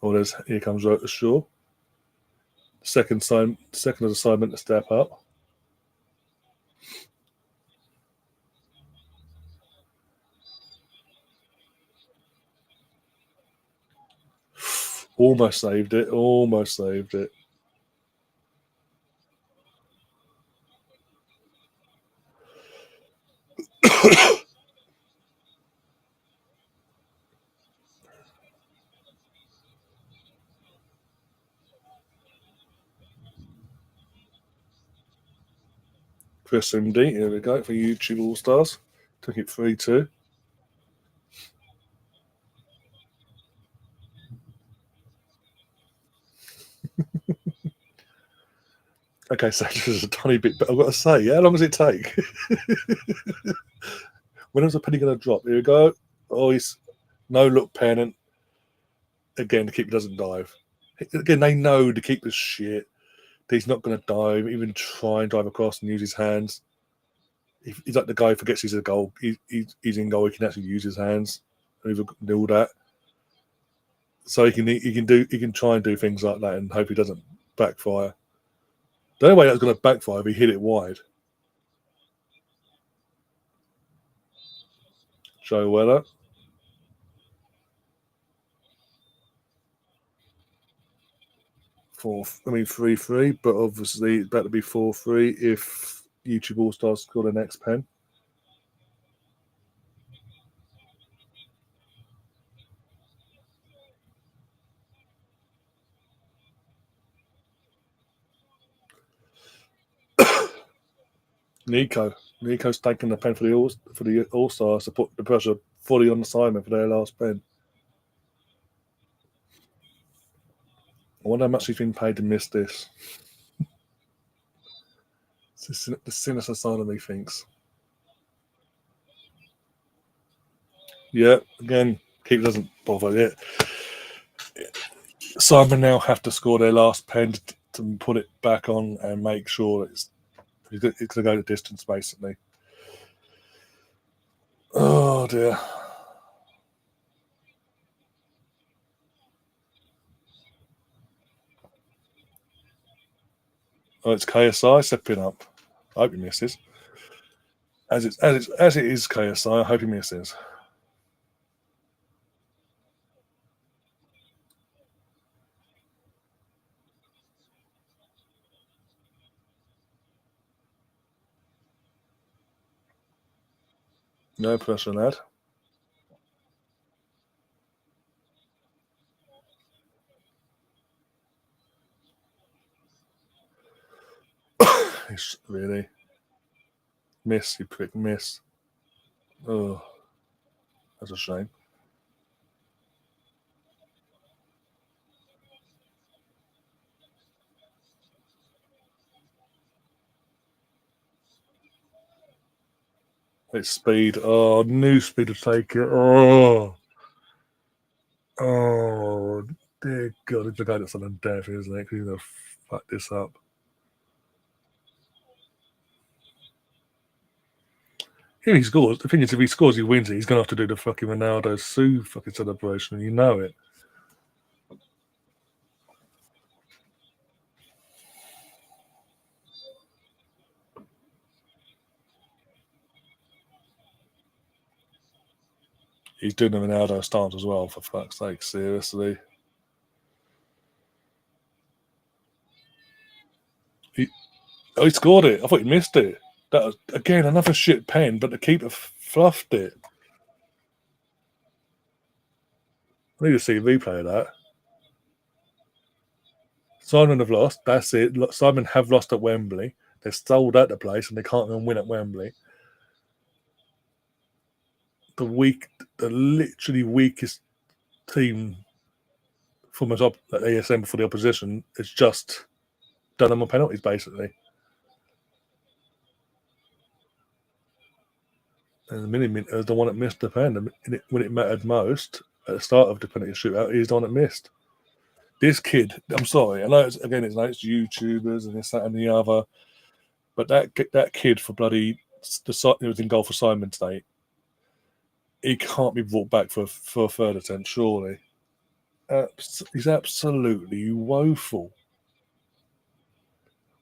Oh, there's here comes Rota Shaw. Second assignment to step up. Almost saved it. Almost saved it. Chris MD, here we go for YouTube All Stars. Took it 3-2. Okay, so this is a tiny bit, but I've got to say, how long does it take? When is the penny going to drop? Here we go. Oh, he's no look pennant. Again, the keeper doesn't dive. Again, they know the keeper's shit. He's not going to dive, even try and dive across and use his hands. He's like the guy who forgets he's a goal. He's in goal. He can actually use his hands and do all that. So he can try and do things like that and hope he doesn't backfire. The only way that's going to backfire if he hit it wide. Joe Weller. 3-3, but obviously it's better to be 4-3 if YouTube All Stars score the next pen. Nico's taking the pen for the All Stars to put the pressure fully on the Sidemen for their last pen. I wonder how much he's been paid to miss this. It's the sinister side of me thinks. Yeah, again, keeper doesn't bother yet. Sidemen now have to score their last pen to put it back on and make sure it's going to go the distance, basically. Oh, dear. Oh, it's KSI stepping up. I hope he misses. As it is KSI, I hope he misses. No pressure, lad. It's really miss, you prick, miss. Oh, that's a shame. It's speed. Oh, new speed to take it. Oh, dear God, it's a guy that's on a death, isn't it? He's gonna fuck this up. If he scores, the thing is, if he scores, he wins it. He's gonna have to do the fucking Ronaldo Sue fucking celebration, and you know it. He's doing the Ronaldo stance as well, for fuck's sake, seriously. He scored it. I thought he missed it. That was, again, another shit pen, but the keeper fluffed it. I need to see a replay of that. Sidemen have lost. That's it. Sidemen have lost at Wembley. They're sold out the place and they can't even win at Wembley. The literally weakest team from the top at ASM for the opposition is just done them on penalties, basically. And the minute the one that missed the pen when it mattered most at the start of the penalty shootout, he's the one that missed. This kid, I'm sorry, I know it's YouTubers and this, that, and the other, but that kid for bloody it was in goal for Sidemen today. He can't be brought back for a third attempt, surely. He's absolutely woeful.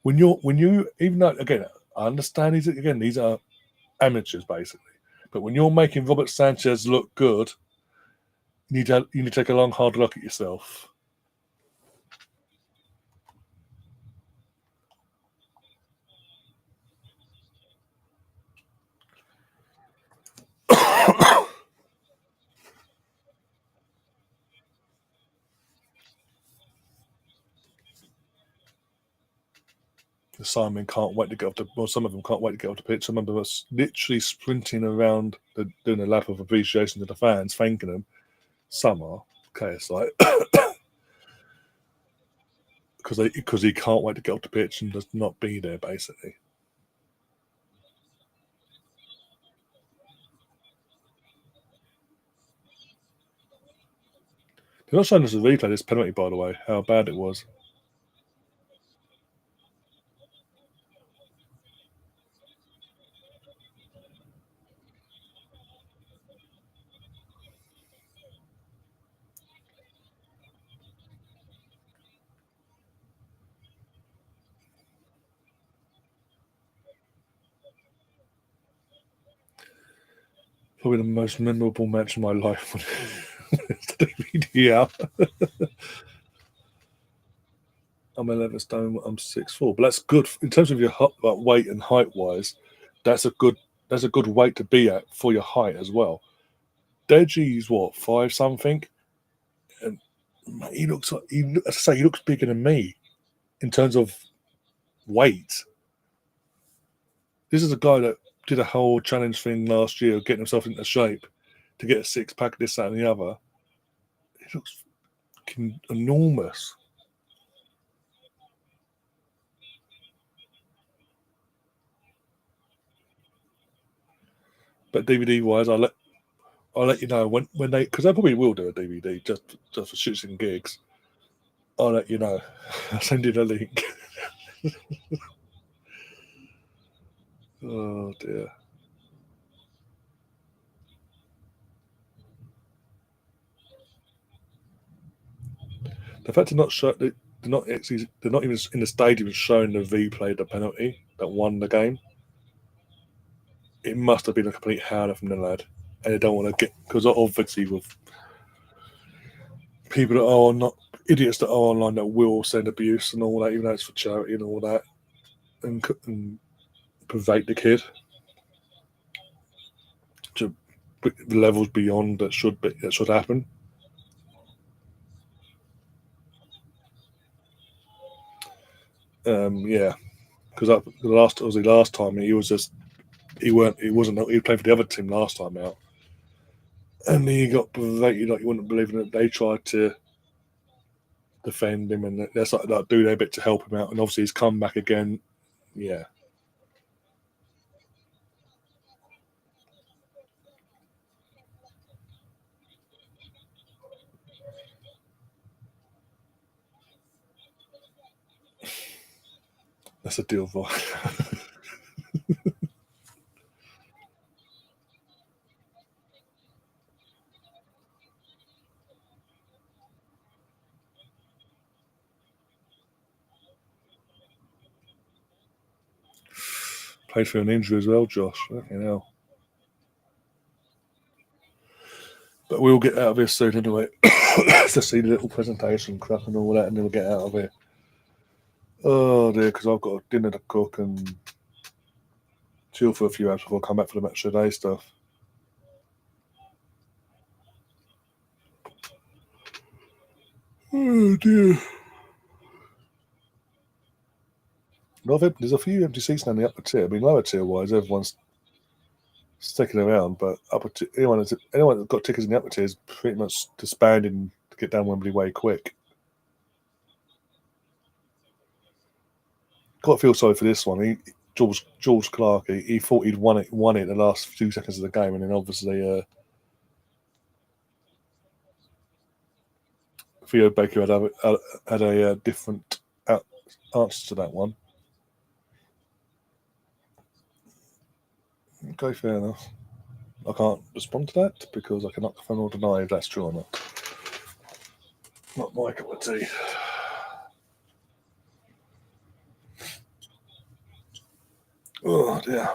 When you even though again, I understand these are amateurs basically, but when you're making Robert Sanchez look good, you need to take a long hard look at yourself. The Sidemen can't wait to get off the. Well, some of them can't wait to get off the pitch. Some of them are literally sprinting around, doing a lap of appreciation to the fans, thanking them. Some are KSI because he can't wait to get off the pitch and just not be there, basically. They're not showing us a replay this penalty, by the way, how bad it was. Probably the most memorable match of my life when it's the DVD out. I'm 11 stone. I'm 6'4", but that's good in terms of your weight and height wise. That's a good weight to be at for your height as well. Deji's what 5 something, and he looks like he looks bigger than me in terms of weight. This is a guy that did a whole challenge thing last year, getting himself into shape to get a 6-pack, this, that, and the other. He looks fucking enormous. But DVD wise, I'll let you know when they, because they probably will do a DVD just for shits and gigs. I'll let you know. I'll send you the link. Oh dear. The fact they're not even in the stadium showing the replay of the penalty that won the game. It must have been a complete howler from the lad, and they don't want to get, because obviously with people that are not idiots that are online that will send abuse and all that, even though it's for charity and all that, and private the kid to the levels beyond that should happen. Yeah, because last time he wasn't he played for the other team last time out, and he got berated like you wouldn't believe it. They tried to defend him, and that's like do their bit to help him out, and obviously he's come back again. Yeah. That's a deal for. Played for an injury as well, Josh. Fucking hell. But we'll get out of here soon anyway. To see the little presentation crap and all that, and then we'll get out of here. Oh dear, because I've got a dinner to cook and chill for a few hours before I come back for the match of the day stuff. Oh dear. Well, there's a few empty seats now in the upper tier. I mean, lower tier wise, everyone's sticking around, but anyone that's got tickets in the upper tier is pretty much disbanding to get down Wembley Way quick. Got to feel sorry for this one. George Clark, he thought he'd won it the last few seconds of the game, and then obviously Theo Baker had a different answer to that one. Okay, fair enough. I can't respond to that because I cannot confirm or deny if that's true or not. Not my cup of tea. Oh dear.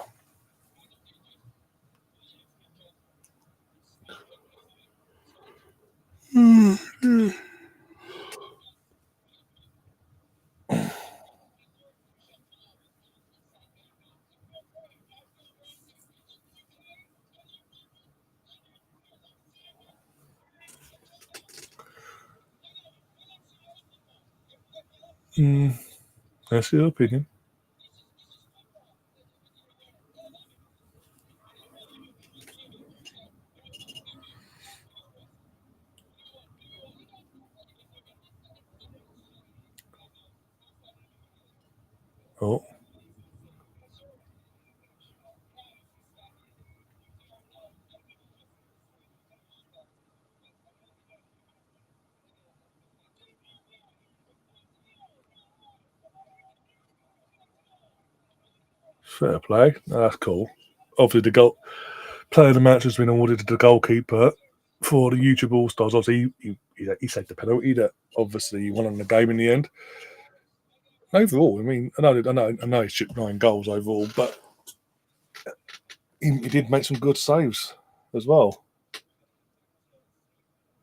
That's your opinion. Oh. Fair play. That's cool. Obviously, the player of the match has been awarded to the goalkeeper for the YouTube All Stars. Obviously, he saved the penalty that obviously won on the game in the end. Overall, I mean, I know he shipped 9 goals overall, but he did make some good saves as well.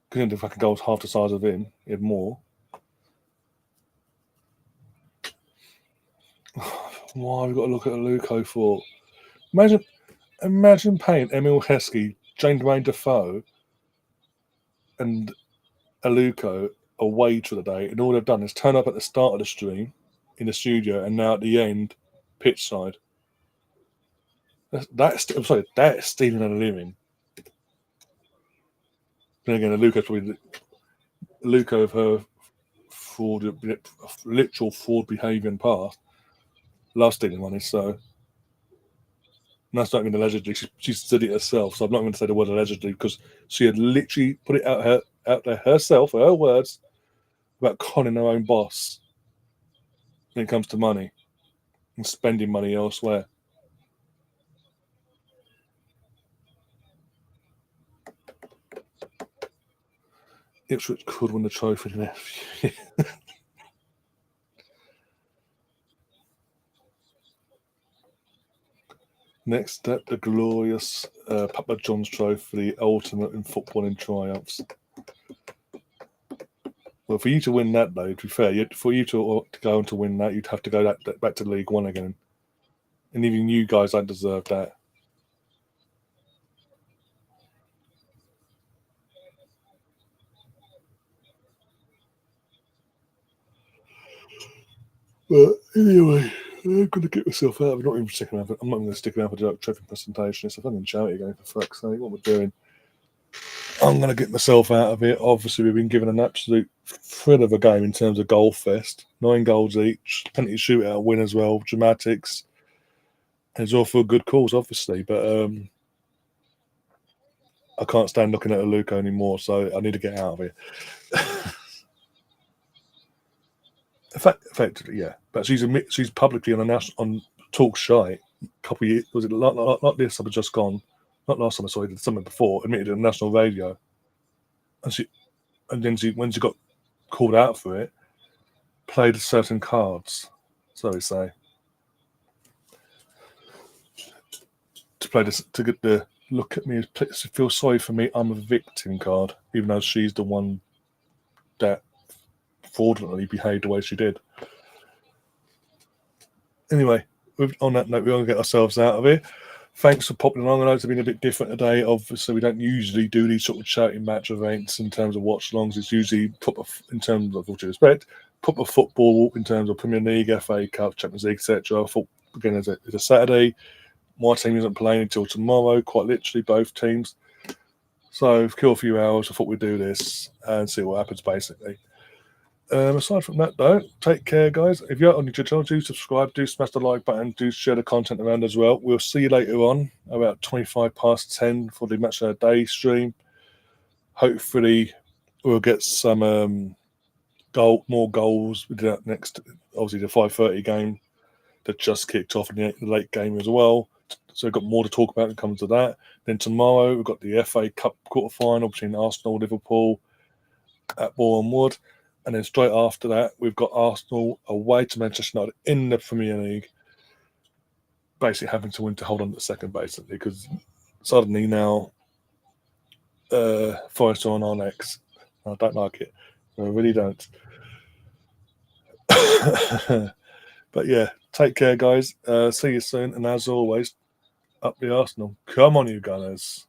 Considering the fucking goals half the size of him, he had more. Why have we got to look at Luco for? Imagine paying Emil Heskey, Jane Dwayne Defoe, and Aluko a wage for the day, and all they've done is turn up at the start of the stream in the studio, and now at the end, pitch side. That's stealing a living. Then again, Aluko's probably Aluko of her literal fraud behaviour in the past, loves stealing money. So and that's not even allegedly. She said it herself. So I'm not going to say the word allegedly because she had literally put it out there herself, her words, about conning her own boss when it comes to money and spending money elsewhere. Ipswich could win the trophy next year. Next up, the glorious Papa John's Trophy, the ultimate in footballing triumphs. Well, for you to win that, though, to be fair, for you to go on to win that, you'd have to go back to League One again. And even you guys don't deserve that. But anyway, I'm going to get myself out. I'm not even sticking around. I'm not going to stick around for the trophy presentation. It's a fucking charity game, for fuck's sake. What we're doing. I'm going to get myself out of it. Obviously, we've been given an absolute thrill of a game in terms of goal fest. 9 goals each. Plenty of shootout win as well. Dramatics. And it's all for a good cause, obviously. But I can't stand looking at Aluko anymore, so I need to get out of here. Effectively, yeah. But she's publicly on Talk Shy a couple of years. Was it not this summer just gone? Not last summer, sorry, the summer before. Admitted it on national radio, and then when she got called out for it, played certain cards. So we say to get the look at me, feel sorry for me. I'm a victim card, even though she's the one that fraudulently behaved the way she did. Anyway, on that note, we're going to get ourselves out of here. Thanks for popping along. I know it's been a bit different today. Obviously, we don't usually do these sort of charity match events in terms of watch-alongs. It's usually proper, in terms of what you expect, proper football in terms of Premier League, FA Cup, Champions League, etc. I thought, again, it's a Saturday. My team isn't playing until tomorrow, quite literally, both teams. So, kill a few hours. I thought we'd do this and see what happens, basically. Aside from that, though, take care, guys. If you're on your channel, do subscribe, do smash the like button, do share the content around as well. We'll see you later on, about 10 for the Match of the Day stream. Hopefully, we'll get some more goals. We did that next, obviously the 5:30 game that just kicked off in the late game as well. So we've got more to talk about when it comes to that. Then tomorrow we've got the FA Cup quarter-final between Arsenal and Liverpool at Boreham Wood. And then straight after that, we've got Arsenal away to Manchester United in the Premier League, basically having to win to hold on to second, basically, because suddenly now Forest are on our necks. I don't like it. I really don't. But yeah, take care, guys. See you soon. And as always, up the Arsenal. Come on, you Gunners.